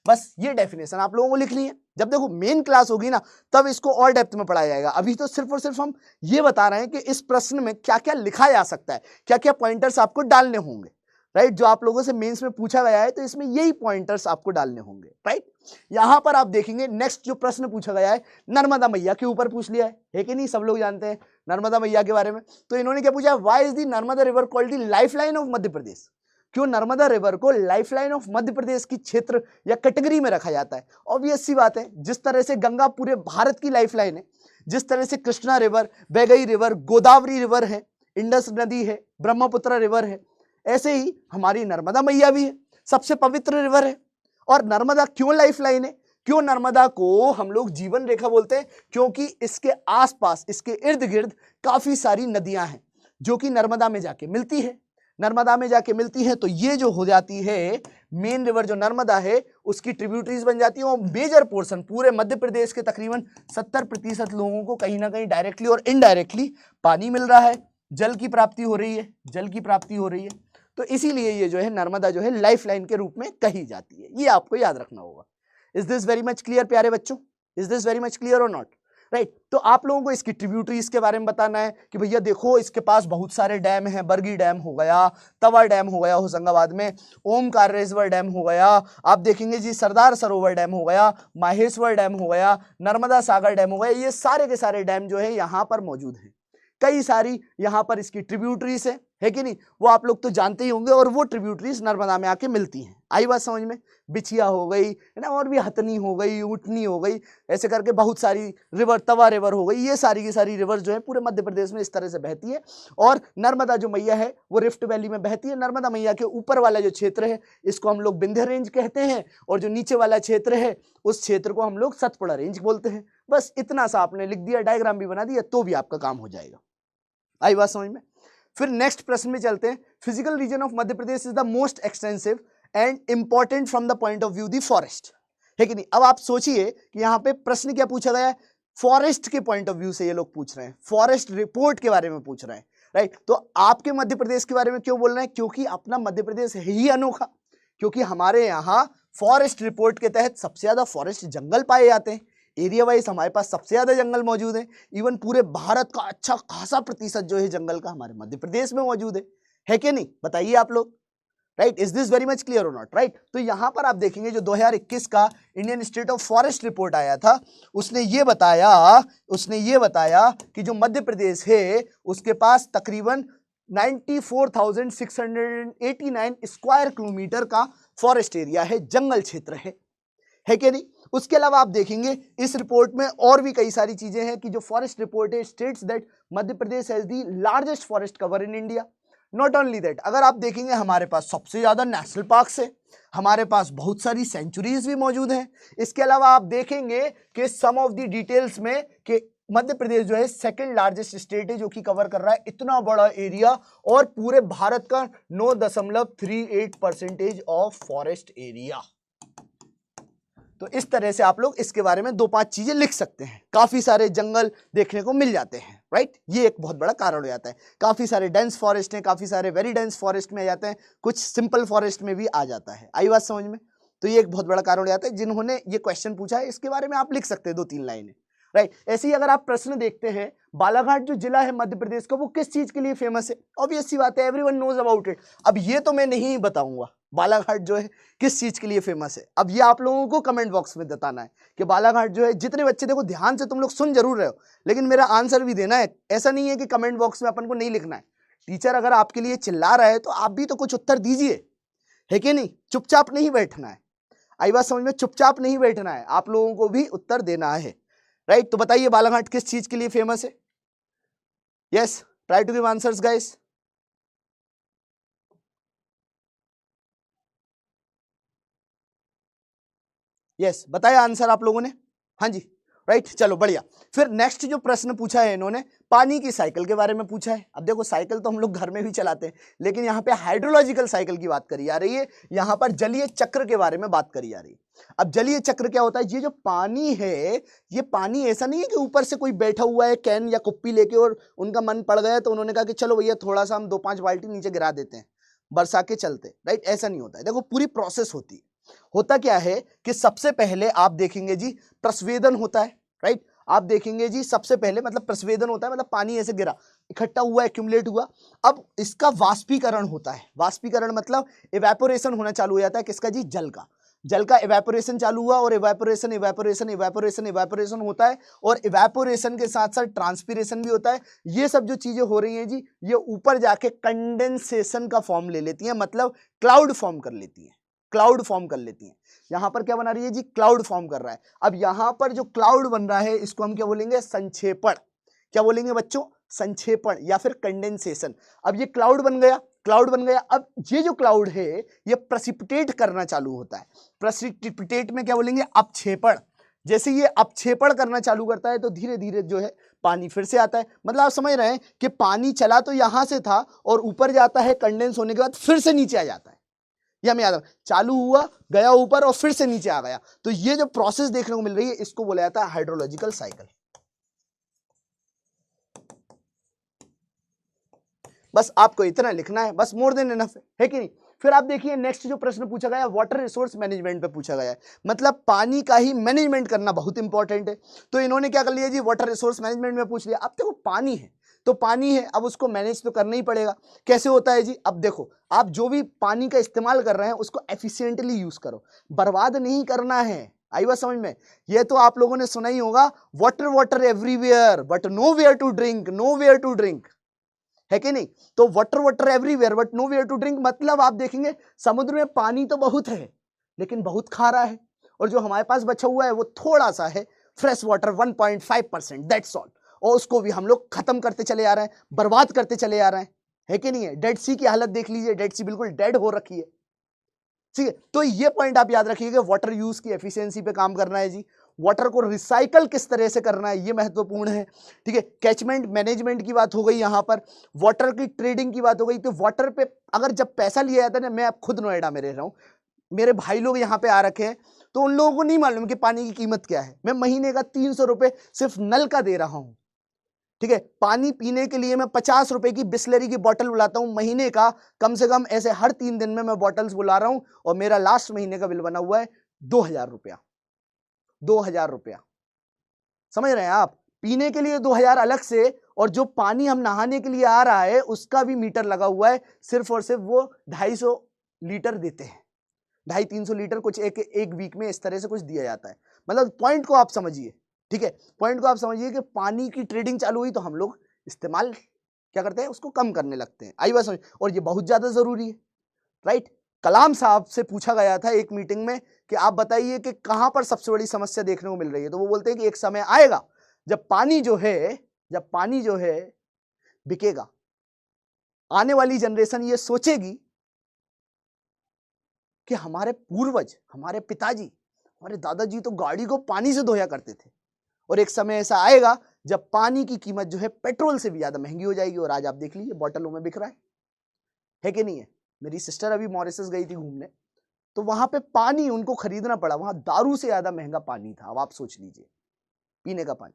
बस ये डेफिनेशन आप लोगों को लिखनी है। जब देखो मेन क्लास होगी ना, तब इसको और डेप्थ में पढ़ाया जाएगा। अभी तो सिर्फ और सिर्फ हम ये बता रहे हैं कि इस प्रश्न में क्या क्या लिखा जा सकता है, क्या क्या पॉइंटर्स आपको डालने होंगे राइट। जो आप लोगों से मेंस में पूछा गया है, तो इसमें यही पॉइंटर्स आपको डालने होंगे राइट। यहां पर आप देखेंगे नेक्स्ट जो प्रश्न पूछा गया है नर्मदा मैया के ऊपर पूछ लिया है कि नहीं? सब लोग जानते हैं नर्मदा मैया के बारे में। तो इन्होंने क्या पूछा? Why is the Narmada river called the lifeline of Madhya Pradesh? क्यों नर्मदा रिवर को लाइफलाइन ऑफ मध्य प्रदेश की क्षेत्र या कैटेगरी में रखा जाता है? ऑब्वियस सी बात है, जिस तरह से गंगा पूरे भारत की लाइफलाइन है, जिस तरह से Krishna river, Vaigai river, Godavari river है, इंडस नदी है, ब्रह्मपुत्र रिवर है, ऐसे ही हमारी नर्मदा मैया भी है, सबसे पवित्र रिवर है। और नर्मदा क्यों लाइफलाइन है? क्यों नर्मदा को हम लोग जीवन रेखा बोलते हैं? क्योंकि इसके आसपास, इसके इर्द गिर्द काफी सारी नदियां हैं जो कि नर्मदा में जाके मिलती है, नर्मदा में जाके मिलती है। तो ये जो हो जाती है मेन रिवर जो नर्मदा है, उसकी ट्रिब्यूटरीज बन जाती है। और मेजर पोर्शन पूरे मध्य प्रदेश के तकरीबन 70% लोगों को कहीं ना कहीं डायरेक्टली और इनडायरेक्टली पानी मिल रहा है, जल की प्राप्ति हो रही है, जल की प्राप्ति हो रही है। तो इसीलिए ये जो है नर्मदा जो है लाइफलाइन के रूप में कही जाती है। ये आपको याद रखना होगा। Is this very much clear प्यारे बच्चों? Is this very much clear और नॉट? राइट। तो आप लोगों को इसकी ट्रिब्यूटरीज के बारे में बताना है कि भैया देखो इसके पास बहुत सारे डैम हैं। बरगी डैम हो गया, तवा डैम हो गया होशंगाबाद में, ओमकारेश्वर डैम हो गया, आप देखेंगे जी सरदार सरोवर डैम हो गया, माहेश्वर डैम हो गया, नर्मदा सागर डैम हो गया। ये सारे के सारे डैम जो है यहाँ पर मौजूद हैं। कई सारी यहाँ पर इसकी ट्रिब्यूटरीज है कि नहीं? वो आप लोग तो जानते ही होंगे। और वो ट्रिब्यूटरीज नर्मदा में आके मिलती हैं। आई बात समझ में? बिछिया हो गई है ना, और भी हथनी हो गई, उटनी हो गई, ऐसे करके बहुत सारी रिवर, तवा रिवर हो गई। ये सारी की सारी रिवर जो है पूरे मध्य प्रदेश में इस तरह से बहती है। और नर्मदा जो मैया है वो रिफ्ट वैली में बहती है। नर्मदा मैया के ऊपर वाला जो क्षेत्र है इसको हम लोग विंध्य रेंज कहते हैं, और जो नीचे वाला क्षेत्र है उस क्षेत्र को हम लोग सतपुड़ा रेंज बोलते हैं। बस इतना सा आपने लिख दिया, डायग्राम भी बना दिया, तो भी आपका काम हो जाएगा। आई बात समझ में? फिर नेक्स्ट प्रश्न में चलते हैं। Physical region of Madhya Pradesh is the most extensive and important from the point of view the forest, है कि नहीं? अब आप सोचिए कि यहाँ पे प्रश्न क्या पूछा गया है? फॉरेस्ट के पॉइंट ऑफ व्यू से ये लोग पूछ रहे हैं, फॉरेस्ट रिपोर्ट के बारे में पूछ रहे हैं राइट। तो आपके मध्य प्रदेश के बारे में क्यों बोल रहे हैं? क्योंकि अपना मध्य प्रदेश है ही अनोखा, क्योंकि हमारे यहाँ फॉरेस्ट रिपोर्ट के तहत सबसे ज्यादा फॉरेस्ट जंगल पाए जाते हैं। एरिया वाइज हमारे पास सबसे ज्यादा जंगल मौजूद है। इवन पूरे भारत का अच्छा खासा प्रतिशत जो है जंगल का हमारे मध्य प्रदेश में मौजूद है कि नहीं? बताइए आप लोग right. Is this very much clear और नॉट? राइट। तो यहां पर आप देखेंगे जो 2021 का Indian state of forest report आया था, उसने ये बताया कि जो मध्य प्रदेश है उसके पास तकरीबन 94,689 स्क्वायर किलोमीटर का फॉरेस्ट एरिया है, जंगल क्षेत्र है कि नहीं? उसके अलावा आप देखेंगे इस रिपोर्ट में और भी कई सारी चीजें हैं कि जो फॉरेस्ट रिपोर्ट है states that Madhya Pradesh has the largest forest cover in India. Not only that, अगर आप देखेंगे हमारे पास सबसे ज्यादा नेशनल पार्क्स है, हमारे पास बहुत सारी सेंचुरीज भी मौजूद हैं। इसके अलावा आप देखेंगे कि सम ऑफ द डिटेल्स में कि मध्य प्रदेश जो है सेकंड लार्जेस्ट स्टेट है जो कि कवर कर रहा है इतना बड़ा एरिया और पूरे भारत का 9.38% ऑफ फॉरेस्ट एरिया। तो इस तरह से आप लोग इसके बारे में 2-5 चीजें लिख सकते हैं। काफी सारे जंगल देखने को मिल जाते हैं, राइट, ये एक बहुत बड़ा कारण हो जाता है। काफी सारे डेंस फॉरेस्ट हैं, काफी सारे वेरी डेंस फॉरेस्ट में आ जाते हैं, कुछ सिंपल फॉरेस्ट में भी आ जाता है। आई बात समझ में? तो ये एक बहुत बड़ा कारण हो जाता है। जिन्होंने ये क्वेश्चन पूछा है इसके बारे में आप लिख सकते हैं 2-3 लाइनें, राइट। ऐसे ही अगर आप प्रश्न देखते हैं, बालाघाट जो जिला है मध्य प्रदेश का वो किस चीज के लिए फेमस है? ऑब्वियस सी बात है, एवरीवन नोज अबाउट इट। अब ये तो मैं नहीं बताऊंगा बालाघाट जो है किस चीज के लिए फेमस है। अब ये आप लोगों को कमेंट बॉक्स में बताना है कि बालाघाट जो है, जितने बच्चे देखो ध्यान से तुम लोग सुन जरूर रहे हो लेकिन मेरा आंसर भी देना है। ऐसा नहीं है कि कमेंट बॉक्स में अपन को नहीं लिखना है। टीचर अगर आपके लिए चिल्ला रहा है तो आप भी तो कुछ उत्तर दीजिए, है कि नहीं? चुपचाप नहीं बैठना है। आई बात समझ में? चुपचाप नहीं बैठना है, आप लोगों को भी उत्तर देना है, राइट। तो बताइए बालाघाट किस चीज के लिए फेमस है? Yes, try to give answers guys. Yes, बताया आंसर आप लोगों ने? हाँ जी, राइट, चलो बढ़िया। फिर नेक्स्ट जो प्रश्न पूछा है इन्होंने, पानी की साइकिल के बारे में पूछा है। अब देखो साइकिल तो हम लोग घर में भी चलाते हैं लेकिन यहाँ पे हाइड्रोलॉजिकल साइकिल की बात करी जा रही है, यहाँ पर जलीय चक्र के बारे में बात करी जा रही है। अब जलीय चक्र क्या होता है? ये जो पानी है, ये पानी ऐसा नहीं है कि ऊपर से कोई बैठा हुआ है कैन या कुप्पी लेके और उनका मन पड़ गया तो उन्होंने कहा कि चलो भैया थोड़ा सा हम 2-5 बाल्टी नीचे गिरा देते हैं बरसा के चलते, राइट। ऐसा नहीं होता है। देखो पूरी प्रोसेस होती है। होता क्या है कि सबसे पहले आप देखेंगे जी प्रस्वेदन होता है, राइट। आप देखेंगे जी सबसे पहले मतलब प्रस्वेदन होता है, मतलब पानी ऐसे गिरा, इकट्ठा हुआ, एक्यूमुलेट हुआ। अब इसका वाष्पीकरण होता है। वाष्पीकरण मतलब इवेपोरेशन होना चालू हो जाता है। किसका जी? जल का। जल का इवेपोरेशन चालू हुआ और इवेपोरेशन इवेपोरेशन इवेपोरेशन इवेपोरेशन होता है और इवेपोरेशन के साथ साथ ट्रांसपीरेशन भी होता है। ये सब जो चीजें हो रही हैं जी, ये ऊपर जाके कंडेंसेशन का फॉर्म ले लेती हैं, मतलब क्लाउड फॉर्म कर लेती हैं। क्लाउड फॉर्म कर लेती हैं। यहां पर क्या बना रही है जी? क्लाउड फॉर्म कर रहा है। अब यहां पर जो क्लाउड बन रहा है इसको हम क्या बोलेंगे? संक्षेपण। क्या बोलेंगे बच्चों? संक्षेपण या फिर कंडेंसेशन। अब ये क्लाउड बन गया, क्लाउड बन गया। अब ये जो क्लाउड है ये प्रेसिपिटेट करना चालू होता है। प्रेसिपिटेट में क्या बोलेंगे? अपक्षेपण। जैसे ये अपक्षेपण करना चालू करता है तो धीरे धीरे जो है पानी फिर से आता है। मतलब आप समझ रहे हैं कि पानी चला तो यहां से था और ऊपर जाता है, कंडेंस होने के बाद फिर से नीचे आ जाता है। ये हमें याद रखना, चालू हुआ, गया ऊपर और फिर से नीचे आ गया। तो ये जो प्रोसेस देखने को मिल रही है इसको बोला जाता है हाइड्रोलॉजिकल साइकिल। बस आपको इतना लिखना है, बस मोर देन इनफ है कि नहीं? फिर आप देखिए नेक्स्ट जो प्रश्न पूछा गया वाटर रिसोर्स मैनेजमेंट पे पूछा गया है, मतलब पानी का ही मैनेजमेंट करना बहुत इंपॉर्टेंट है। तो इन्होंने क्या कर लिया जी? वाटर रिसोर्स मैनेजमेंट में पूछ लिया। अब देखो पानी है तो पानी है, अब उसको मैनेज तो करना ही पड़ेगा। कैसे होता है जी? अब देखो आप जो भी पानी का इस्तेमाल कर रहे हैं उसको एफिशिएंटली यूज करो, बर्बाद नहीं करना है। आई बात समझ में? ये तो आप लोगों ने सुना ही होगा, water water everywhere but nowhere to drink, nowhere to drink, है कि नहीं? तो water water everywhere but nowhere to drink, मतलब आप देखेंगे समुद्र में पानी तो बहुत है लेकिन बहुत खारा है और जो हमारे पास बचा हुआ है वो थोड़ा सा है, फ्रेश वाटर 1.5%, दैट्स ऑल। और उसको भी हम लोग खत्म करते चले आ रहे हैं, बर्बाद करते चले आ रहे हैं, है कि नहीं है? डेड सी की हालत देख लीजिए, डेड सी बिल्कुल डेड हो रखी है। ठीक है, तो ये पॉइंट आप याद रखिएगा, वाटर यूज की एफिशिएंसी पे काम करना है जी। वाटर को रिसाइकल किस तरह से करना है ये महत्वपूर्ण है। ठीक है, कैचमेंट मैनेजमेंट की बात हो गई, यहाँ पर वाटर की ट्रेडिंग की बात हो गई। तो वाटर पे अगर जब पैसा लिया जाता है ना, मैं अब खुद नोएडा में रह रहा हूँ, मेरे भाई लोग यहाँ पे आ रखे हैं तो उन लोगों को नहीं मालूम कि पानी की कीमत क्या है। मैं महीने का 300 रुपये सिर्फ नल का दे रहा हूँ। ठीक है, पानी पीने के लिए मैं 50 रुपए की बिस्लरी की बोतल बुलाता हूं महीने का, कम से कम ऐसे हर 3 दिन में मैं बॉटल्स बुला रहा हूं और मेरा लास्ट महीने का बिल बना हुआ है 2000 रुपया। 2000 रुपया, समझ रहे हैं आप? पीने के लिए 2000 अलग से, और जो पानी हम नहाने के लिए आ रहा है उसका भी मीटर लगा हुआ है। सिर्फ और सिर्फ वो 250 लीटर देते हैं, 250-300 लीटर कुछ एक वीक में इस तरह से कुछ दिया जाता है। मतलब पॉइंट को आप समझिए। ठीक है, पॉइंट को आप समझिए कि पानी की ट्रेडिंग चालू हुई तो हम लोग इस्तेमाल क्या करते हैं, उसको कम करने लगते हैं। आई बात समझ? और ये बहुत ज्यादा जरूरी है, राइट। कलाम साहब से पूछा गया था एक मीटिंग में कि आप बताइए कि कहां पर सबसे बड़ी समस्या देखने को मिल रही है, तो वो बोलते हैं कि एक समय आएगा जब पानी जो है बिकेगा। आने वाली जनरेशन ये सोचेगी कि हमारे पूर्वज, हमारे पिताजी, हमारे दादाजी तो गाड़ी को पानी से धोया करते थे, और एक समय ऐसा आएगा जब पानी की कीमत जो है पेट्रोल से भी ज्यादा महंगी हो जाएगी। और आज आप देख लीजिए बोतलों में बिक रहा है कि नहीं है। मेरी सिस्टर अभी मॉरिशस गई थी घूमने, तो वहां पे पानी उनको खरीदना पड़ा, वहां दारू से ज्यादा महंगा पानी था। अब आप सोच लीजिए, पीने का पानी,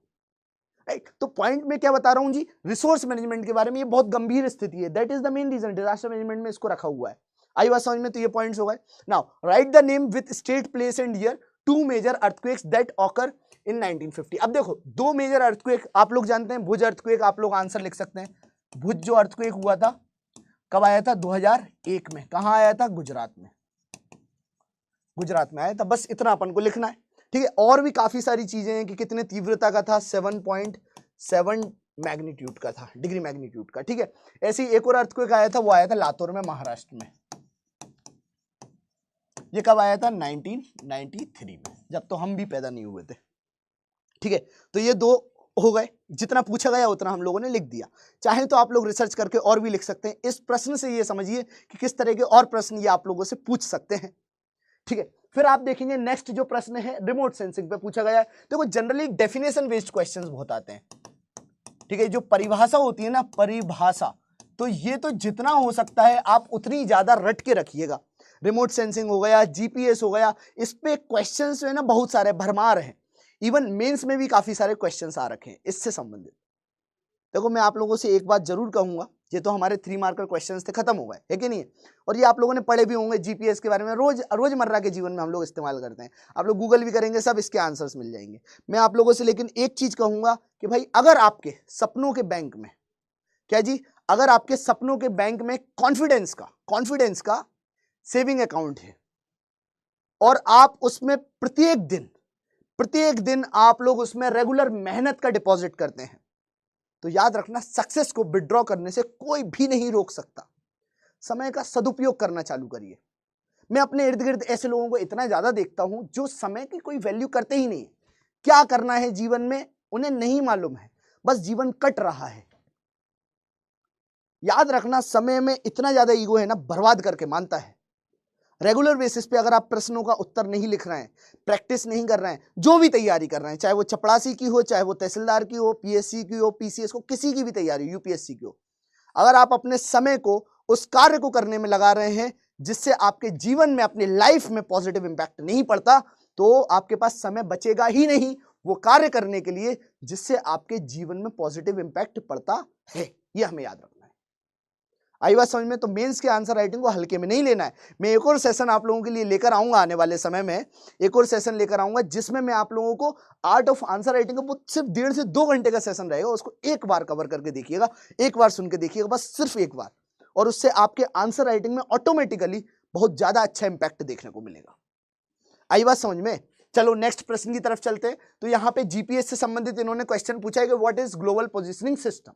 राइट। तो पॉइंट में क्या बता रहा हूं जी, रिसोर्स मैनेजमेंट के बारे में। ये बहुत गंभीर स्थिति है, that is the main reason disaster management में इसको रखा हुआ है। आई बात समझ में? तो ये पॉइंट्स हो गए। Now write the name with state, place and year two major earthquakes that occur in 1950। अब देखो, दो मेजर अर्थक्वेक आप लोग जानते हैं। भुज अर्थक्वेक, आप लोग आंसर लिख सकते हैं। भुज जो अर्थक्वेक हुआ था कब आया था? 2001 में। कहां आया था? गुजरात में। गुजरात में आया था। बस इतना अपन को लिखना है, ठीक है। और भी काफी सारी चीजें हैं कि कितने तीव्रता का था, 7.7 मैग्नीट्यूड का था, डिग्री मैग्नीट्यूड का, ठीक है। ऐसे ही एक और अर्थक्वेक आया था, वो आया था लातूर में, महाराष्ट्र में। ये कब आया था? 1993 में, जब तो हम भी पैदा नहीं हुए थे, ठीक है। तो ये दो हो गए, जितना पूछा गया उतना हम लोगों ने लिख दिया। चाहे तो आप लोग रिसर्च करके और भी लिख सकते हैं। इस प्रश्न से ये समझिए कि किस तरह के और प्रश्न ये आप लोगों से पूछ सकते हैं, ठीक है। फिर आप देखेंगे नेक्स्ट जो प्रश्न है रिमोट सेंसिंग पे पूछा गया है। देखो जनरली डेफिनेशन बेस्ड क्वेश्चंस बहुत आते हैं, ठीक है। जो परिभाषा होती है ना, परिभाषा, तो ये तो जितना हो सकता है आप उतनी ज्यादा रट के रखिएगा। रिमोट सेंसिंग हो गया, जीपीएस हो गया, इस पे क्वेश्चंस जो है ना बहुत सारे भरमार हैं। इवन मेंस में भी काफी सारे क्वेश्चंस आ रखे हैं इससे संबंधित। देखो मैं आप लोगों से एक बात जरूर कहूंगा, ये तो हमारे 3 मार्कर क्वेश्चंस थे, खत्म हो गए, है कि नहीं? और ये आप लोगों ने पढ़े भी होंगे, जीपीएस के बारे में रोजमर्रा के जीवन में हम लोग इस्तेमाल करते हैं। आप लोग गूगल भी करेंगे, सब इसके आंसर्स मिल जाएंगे। मैं आप लोगों से लेकिन एक चीज कहूंगा कि भाई अगर आपके सपनों के बैंक में, क्या जी, अगर आपके सपनों के बैंक में कॉन्फिडेंस का सेविंग अकाउंट है और आप उसमें प्रत्येक दिन आप लोग उसमें रेगुलर मेहनत का डिपॉजिट करते हैं, तो याद रखना सक्सेस को विड्रॉ करने से कोई भी नहीं रोक सकता। समय का सदुपयोग करना चालू करिए। मैं अपने इर्द गिर्द ऐसे लोगों को इतना ज्यादा देखता हूं जो समय की कोई वैल्यू करते ही नहीं। क्या करना है जीवन में उन्हें नहीं मालूम है, बस जीवन कट रहा है। याद रखना समय में इतना ज्यादा ईगो है ना, बर्बाद करके मानता है। रेगुलर बेसिस पे अगर आप प्रश्नों का उत्तर नहीं लिख रहे हैं, प्रैक्टिस नहीं कर रहे हैं, जो भी तैयारी कर रहे हैं, चाहे वो चपड़ासी की हो, चाहे वो तहसीलदार की हो, पीएससी की हो, पीसीएस को, किसी की भी तैयारी, यूपीएससी की हो, अगर आप अपने समय को उस कार्य को करने में लगा रहे हैं जिससे आपके जीवन में, अपनी लाइफ में पॉजिटिव इंपैक्ट नहीं पड़ता, तो आपके पास समय बचेगा ही नहीं वो कार्य करने के लिए जिससे आपके जीवन में पॉजिटिव इंपैक्ट पड़ता है। यह हमें याद रखना है। आई बात समझ में? तो मेंस के आंसर राइटिंग को हल्के में नहीं लेना है। मैं एक और सेशन आप लोगों के लिए लेकर आऊंगा आने वाले समय में, एक और सेशन लेकर आऊंगा जिसमें मैं आप लोगों को आर्ट ऑफ आंसर राइटिंग का सिर्फ 1.5 से 2 घंटे का सेशन रहेगा। उसको एक बार कवर करके देखिएगा, एक बार सुन के देखिएगा, बस सिर्फ एक बार, और उससे आपके आंसर राइटिंग में ऑटोमेटिकली बहुत ज्यादा अच्छा इंपैक्ट देखने को मिलेगा। आई बात समझ में? चलो नेक्स्ट प्रश्न की तरफ चलते हैं। तो यहाँ पे जीपीएस से संबंधित इन्होंने क्वेश्चन पूछा है कि what is global positioning system.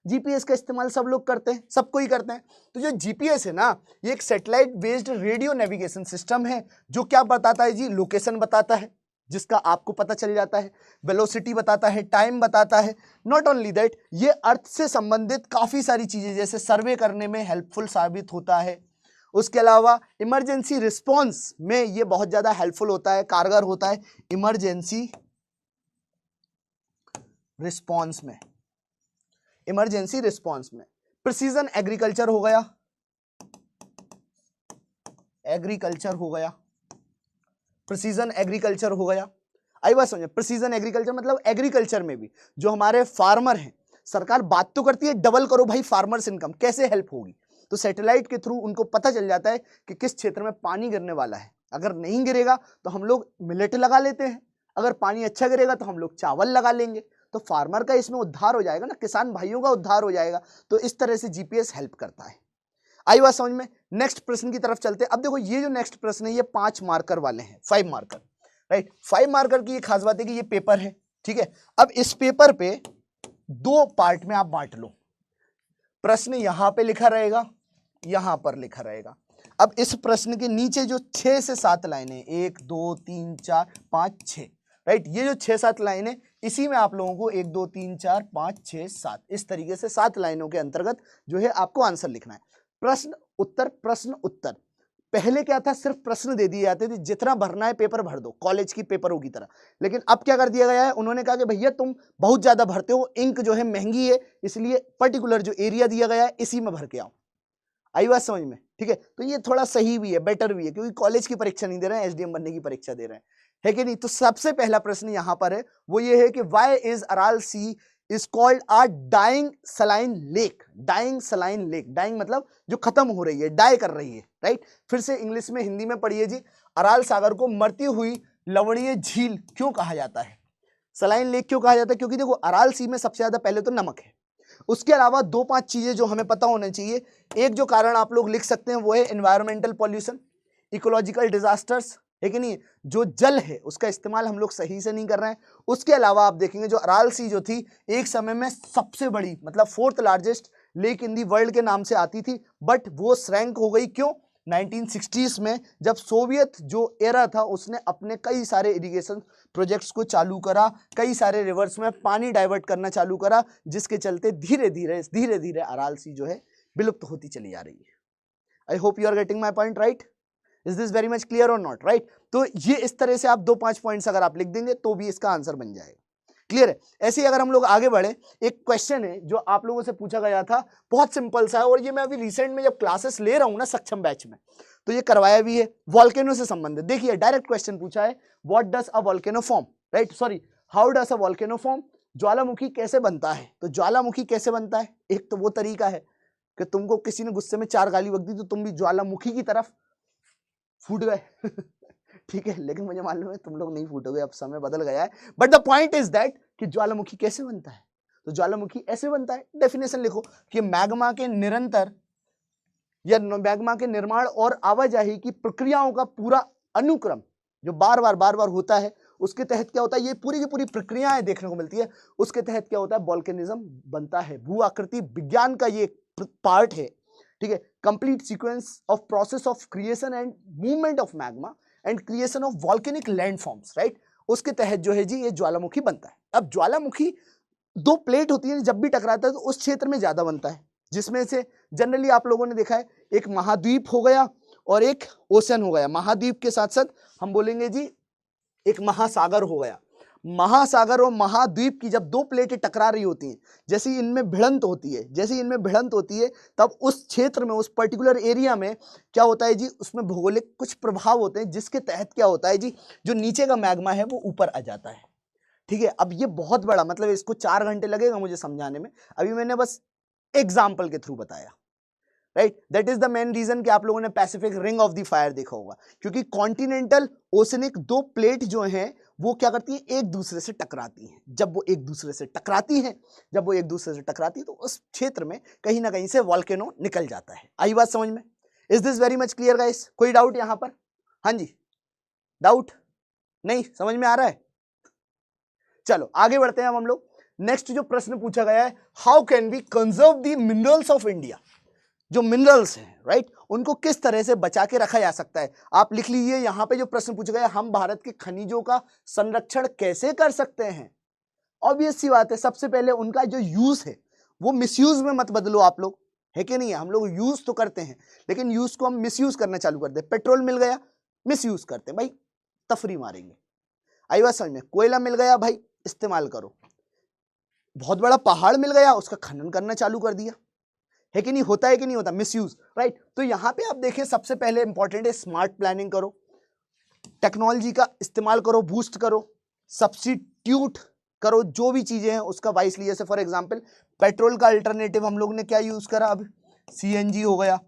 GPS का इस्तेमाल सब लोग करते हैं, सबको ही करते हैं। तो जो जीपीएस है ना, ये एक satellite based radio navigation system है जो क्या बताता है जी? लोकेशन बताता है, जिसका आपको पता चल जाता है, वेलोसिटी बताता है, टाइम बताता है। नॉट ओनली दैट, ये अर्थ से संबंधित काफी सारी चीजें जैसे सर्वे करने में हेल्पफुल साबित होता है। उसके अलावा इमरजेंसी रिस्पॉन्स में ये बहुत ज्यादा हेल्पफुल होता है, कारगर होता है। इमरजेंसी रिस्पॉन्स में प्रिसीजन एग्रीकल्चर हो गया, प्रिसीजन एग्रीकल्चर हो गया। आई बात समझे? प्रिसीजन एग्रीकल्चर मतलब एग्रीकल्चर में भी जो हमारे फार्मर हैं, सरकार बात तो करती है डबल करो भाई फार्मर्स इनकम, कैसे हेल्प होगी? तो सैटेलाइट के थ्रू उनको पता चल जाता है कि किस क्षेत्र में पानी गिरने वाला है। अगर नहीं गिरेगा तो हम लोग मिलेट लगा लेते हैं, अगर पानी अच्छा गिरेगा तो हम लोग चावल लगा लेंगे। तो फार्मर का इसमें उद्धार हो जाएगा ना, किसान भाइयों का उद्धार हो जाएगा। तो इस तरह से जीपीएस हेल्प करता है। आई बात समझ में? नेक्स्ट प्रश्न की तरफ चलते हैं। अब देखो ये जो नेक्स्ट प्रश्न है ये 5 मार्कर वाले हैं, 5 मार्कर, राइट। 5 मार्कर की ये खास बात है कि ये पेपर है, ठीक है। अब इस पेपर पे 2 पार्ट में आप बांट लो। प्रश्न यहां पे लिखा रहेगा, यहां पर लिखा रहेगा। अब इस प्रश्न के नीचे जो 6 से 7 लाइनें, 1 2 3 4 5 6, राइट, ये जो 6-7 लाइनें, इसी में आप लोगों को 1 2 3 4 5 6 7 इस तरीके से 7 लाइनों के अंतर्गत जो है आपको आंसर लिखना है। प्रश्न उत्तर प्रश्न उत्तर। पहले क्या था, सिर्फ प्रश्न दे दिए जाते थे, जितना भरना है पेपर भर दो, कॉलेज की पेपरों की तरह। लेकिन अब क्या कर दिया गया है, उन्होंने कहा कि भैया तुम बहुत ज्यादा भरते हो, इंक जो है महंगी है, इसलिए पर्टिकुलर जो एरिया दिया गया है इसी में भर के आओ। आई बात समझ में? ठीक है, तो ये थोड़ा सही भी है, बेटर भी है, क्योंकि कॉलेज की परीक्षा नहीं दे रहे हैं, एसडीएम बनने की परीक्षा दे रहे हैं, है कि नहीं। तो सबसे पहला प्रश्न यहां पर है, वो ये है कि why is Aral sea is called a dying saline lake. Dying saline lake, dying मतलब जो खत्म हो रही है, डाई कर रही है, राइट। फिर से इंग्लिश में हिंदी में पढ़िए जी। अराल सागर को मरती हुई लवणीय झील क्यों कहा जाता है, सलाइन लेक क्यों कहा जाता है? क्योंकि देखो अराल सी में सबसे ज्यादा पहले तो नमक है, उसके अलावा 2-5 चीजें जो हमें पता होना चाहिए। एक जो कारण आप लोग लिख सकते हैं वो है एनवायरमेंटल पॉल्यूशन, इकोलॉजिकल डिजास्टर्स, है कि नहीं। जो जल है उसका इस्तेमाल हम लोग सही से नहीं कर रहे हैं। उसके अलावा आप देखेंगे जो अराल सी जो थी एक समय में सबसे बड़ी मतलब 4th largest lake in the world के नाम से आती थी, बट वो श्रैंक हो गई। क्यों? 1960s में जब सोवियत जो एरा था उसने अपने कई सारे इरिगेशन प्रोजेक्ट्स को चालू करा, कई सारे रिवर्स में पानी डाइवर्ट करना चालू करा, जिसके चलते धीरे धीरे अराल सी जो है विलुप्त होती चली जा रही है। I hope you are getting my point, right? Is this very much clear और नॉट, राइट? तो ये इस तरह से आप 2-5 पॉइंट्स अगर आप लिख देंगे तो भी इसका आंसर बन जाएगा। क्लियर है? ऐसे ही अगर हम लोग आगे बढ़े, एक क्वेश्चन है जो आप लोगों से पूछा गया था, बहुत सिंपल सा है, और ये मैं अभी रिसेंट में जब क्लासेस ले रहा हूं ना सक्षम बैच में, तो ये करवाया भी है, वॉल्केनो से संबंधित। देखिए डायरेक्ट क्वेश्चन पूछा है, what does a volcano form, right, sorry, how does a volcano form, ज्वालामुखी कैसे बनता है। तो ज्वालामुखी कैसे बनता है, एक तो वो तरीका है कि तुमको किसी ने गुस्से में 4 गाली बक दी तो तुम भी ज्वालामुखी की तरफ फूट गए ठीक है, लेकिन मुझे मालूम है तुम लोग नहीं फूटोगे, अब समय बदल गया है। But the point is that कि ज्वालामुखी कैसे बनता है, तो ज्वालामुखी ऐसे बनता है। डेफिनेशन लिखो कि मैग्मा के निरंतर या मैग्मा के निर्माण और आवाजाही की प्रक्रियाओं का पूरा अनुक्रम जो बार बार होता है, उसके तहत क्या होता है, ये पूरी की पूरी प्रक्रियाएं देखने को मिलती है, उसके तहत क्या होता है, वॉल्केनिज्म बनता है। भू आकृति विज्ञान का ये पार्ट है, ठीक है। Complete sequence of process of creation and movement of magma and creation of volcanic landforms, right, उसके तहत जो है जी ये ज्वालामुखी बनता है। अब ज्वालामुखी 2 प्लेट होती है, जब भी टकराता है तो उस क्षेत्र में ज्यादा बनता है, जिसमें से जनरली आप लोगों ने देखा है एक महाद्वीप हो गया और एक ओशन हो गया। महाद्वीप के साथ साथ हम बोलेंगे जी एक महासागर हो गया। महासागर और महाद्वीप की जब 2 प्लेटें टकरा रही होती हैं, जैसे ही इनमें भिड़ंत होती है, तब उस क्षेत्र में, उस पर्टिकुलर एरिया में क्या होता है जी, उसमें भौगोलिक कुछ प्रभाव होते हैं, जिसके तहत क्या होता है जी, जो नीचे का मैग्मा है वो ऊपर आ जाता है, ठीक है। अब ये बहुत बड़ा मतलब इसको 4 घंटे लगेगा मुझे समझाने में, अभी मैंने बस एग्जाम्पल के थ्रू बताया, right. That is the main reason कि आप लोगों ने Pacific ring of the fire देखा होगा, क्योंकि कॉन्टिनेंटल ओशनिक 2 प्लेट जो हैं वो क्या करती हैं, एक दूसरे से टकराती हैं। जब वो एक दूसरे से टकराती हैं तो उस क्षेत्र में कहीं ना कहीं से वॉल्केनो निकल जाता है। आई बात समझ में? Is this very much clear guys? कोई डाउट यहां पर? हाँ जी, डाउट नहीं, समझ में आ रहा है? चलो आगे बढ़ते हैं हम लोग। नेक्स्ट जो प्रश्न पूछा गया है, how can we conserve the minerals of India. जो मिनरल्स हैं, राइट, उनको किस तरह से बचा के रखा जा सकता है। आप लिख लीजिए यहां पे जो प्रश्न पूछा गया है, हम भारत के खनिजों का संरक्षण कैसे कर सकते हैं। ऑब्वियस सी बात है, सबसे पहले उनका जो यूज है वो मिसयूज में मत बदलो आप लोग, है कि नहीं। हम लोग यूज तो करते हैं, लेकिन यूज को हम मिसयूज करना चालू कर दे। पेट्रोल मिल गया, मिसयूज करते हैं भाई, तफरी मारेंगे। आई बात समझ में? कोयला मिल गया भाई, इस्तेमाल करो। बहुत बड़ा पहाड़ मिल गया, उसका खनन करना चालू कर दिया, है कि नहीं। होता है कि नहीं होता, मिसयूज, राइट। तो यहां पे आप देखें सबसे पहले इंपॉर्टेंट है स्मार्ट प्लानिंग करो, टेक्नोलॉजी का इस्तेमाल करो, बूस्ट करो, सब्स्टिट्यूट करो, जो भी चीजें हैं उसका वाइसली। जैसे फॉर एग्जांपल पेट्रोल का अल्टरनेटिव हम लोग ने क्या यूज करा, अब सीएनजी हो गया,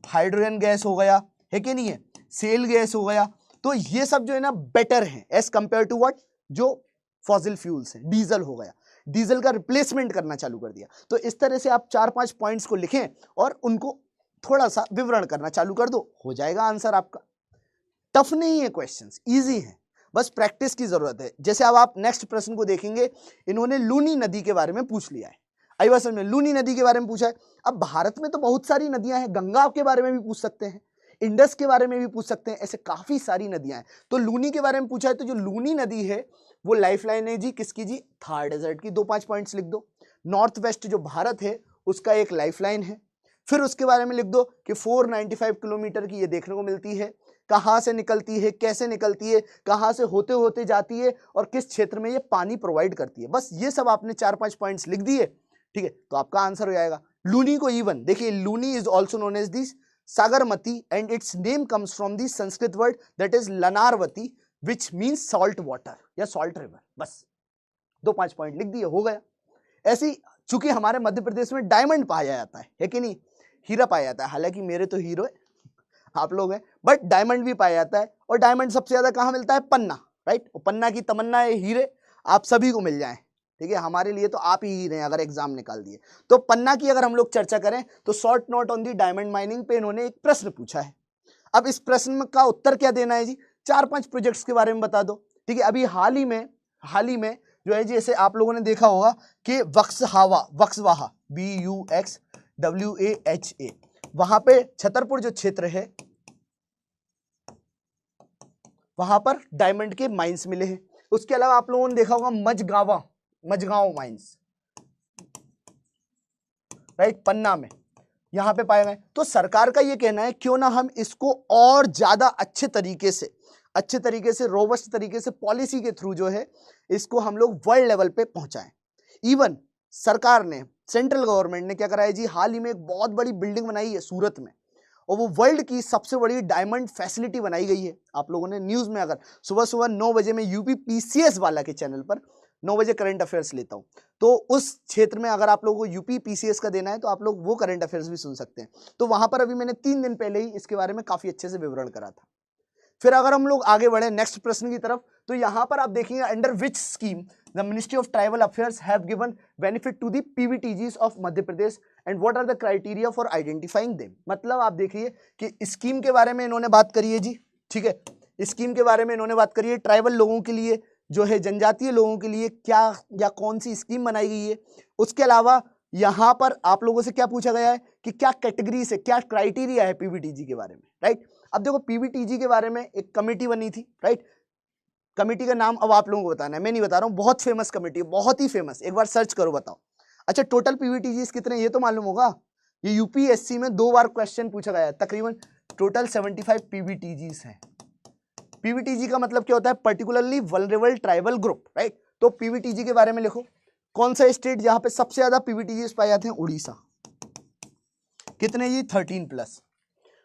हाइड्रोजन गैस हो गया, है कि नहीं है, सेल गैस हो गया। तो ये सब जो है ना बेटर है एज कंपेयर टू व्हाट, जो फॉसिल फ्यूल्स है। डीजल हो गया, डीजल का रिप्लेसमेंट करना चालू कर दिया। तो इस तरह से आप 4-5 पॉइंट्स को लिखें और उनको थोड़ा सा विवरण करना चालू कर दो, हो जाएगा आंसर आपका। टफ नहीं है, क्वेश्चंस इजी हैं, बस प्रैक्टिस की जरूरत है। जैसे अब आप नेक्स्ट प्रश्न को देखेंगे, इन्होंने लूनी नदी के बारे में पूछ लिया है। आई बात समझ में? लूनी नदी के बारे में पूछा है। अब भारत में तो बहुत सारी नदियां हैं, गंगा के बारे में भी पूछ सकते हैं, इंडस के बारे में भी पूछ सकते हैं, ऐसे काफी सारी नदियां हैं। तो लूनी के बारे में पूछा है, तो जो लूनी नदी है वो लाइफलाइन है जी किसकी जी, थार डेजर्ट की। 2-5 पॉइंट्स लिख दो। नॉर्थ वेस्ट जो भारत है उसका एक लाइफलाइन है। फिर उसके बारे में लिख दो कि 495 किलोमीटर की ये देखने को मिलती है। कहाँ से निकलती है, कैसे निकलती है, कहाँ से होते होते जाती है और किस क्षेत्र में ये पानी प्रोवाइड करती है। बस ये सब आपने 4-5 पॉइंट्स लिख दिए, ठीक है, तो आपका आंसर हो जाएगा। लूनी को इवन देखिए, Luni is also known as this Sagarmati and its name comes from the Sanskrit word that is Lanarvati which means salt water या सॉल्ट रिवर। बस 2-5 पॉइंट लिख दिए, हो गया। ऐसी चूंकि हमारे मध्य प्रदेश में डायमंड पाया जाता है कि नहीं, हीरा पाया जाता है, हालांकि मेरे तो हीरो है, आप लोग हैं, बट डायमंड भी पाया जाता है। और डायमंड सबसे ज्यादा कहाँ मिलता है, पन्ना, राइट। पन्ना की तमन्ना है हीरे आप सभी को मिल जाए, ठीक है, हमारे लिए तो आप ही हीरे हैं अगर एग्जाम निकाल दिए तो। पन्ना की अगर हम लोग चर्चा करें तो short note on the diamond mining पे इन्होंने एक प्रश्न पूछा है। अब इस प्रश्न का उत्तर क्या देना है जी, 4-5 प्रोजेक्ट्स के बारे में बता दो, ठीक है। अभी हाल ही में जो है जैसे आप लोगों ने देखा होगा कि वक्सहावा BUXWAHA वहां पे छतरपुर जो क्षेत्र है वहां पर डायमंड के माइंस मिले हैं। उसके अलावा आप लोगों ने देखा होगा मझगांव माइंस, राइट, पन्ना में यहां पे पाए गए। तो सरकार का ये कहना है क्यों ना हम इसको और ज्यादा अच्छे तरीके से रोबस्ट तरीके से पॉलिसी के थ्रू जो है इसको हम लोग वर्ल्ड लेवल पे पहुंचाएं। इवन सरकार ने, सेंट्रल गवर्नमेंट ने क्या करा है जी, हाल ही में एक बहुत बड़ी बिल्डिंग बनाई है सूरत में और वो वर्ल्ड की सबसे बड़ी डायमंड फैसिलिटी बनाई गई है। आप लोगों ने न्यूज में, अगर सुबह 9 बजे में यूपी PCS वाला के चैनल पर 9 बजे करंट अफेयर्स लेता हूं, तो उस क्षेत्र में अगर आप लोगों को यूपी PCS का देना है तो आप लोग वो करंट अफेयर्स भी सुन सकते हैं। तो वहां पर अभी मैंने 3 दिन पहले ही इसके बारे में काफी अच्छे से विवरण करा था। फिर अगर हम लोग आगे बढ़े नेक्स्ट प्रश्न की तरफ, तो यहां पर आप देखिए under which scheme the ministry of tribal affairs have given benefit to the PVTGs of Madhya Pradesh and what are the criteria for identifying them. मतलब आप देखिए कि स्कीम के बारे में इन्होंने बात करी है जी, ठीक है, स्कीम के बारे में इन्होंने बात करी है। ट्राइबल लोगों के लिए जो है, जनजातीय लोगों के लिए क्या या कौन सी स्कीम बनाई गई है। उसके अलावा यहाँ पर आप लोगों से क्या पूछा गया है कि क्या कैटेगरी से, क्या क्राइटेरिया है PVTG के बारे में, राइट। अब देखो PVTG के बारे में एक कमेटी बनी थी, राइट। कमेटी का नाम अब आप लोगों को बताना है, मैं नहीं बता रहा हूँ, बहुत फेमस कमेटी है, बहुत ही फेमस, एक बार सर्च करो बताओ। अच्छा, टोटल PVTGs कितने ये तो मालूम होगा, ये UPSC में 2 बार क्वेश्चन पूछा गया है। तकरीबन टोटल 75 PVTGs हैं। PVTG का मतलब क्या होता है, particularly vulnerable tribal group, right. तो PVTG के बारे में लिखो, कौन सा स्टेट जहां पे सबसे ज्यादा PVTGs पाए जाते हैं, उड़ीसा, कितने जी 13+।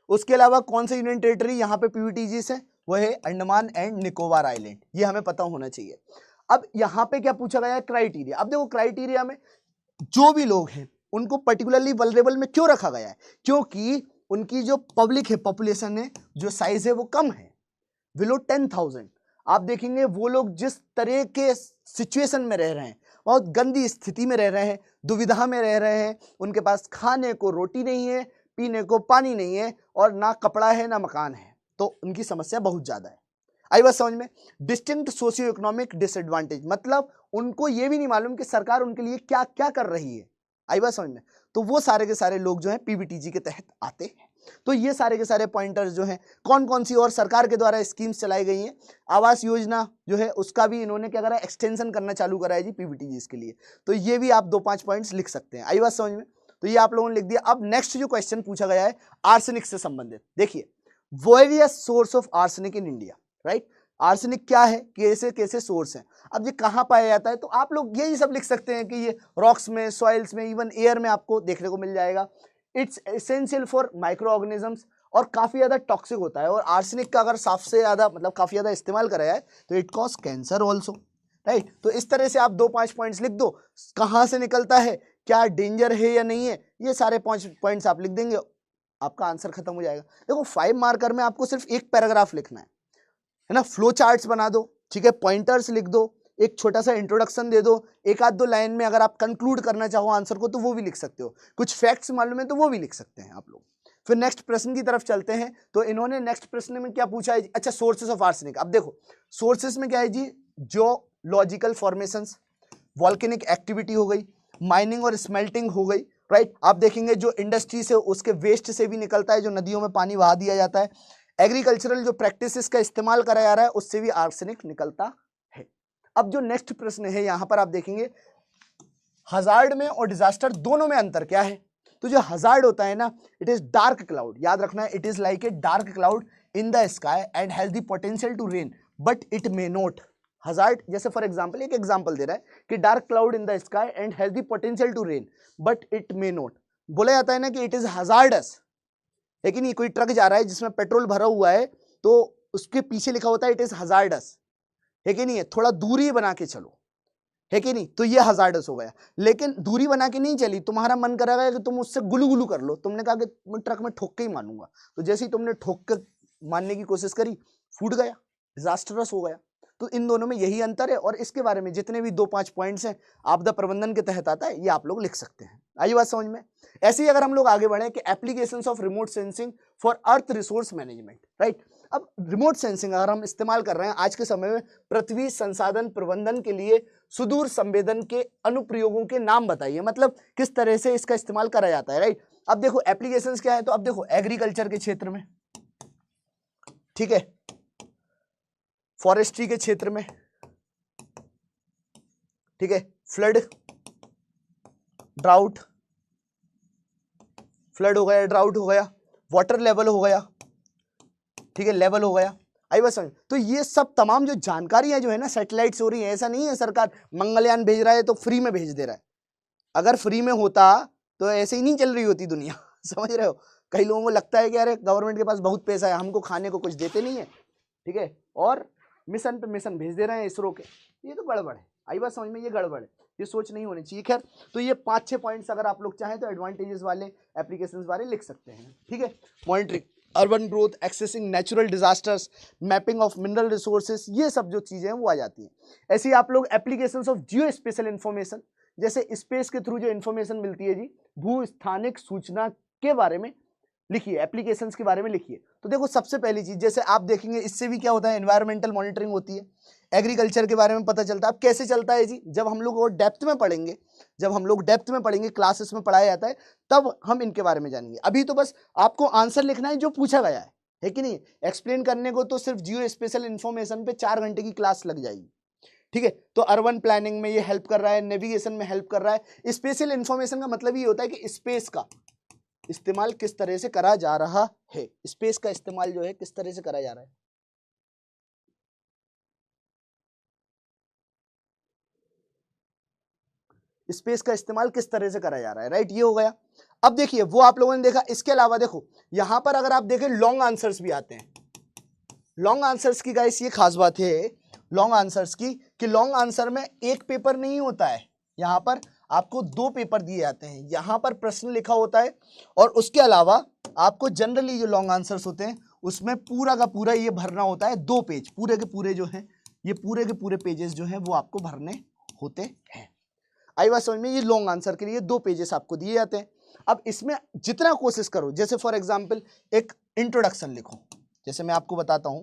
उसके अलावा कौन सा यूनियन टेरिटरी यहाँ पे PVTGs है, वो है अंडमान एंड निकोबार आइलैंड, ये हमें पता होना चाहिए। अब यहाँ पे क्या पूछा गया है, क्राइटेरिया। अब देखो क्राइटेरिया में जो भी लोग हैं उनको पर्टिकुलरली वल्नरेबल में क्यों रखा गया है, क्योंकि उनकी जो पब्लिक है, पॉपुलेशन है, जो साइज है वो कम है, बिलो 10,000। आप देखेंगे वो लोग जिस तरह के सिचुएशन में रह रहे हैं, बहुत गंदी स्थिति में रह रहे हैं, दुविधा में रह रहे हैं, उनके पास खाने को रोटी नहीं है, पीने को पानी नहीं है और ना कपड़ा है ना मकान है, तो उनकी समस्या बहुत ज्यादा है। आई बात समझ में। डिस्टिंक्ट सोशियो इकोनॉमिक डिसएडवांटेज, मतलब उनको ये भी नहीं मालूम कि सरकार उनके लिए क्या क्या कर रही है। आई बात समझ में। तो वो सारे के सारे लोग जो है PVTG के तहत आते हैं। तो ये सारे के सारे पॉइंटर्स जो हैं, कौन कौन सी और सरकार के द्वारा स्कीम्स चलाई गई हैं, आवास योजना जो है उसका भी इन्होंने क्या करा, एक्सटेंशन करना चालू करा है जी PVTGs के लिए। तो ये भी आप 2-5 पॉइंट्स लिख सकते हैं। आई बात समझ में। तो ये आप लोगों ने लिख दिया। अब नेक्स्ट जो क्वेश्चन पूछा गया है आर्सेनिक से संबंधित, देखिए various source of arsenic in India, right. Arsenic क्या है, कैसे कैसे सोर्स है, अब ये कहाँ पाया जाता है, तो आप लोग यही सब लिख सकते हैं कि ये रॉक्स में, सॉइल्स में, इवन एयर में आपको देखने को मिल जाएगा। It's essential for micro organisms और काफी ज्यादा टॉक्सिक होता है। और आर्सेनिक का अगर सबसे ज्यादा मतलब काफी ज्यादा इस्तेमाल करा जाए तो it cause cancer also, right. तो इस तरह से आप 2-5 पॉइंट्स लिख दो, कहाँ से निकलता है, क्या डेंजर है या नहीं है, ये सारे 5 पॉइंट्स आप लिख देंगे, आपका आंसर खत्म हो जाएगा। देखो 5 मार्कर में आपको सिर्फ एक पैराग्राफ लिखना है ना, फ्लो चार्ट्स बना दो, ठीक है, पॉइंटर्स लिख दो, एक छोटा सा इंट्रोडक्शन दे दो, 1-2 लाइन में अगर आप कंक्लूड करना चाहो आंसर को तो वो भी लिख सकते हो, कुछ फैक्ट्स मालूम है तो वो भी लिख सकते हैं आप लोग। फिर नेक्स्ट प्रश्न की तरफ चलते हैं। तो इन्होंने नेक्स्ट प्रश्न में क्या पूछा है, अच्छा सोर्सेस ऑफ आर्सेनिक। अब देखो सोर्सेस में क्या है जी, जियोलॉजिकल फॉर्मेशंस, वॉल्केनिक एक्टिविटी हो गई, माइनिंग और स्मेल्टिंग हो गई, राइट। आप देखेंगे जो इंडस्ट्री से उसके वेस्ट से भी निकलता है, जो नदियों में पानी बहा दिया जाता है। एग्रीकल्चरल जो प्रैक्टिसेस का इस्तेमाल करा जा रहा है उससे भी आर्सेनिक निकलता है। अब जो नेक्स्ट प्रश्न है यहां पर आप देखेंगे हजार्ड में और डिजास्टर दोनों में अंतर क्या है। तो जो हजार्ड होता है ना, इट इज डार्क क्लाउड, याद रखना है, it is like a dark cloud in the sky and has the potential to rain but it may not. Hazard जैसे फॉर एग्जांपल, एक एग्जांपल दे रहा है कि dark cloud in the sky and has the potential to rain but it may not. बोला जाता है ना कि इट इज हजार्डस, लेकिन ये कोई ट्रक जा रहा है जिसमें पेट्रोल भरा हुआ है तो उसके पीछे लिखा होता है इट इज हजार्डस, है कि नहीं है, थोड़ा दूरी बना के चलो, है कि नहीं, तो ये हजार्डस हो गया। लेकिन दूरी बना के नहीं चली, तुम्हारा मन करेगा कि तुम उससे गुलू गुलू कर लो, तुमने कहा कि मैं ट्रक में ठोक के ही मानूंगा, तो जैसे ही तुमने ठोक के मानने की कोशिश करी, फूट गया, डिजास्टरस हो गया। तो इन दोनों में यही अंतर है, और इसके बारे में जितने भी 2-5 पॉइंट्स हैं आपदा प्रबंधन के तहत आता है, ये आप लोग लिख सकते हैं। आई बात समझ में। ऐसे ही अगर हम लोग आगे बढ़े कि applications of remote sensing for earth resource management, right. अब रिमोट सेंसिंग अगर हम इस्तेमाल कर रहे हैं आज के समय में पृथ्वी संसाधन प्रबंधन के लिए, सुदूर संवेदन के अनुप्रयोगों के नाम बताइए, मतलब किस तरह से इसका इस्तेमाल करा जाता है, राइट। अब देखो एप्लीकेशंस क्या है, तो अब देखो एग्रीकल्चर के क्षेत्र में, ठीक है, फॉरेस्ट्री के क्षेत्र में, ठीक है, फ्लड ड्राउट, फ्लड हो गया, ड्राउट हो गया, वाटर लेवल हो गया, ठीक है, लेवल हो गया। आई बस समझ। तो ये सब तमाम जो जानकारियां जो है ना सैटेलाइट से हो रही है, ऐसा नहीं है सरकार मंगलयान भेज रहा है तो फ्री में भेज दे रहा है। अगर फ्री में होता तो ऐसे ही नहीं चल रही होती दुनिया समझ रहे हो। कई लोगों को लगता है कि अरे गवर्नमेंट के पास बहुत पैसा है, हमको खाने को कुछ देते नहीं है, ठीक है, और मिशन पे मिशन भेज दे रहे हैं इसरो के, ये तो गड़बड़ है। आई बात समझ में, ये गड़बड़ है, ये सोच नहीं होनी चाहिए। खैर, तो ये 5-6 पॉइंट्स अगर आप लोग चाहें तो एडवांटेजेस वाले एप्लीकेशंस वाले लिख सकते हैं, ठीक है। Monitoring urban growth, accessing natural disasters, mapping of mineral resources, ये सब जो चीजें हैं वो आ जाती हैं। ऐसे ही आप लोग applications of Jio special information, जैसे स्पेस के थ्रू जो इन्फॉर्मेशन मिलती है जी, भू स्थानिक सूचना के बारे में लिखिए, एप्लीकेशंस के बारे में लिखिए। तो देखो सबसे पहली चीज, जैसे आप देखेंगे इससे भी क्या होता है, एनवायरमेंटल मॉनिटरिंग होती है, एग्रीकल्चर के बारे में पता चलता है। अब कैसे चलता है जी, जब हम लोग वो डेप्थ में पढ़ेंगे, जब हम लोग डेप्थ में पढ़ेंगे, क्लासेस में पढ़ाया जाता है, तब हम इनके बारे में जानेंगे। अभी तो बस आपको आंसर लिखना है जो पूछा गया है कि नहीं। एक्सप्लेन करने को तो सिर्फ जियो स्पेशल इंफॉर्मेशन पे 4 घंटे की क्लास लग जाएगी, ठीक है। तो अर्बन प्लानिंग में ये हेल्प कर रहा है, नेविगेशन में हेल्प कर रहा है। स्पेशल इंफॉर्मेशन का मतलब ये होता है कि स्पेस का इस्तेमाल किस तरह से करा जा रहा है, स्पेस का इस्तेमाल जो है किस तरह से करा जा रहा है। स्पेस का इस्तेमाल किस तरह से करा जा रहा है, राइट, ये हो गया। अब देखिए वो आप लोगों ने देखा, इसके अलावा देखो यहां पर अगर आप देखें लॉन्ग आंसर्स भी आते हैं। लॉन्ग आंसर्स की गाइस ये खास बात है लॉन्ग आंसर्स की, कि लॉन्ग आंसर में एक पेपर नहीं होता है, यहां पर आपको 2 पेपर दिए जाते हैं। यहां पर प्रश्न लिखा होता है और उसके अलावा आपको जनरली जो लॉन्ग आंसर्स होते हैं उसमें पूरा का पूरा ये भरना होता है, 2 पेज पूरे के पूरे जो हैं, ये पूरे के पूरे पेजेस जो हैं वो आपको भरने होते हैं। आई बात समझ में। ये लॉन्ग आंसर के लिए 2 पेजेस आपको दिए जाते हैं। अब इसमें जितना कोशिश करो, जैसे फॉर एग्जांपल एक इंट्रोडक्शन लिखो, जैसे मैं आपको बताता हूं,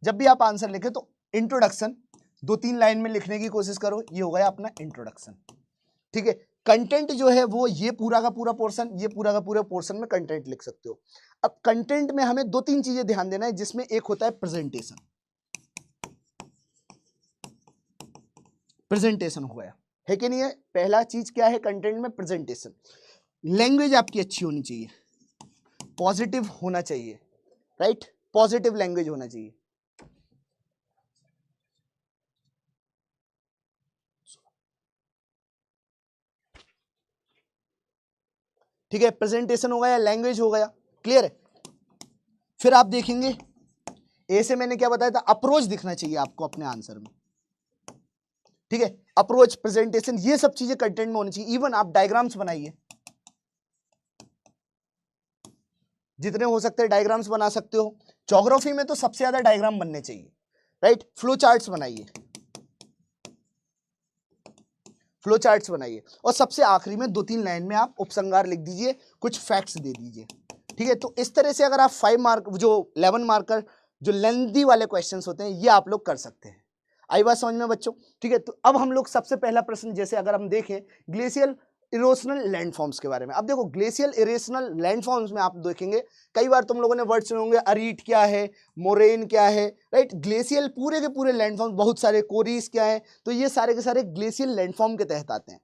जब भी आप आंसर लिखे तो इंट्रोडक्शन 2-3 लाइन में लिखने की कोशिश करो। ये हो गया अपना इंट्रोडक्शन, ठीक है। कंटेंट जो है वो ये पूरा का पूरा पोर्शन, ये पूरा का पूरा पोर्शन में कंटेंट लिख सकते हो। अब कंटेंट में हमें 2-3 चीजें ध्यान देना है, जिसमें एक होता है प्रेजेंटेशन। प्रेजेंटेशन हो गया, है कि नहीं है। पहला चीज क्या है कंटेंट में, प्रेजेंटेशन। लैंग्वेज आपकी अच्छी होनी चाहिए, पॉजिटिव होना चाहिए, राइट, पॉजिटिव लैंग्वेज होना चाहिए। ठीक है, प्रेजेंटेशन हो गया, लैंग्वेज हो गया, क्लियर है। फिर आप देखेंगे ए से मैंने क्या बताया था, अप्रोच दिखना चाहिए आपको अपने आंसर में, ठीक है। अप्रोच, प्रेजेंटेशन, ये सब चीजें कंटेंट में होनी चाहिए। इवन आप डायग्राम्स बनाइए, जितने हो सकते हैं डायग्राम्स बना सकते हो। ज्योग्राफी में तो सबसे ज्यादा डायग्राम बनने चाहिए, राइट। फ्लो चार्ट्स बनाइए, फ्लो चार्ट्स बनाइए, और सबसे आखिरी में 2-3 लाइन में आप उपसंहार लिख दीजिए, कुछ फैक्ट्स दे दीजिए, ठीक है। तो इस तरह से अगर आप 5 मार्क जो 11 मार्कर जो लेंथी वाले क्वेश्चंस होते हैं ये आप लोग कर सकते हैं। आई बात समझ में बच्चों, ठीक है। तो अब हम लोग सबसे पहला प्रश्न, जैसे अगर हम देखें ग्लेशियल इरोशनल लैंडफॉर्म्स के बारे में। अब देखो ग्लेशियल इरोशनल लैंडफॉर्म्स में आप देखेंगे कई बार तुम लोगों ने वर्ड सुने होंगे, अरीट क्या है, मोरेन क्या है, राइट। ग्लेशियल पूरे के पूरे लैंडफॉर्म्स बहुत सारे, कोरीज क्या है, तो ये सारे के सारे ग्लेशियल लैंडफॉर्म के तहत आते हैं।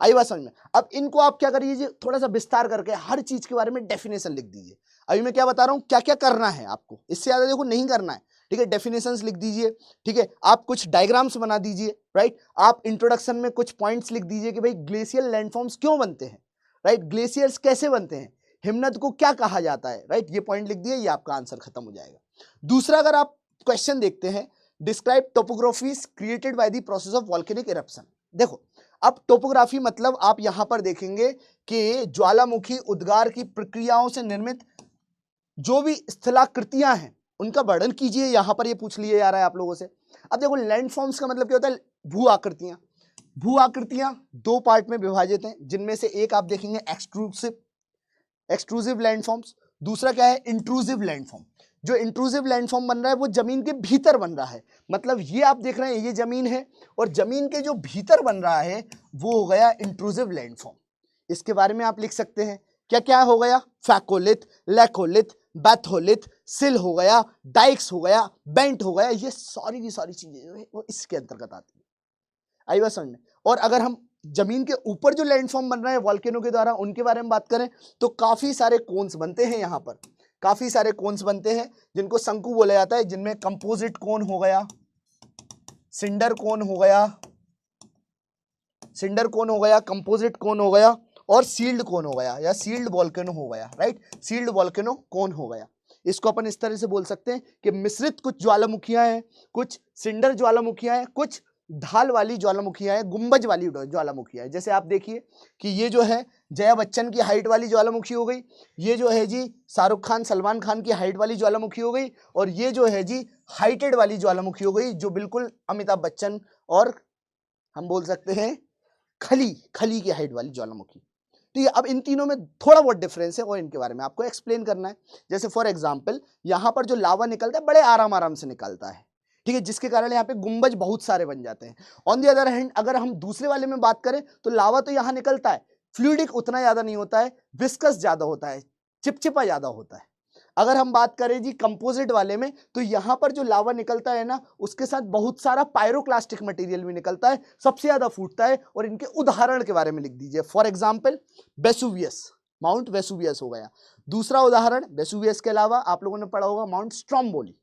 आई बात समझ में। अब इनको आप क्या करिए, थोड़ा सा विस्तार करके हर चीज के बारे में डेफिनेशन लिख दीजिए। अभी मैं क्या बता रहा हूं, क्या क्या करना है आपको, इससे ज्यादा देखो नहीं करना है, ठीक है। डेफिनेशंस लिख दीजिए, ठीक है। आप कुछ डायग्राम्स बना दीजिए, राइट। आप इंट्रोडक्शन में कुछ पॉइंट्स लिख दीजिए कि भाई ग्लेशियल लैंडफॉर्म्स क्यों बनते हैं, राइट। ग्लेशियर्स कैसे बनते हैं, हिमनद को क्या कहा जाता है, राइट। ये पॉइंट लिख दिए, ये आपका आंसर खत्म हो जाएगा। दूसरा, अगर आप क्वेश्चन देखते हैं, describe topographies created by the process of volcanic eruption. देखो अब टोपोग्राफी मतलब आप यहां पर देखेंगे कि ज्वालामुखी उद्गार की प्रक्रियाओं से निर्मित जो भी स्थलाकृतियां हैं उनका वर्णन कीजिए। यहां पर ये पूछ लिया जा रहा है आप लोगों से। अब देखो लैंडफॉर्म्स का मतलब क्या होता है, भू आकृतियां। भू आकृतियां दो पार्ट में विभाजित हैं, जिनमें से एक आप देखेंगे एक्सट्रूसिव लैंडफॉर्म्स, दूसरा क्या है, इंट्रूसिव लैंडफॉर्म। जो इंट्रूसिव लैंडफॉर्म बन रहा है वो जमीन के भीतर बन रहा है, मतलब ये आप देख रहे हैं ये जमीन है और जमीन के जो भीतर बन रहा है वो हो गया इंट्रूसिव लैंडफॉर्म। इसके बारे में आप लिख सकते हैं क्या क्या हो गया, फैकोलिथ, लैकोलिथ, बैथोलिथ, सिल हो गया, डाइक्स हो गया, बेंट हो गया, ये सारी की सारी चीजें जो है वो इसके अंतर्गत आती है। आई बात समझ में। और अगर हम जमीन के ऊपर जो लैंडफॉर्म बन रहा है वॉल्केनो के द्वारा उनके बारे में बात करें तो काफी सारे कोन्स बनते हैं, यहाँ पर काफी सारे कोन्स बनते हैं जिनको शंकु बोला जाता है, जिनमें कंपोजिट कोन हो गया, सिंडर कोन हो गया, कंपोजिट कोन हो गया और सील्ड कोन हो गया या सील्ड वॉल्केनो हो गया, राइट। सील्ड वॉल्केनो कोन हो गया। इसको अपन इस तरह से बोल सकते हैं कि मिश्रित कुछ ज्वालामुखियां हैं, कुछ सिंडर ज्वालामुखियां हैं, कुछ ढाल वाली ज्वालामुखियां हैं, गुंबज वाली ज्वालामुखियां हैं। जैसे आप देखिए कि ये जो है जया बच्चन की हाइट वाली ज्वालामुखी हो गई, ये जो है जी शाहरुख खान सलमान खान की हाइट वाली ज्वालामुखी हो गई, और ये जो है जी हाइटेड वाली ज्वालामुखी हो गई जो बिल्कुल अमिताभ बच्चन और हम बोल सकते हैं खली की हाइट वाली ज्वालामुखी। तो ये अब इन तीनों में थोड़ा बहुत डिफरेंस है और इनके बारे में आपको एक्सप्लेन करना है। जैसे फॉर एग्जांपल यहाँ पर जो लावा निकलता है बड़े आराम से निकलता है, ठीक है, जिसके कारण यहाँ पे गुंबज बहुत सारे बन जाते हैं। ऑन दी अदर हैंड अगर हम दूसरे वाले में बात करें तो लावा तो यहाँ निकलता है, फ्लूइडिक उतना ज्यादा नहीं होता है, विस्कस ज्यादा होता है, चिपचिपा ज्यादा होता है। अगर हम बात करें जी कंपोजिट वाले में तो यहाँ पर जो लावा निकलता है ना उसके साथ बहुत सारा पायरोक्लास्टिक मटेरियल भी निकलता है, सबसे ज्यादा फूटता है। और इनके उदाहरण के बारे में लिख दीजिए। For example Vesuvius, mount Vesuvius हो गया। दूसरा उदाहरण वेसुवियस के अलावा आप लोगों ने पढ़ा होगा माउंट स्ट्रोम्बोली,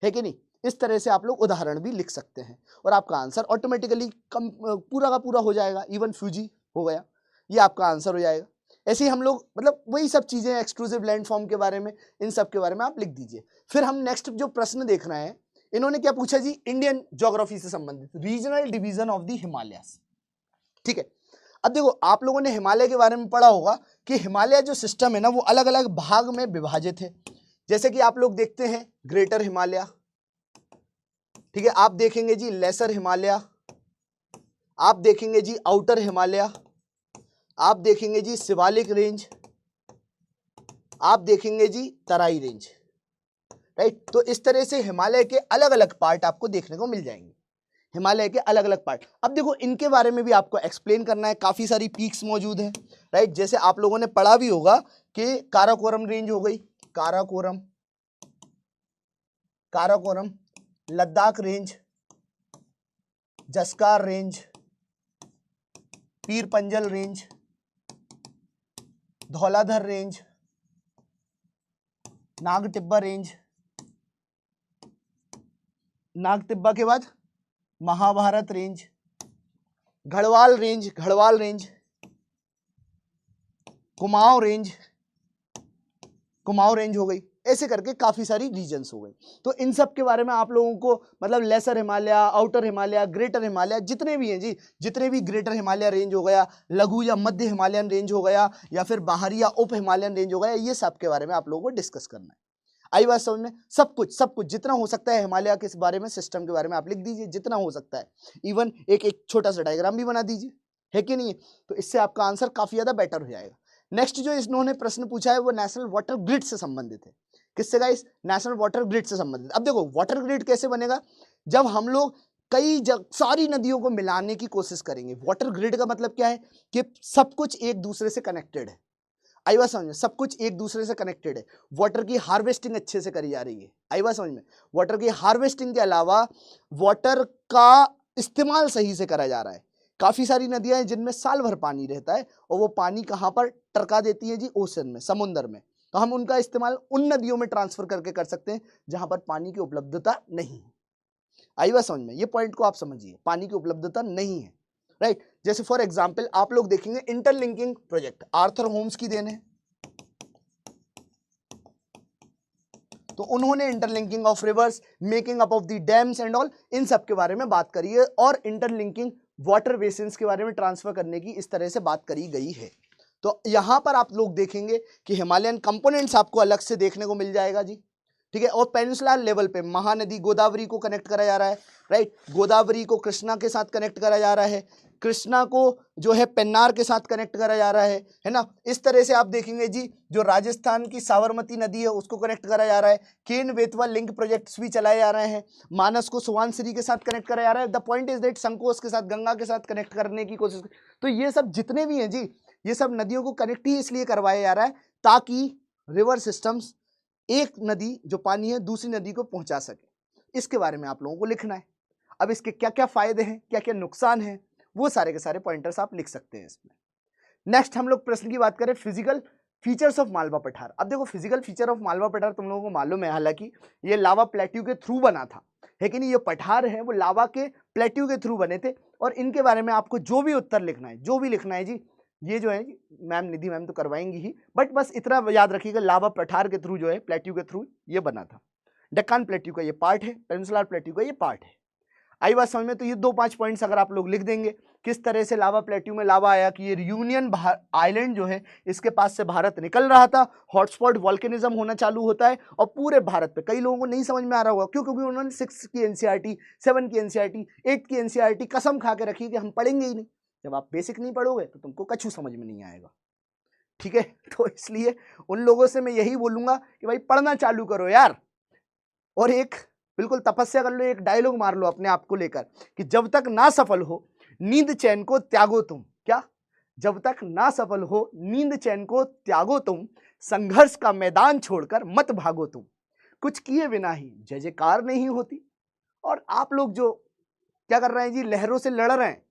है कि नहीं। इस तरह से आप लोग उदाहरण भी लिख सकते हैं और आपका आंसर ऑटोमेटिकली पूरा का पूरा हो जाएगा। इवन फ्यूजी हो गया, ये आपका आंसर हो जाएगा। ऐसे ही हम लोग मतलब वही सब चीजें एक्सक्लूसिव लैंडफॉर्म के बारे में, इन सब के बारे में आप लिख दीजिए। फिर हम नेक्स्ट जो प्रश्न देख रहे हैं, इन्होंने क्या पूछा जी, इंडियन ज्योग्राफी से संबंधित regional division of the Himalayas, ठीक है। अब देखो आप लोगों ने हिमालय के बारे में पढ़ा होगा कि हिमालय जो सिस्टम है ना वो अलग अलग भाग में विभाजित है। जैसे कि आप लोग देखते हैं ग्रेटर हिमालय, ठीक है, आप देखेंगे जी लेसर हिमालय, आप देखेंगे जी आउटर हिमालय, आप देखेंगे जी शिवालिक रेंज, आप देखेंगे जी तराई रेंज, राइट। तो इस तरह से हिमालय के अलग अलग पार्ट आपको देखने को मिल जाएंगे, हिमालय के अलग अलग पार्ट। अब देखो इनके बारे में भी आपको एक्सप्लेन करना है, काफी सारी पीक्स मौजूद हैं, राइट। जैसे आप लोगों ने पढ़ा भी होगा कि काराकोरम रेंज हो गई, Karakoram, Ladakh range, Zaskar range, Pir Panjal range, Dhauladhar range, Nag Tibba range, Nag Tibba के बाद Mahabharat range, Garhwal range, Kumaon range हो गई। ऐसे करके काफी सारी रीजन्स हो गई। तो इन सब के बारे में आप लोगों को मतलब lesser Himalaya, outer Himalaya, greater Himalaya जितने भी हैं जी, जितने भी ग्रेटर हिमालय रेंज हो गया, लघु या मध्य हिमालयन रेंज हो गया, या फिर बाहरी या उप हिमालयन रेंज हो गया, ये सब के बारे में आप लोगों को डिस्कस करना है। आई बात समझ में। सब कुछ जितना हो सकता है हिमालय के बारे में, सिस्टम के बारे में आप लिख दीजिए जितना हो सकता है। इवन एक छोटा सा डायग्राम भी बना दीजिए, है कि नहीं। तो इससे आपका आंसर काफी ज्यादा बेटर हो जाएगा। नेक्स्ट जो इन्होंने प्रश्न पूछा है वो नेशनल वाटर ग्रिड से संबंधित है। किससे गाइस, नेशनल वाटर ग्रिड से संबंधित। अब देखो वाटर ग्रिड कैसे बनेगा, जब हम लोग सारी नदियों को मिलाने की कोशिश करेंगे। वाटर ग्रिड का मतलब क्या है कि सब कुछ एक दूसरे से कनेक्टेड है। आई बात समझ में? सब कुछ एक दूसरे से कनेक्टेड है। वाटर की हार्वेस्टिंग अच्छे से करी जा रही है। आई बात समझ में? वाटर की हार्वेस्टिंग के अलावा वाटर का इस्तेमाल सही से करा जा रहा है। काफी सारी नदियां हैं जिनमें साल भर पानी रहता है और वो पानी कहाँ पर टरका देती है जी? ओशन में, समुद्र में। तो हम उनका इस्तेमाल उन नदियों में ट्रांसफर करके कर सकते हैं जहां पर पानी की उपलब्धता नहीं है। आई बात समझ में? ये पॉइंट को आप समझिए, पानी की उपलब्धता नहीं है, राइट। जैसे फॉर एग्जांपल आप लोग देखेंगे इंटरलिंकिंग प्रोजेक्ट आर्थर होम्स की देन है। तो उन्होंने interlinking of rivers, making up of the dams and all, इन सब के बारे में बात करी है और इंटरलिंकिंग वाटर बेसिन्स के बारे में ट्रांसफर करने की इस तरह से बात करी गई है। तो यहां पर आप लोग देखेंगे कि हिमालयन कंपोनेंट्स आपको अलग से देखने को मिल जाएगा जी, ठीक है। और पेनिनसुलर लेवल पे महानदी गोदावरी को कनेक्ट करा जा रहा है, राइट। गोदावरी को कृष्णा के साथ कनेक्ट करा जा रहा है, कृष्णा को जो है पेन्नार के साथ कनेक्ट करा जा रहा है ना। इस तरह से आप देखेंगे जी, जो राजस्थान की साबरमती नदी है उसको कनेक्ट करा जा रहा है। केन बेतवा लिंक प्रोजेक्ट्स भी चलाए जा रहे हैं। मानस को सुवानसिरी के साथ कनेक्ट करा जा रहा है। द पॉइंट इज दैट संकोच के साथ, गंगा के साथ कनेक्ट करने की कोशिश। तो ये सब जितने भी हैं जी, ये सब नदियों को कनेक्ट ही इसलिए करवाया जा रहा है ताकि रिवर सिस्टम्स, एक नदी जो पानी है दूसरी नदी को पहुंचा सके। इसके बारे में आप लोगों को लिखना है। अब इसके क्या क्या फायदे हैं, क्या क्या नुकसान हैं, वो सारे के सारे पॉइंटर्स आप लिख सकते हैं इसमें। नेक्स्ट हम लोग प्रश्न की बात करें, फिजिकल फीचर्स ऑफ मालवा पठार। अब देखो फिजिकल फीचर ऑफ मालवा पठार तुम लोगों को मालूम है, हालांकि ये लावा प्लेट्यू के थ्रू बना था, लेकिन ये पठार है वो लावा के प्लेट्यू के थ्रू बने थे। और इनके बारे में आपको जो भी उत्तर लिखना है, जो भी लिखना है जी, ये जो है मैम निधि मैम तो करवाएंगी ही, बट बस इतना याद रखिएगा लावा पठार के थ्रू जो है, प्लेट्यू के थ्रू ये बना था। डेक्कन प्लेट्यू का ये पार्ट है, पेनिनसुलर प्लेट्यू का ये पार्ट है। आई बात समझ में? तो ये 2-5 पॉइंट्स अगर आप लोग लिख देंगे, किस तरह से लावा प्लेट्यू में लावा आया कि ये रियूनियन आइलैंड जो है इसके पास से भारत निकल रहा था, हॉटस्पॉट वॉल्केनिज्म होना चालू होता है और पूरे भारत पे कई लोगों को नहीं समझ में आ रहा होगा, क्यों? क्योंकि उन्होंने 6 की एनसीईआरटी, 7 की एनसीईआरटी, 8 की एनसीईआरटी कसम खा के रखी कि हम पढ़ेंगे ही नहीं। जब आप बेसिक नहीं पढ़ोगे तो तुमको कछु समझ में नहीं आएगा, ठीक है। तो इसलिए उन लोगों से मैं यही बोलूंगा कि भाई पढ़ना चालू करो यार, और एक बिल्कुल तपस्या कर लो, एक डायलॉग मार लो अपने आप को लेकर कि जब तक ना सफल हो नींद चैन को त्यागो तुम। क्या? जब तक ना सफल हो नींद चैन को त्यागो तुम, संघर्ष का मैदान छोड़कर मत भागो तुम, कुछ किए बिना ही जय जयकार नहीं होती। और आप लोग जो क्या कर रहे हैं जी, लहरों से लड़ रहे हैं,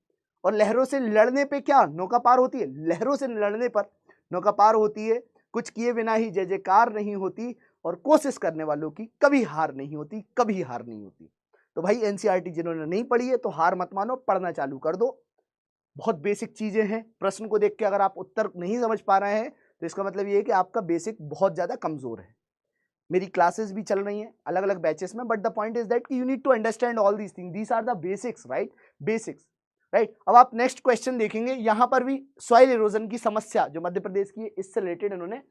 और लहरों से लड़ने पे क्या नौका पार होती है? लहरों से लड़ने पर नौका पार होती है। कुछ किए बिना ही जय जयकार नहीं होती, और कोशिश करने वालों की कभी हार नहीं होती, कभी हार नहीं होती। तो भाई एनसीईआरटी जिन्होंने नहीं पढ़ी है तो हार मत मानो, पढ़ना चालू कर दो। बहुत बेसिक चीजें हैं। प्रश्न को देख के अगर आप उत्तर नहीं समझ पा रहे हैं तो इसका मतलब ये है कि आपका बेसिक बहुत ज्यादा कमजोर है। मेरी क्लासेस भी चल रही हैं अलग अलग बैचेस में, but the point is that कि you need to understand all these thing, these are the basics, right, basics, right. अब आप नेक्स्ट क्वेश्चन देखेंगे, यहां पर भी सॉइल इरोजन की समस्या जो मध्य प्रदेश की है इससे रिलेटेड इन्होंने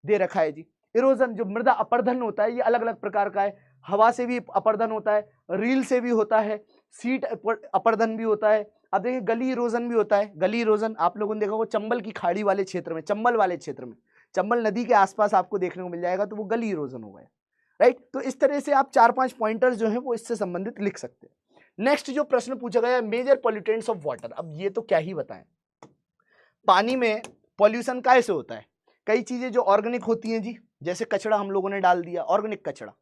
दे रखा है जी। इरोजन जो मृदा अपर्धन होता है ये अलग अलग प्रकार का है, हवा से भी अपर्धन होता है, रील से भी होता है, सीट अपर्धन भी होता है। अब देखिए गली इरोजन भी होता है। गली इरोजन आप लोगों ने देखा होगा चंबल की खाड़ी वाले क्षेत्र में, चंबल वाले क्षेत्र में, चंबल नदी के आसपास आपको देखने को मिल जाएगा, तो वो गली इरोजन हो गया, राइट। तो इस तरह से आप 4-5 पॉइंटर्स जो है वो इससे संबंधित लिख सकते हैं। नेक्स्ट जो प्रश्न पूछा गया है, मेजर पॉल्यूटेंट्स ऑफ वाटर। अब ये तो क्या ही बताएं, पानी में पॉल्यूशन कैसे होता है? कई चीजें जो ऑर्गेनिक होती हैं जी, जैसे कचरा हम लोगों ने डाल दिया, ऑर्गेनिक कचरा,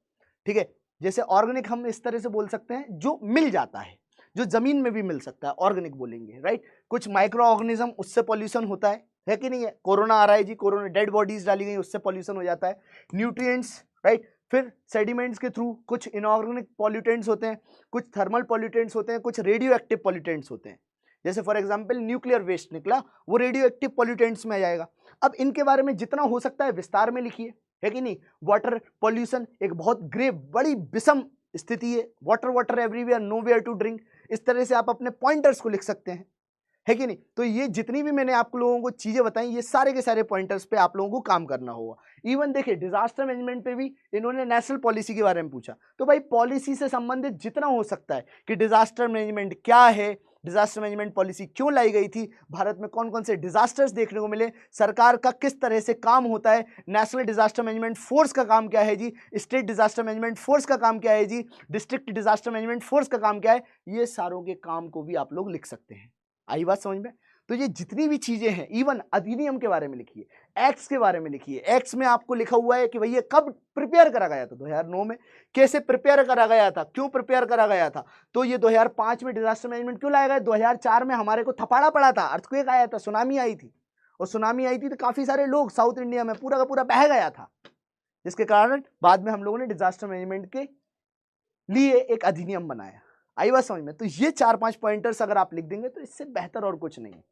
ठीक है। जैसे ऑर्गेनिक हम इस तरह से बोल सकते हैं जो मिल जाता है, जो जमीन में भी मिल सकता है, ऑर्गेनिक बोलेंगे, राइट। कुछ माइक्रो ऑर्गेनिज्म, उससे पॉल्यूशन होता है कि नहीं है? कोरोना आ रहा है जी, कोरोना डेड बॉडीज डाली गई, उससे पॉल्यूशन हो जाता है। Nutrients, right. फिर सेडिमेंट्स के थ्रू कुछ इनऑर्गेनिक पॉल्यूटेंट्स होते हैं, कुछ थर्मल पॉल्यूटेंट्स होते हैं, कुछ रेडियो एक्टिव पॉल्यूटेंट्स होते हैं। जैसे फॉर एग्जांपल न्यूक्लियर वेस्ट निकला, वो रेडियो एक्टिव पॉल्यूटेंट्स में आ जाएगा। अब इनके बारे में जितना हो सकता है विस्तार में लिखिए, है कि नहीं। वाटर पॉल्यूशन एक बहुत ग्रेव, बड़ी विषम स्थिति है। Water everywhere, nowhere to drink, इस तरह से आप अपने पॉइंटर्स को लिख सकते हैं, है कि नहीं। तो ये जितनी भी मैंने आप लोगों को चीजें बताई, ये सारे के सारे पॉइंटर्स पे आप लोगों को काम करना होगा। इवन देखिए डिजास्टर मैनेजमेंट पे भी इन्होंने नेशनल पॉलिसी के बारे में पूछा, तो भाई पॉलिसी से संबंधित जितना हो सकता है कि डिजास्टर मैनेजमेंट क्या है, डिजास्टर मैनेजमेंट पॉलिसी क्यों लाई गई थी, भारत में कौन कौन से डिजास्टर्स देखने को मिले, सरकार का किस तरह से काम होता है, नेशनल डिजास्टर मैनेजमेंट फोर्स का काम क्या है जी, स्टेट डिजास्टर मैनेजमेंट फोर्स का काम क्या है जी, डिस्ट्रिक्ट डिजास्टर मैनेजमेंट फोर्स का काम क्या है, ये सारों के काम को भी आप लोग लिख सकते हैं। आई बात समझ में? तो ये जितनी भी चीजें हैं, इवन अधिनियम के बारे में लिखिए, एक्ट्स के बारे में लिखिए। एक्ट्स में आपको लिखा हुआ है कि भैया कब प्रिपेयर करा गया था, 2009 में, कैसे प्रिपेयर करा गया था, क्यों प्रिपेयर करा गया था। तो ये 2005 में डिजास्टर मैनेजमेंट क्यों लाया गया, 2004 में हमारे को थपाड़ा पड़ा था, अर्थक्वेक आया था, सुनामी आई थी, और सुनामी आई थी तो काफी सारे लोग साउथ इंडिया में पूरा का पूरा बह गया था, जिसके कारण बाद में हम लोगों ने डिजास्टर मैनेजमेंट के लिए एक अधिनियम बनाया। आई बात समझ में? तो ये 4-5 पॉइंटर्स अगर आप लिख देंगे तो इससे बेहतर और कुछ नहीं है।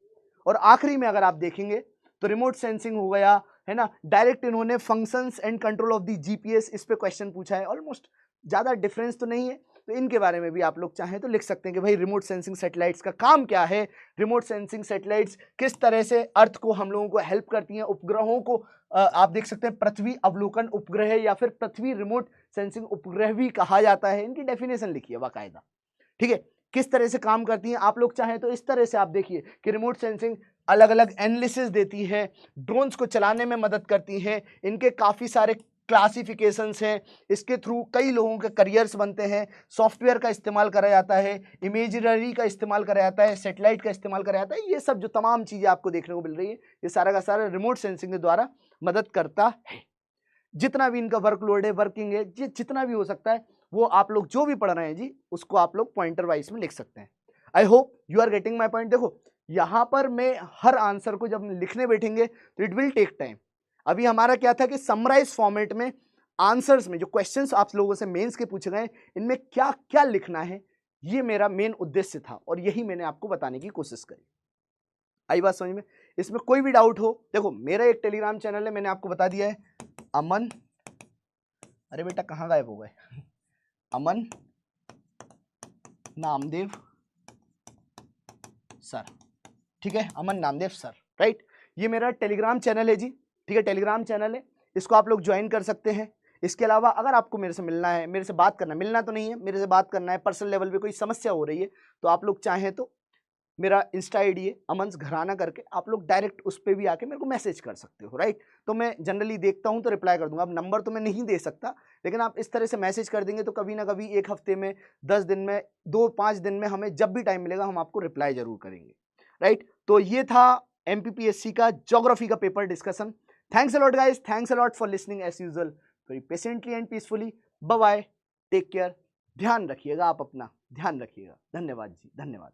और आखिरी में अगर आप देखेंगे तो रिमोट सेंसिंग हो गया है ना, डायरेक्ट इन्होंने functions and control of the GPS, इस पे क्वेश्चन पूछा है, ऑलमोस्ट ज्यादा डिफरेंस तो नहीं है, तो इनके बारे में भी आप लोग चाहें तो लिख सकते हैं कि भाई रिमोट सेंसिंग सैटेलाइट्स का काम क्या है, रिमोट सेंसिंग सैटेलाइट्स किस तरह से अर्थ को हम लोगों को हेल्प करती हैं, उपग्रहों को आप देख सकते हैं पृथ्वी अवलोकन उपग्रह या फिर पृथ्वी रिमोट सेंसिंग उपग्रह भी कहा जाता है, इनकी डेफिनेशन लिखिए बाकायदा, ठीक है, किस तरह से काम करती हैं। आप लोग चाहें तो इस तरह से आप देखिए कि रिमोट सेंसिंग अलग अलग एनालिसिस देती है, ड्रोन्स को चलाने में मदद करती हैं, इनके काफ़ी सारे क्लासिफिकेशंस हैं, इसके थ्रू कई लोगों के करियर्स बनते हैं, सॉफ्टवेयर का इस्तेमाल करा जाता है, इमेजरी का इस्तेमाल करा जाता है, सैटेलाइट का इस्तेमाल करा जाता है, ये सब जो तमाम चीज़ें आपको देखने को मिल रही है, ये सारा का सारा रिमोट सेंसिंग के द्वारा मदद करता है। जितना भी इनका वर्कलोड है, वर्किंग है, जितना भी हो सकता है वो आप लोग जो भी पढ़ रहे हैं जी उसको आप लोग पॉइंटर वाइज में लिख सकते हैं। I hope you are getting my point. देखो यहां पर मैं हर आंसर को जब लिखने बैठेंगे तो इट विल टेक टाइम। अभी हमारा क्या था कि समराइज फॉर्मेट में आंसर्स में जो क्वेश्चंस आप लोगों से मेंस के पूछे गए इनमें क्या क्या लिखना है, ये मेरा मेन उद्देश्य था और यही मैंने आपको बताने की कोशिश करी। आई बात समझ में? इसमें कोई भी डाउट हो, देखो मेरा एक टेलीग्राम चैनल है, मैंने आपको बता दिया है, अमन, अरे बेटा कहाँ गायब हो गए, अमन नामदेव सर, ठीक है, अमन नामदेव सर, राइट, ये मेरा टेलीग्राम चैनल है जी, ठीक है, टेलीग्राम चैनल है, इसको आप लोग ज्वाइन कर सकते हैं। इसके अलावा अगर आपको मेरे से मिलना है, मेरे से बात करना, मिलना तो नहीं है, मेरे से बात करना है, पर्सनल लेवल पे कोई समस्या हो रही है तो आप लोग चाहें तो मेरा इंस्टा आईडी है अमन घराना करके, आप लोग डायरेक्ट उस पर भी आके मेरे को मैसेज कर सकते हो, राइट। तो मैं जनरली देखता हूँ तो रिप्लाई कर दूंगा। अब नंबर तो मैं नहीं दे सकता, लेकिन आप इस तरह से मैसेज कर देंगे तो कभी ना कभी एक हफ्ते में, 10 दिन में, 2-5 दिन में, हमें जब भी टाइम मिलेगा हम आपको रिप्लाई जरूर करेंगे, राइट। तो ये था MPPSC का ज्योग्राफी का paper discussion. Thanks a lot guys, thanks a lot for listening as usual, very patiently and peacefully. Bye bye, take care, ध्यान रखिएगा, आप अपना ध्यान रखिएगा। धन्यवाद जी, धन्यवाद।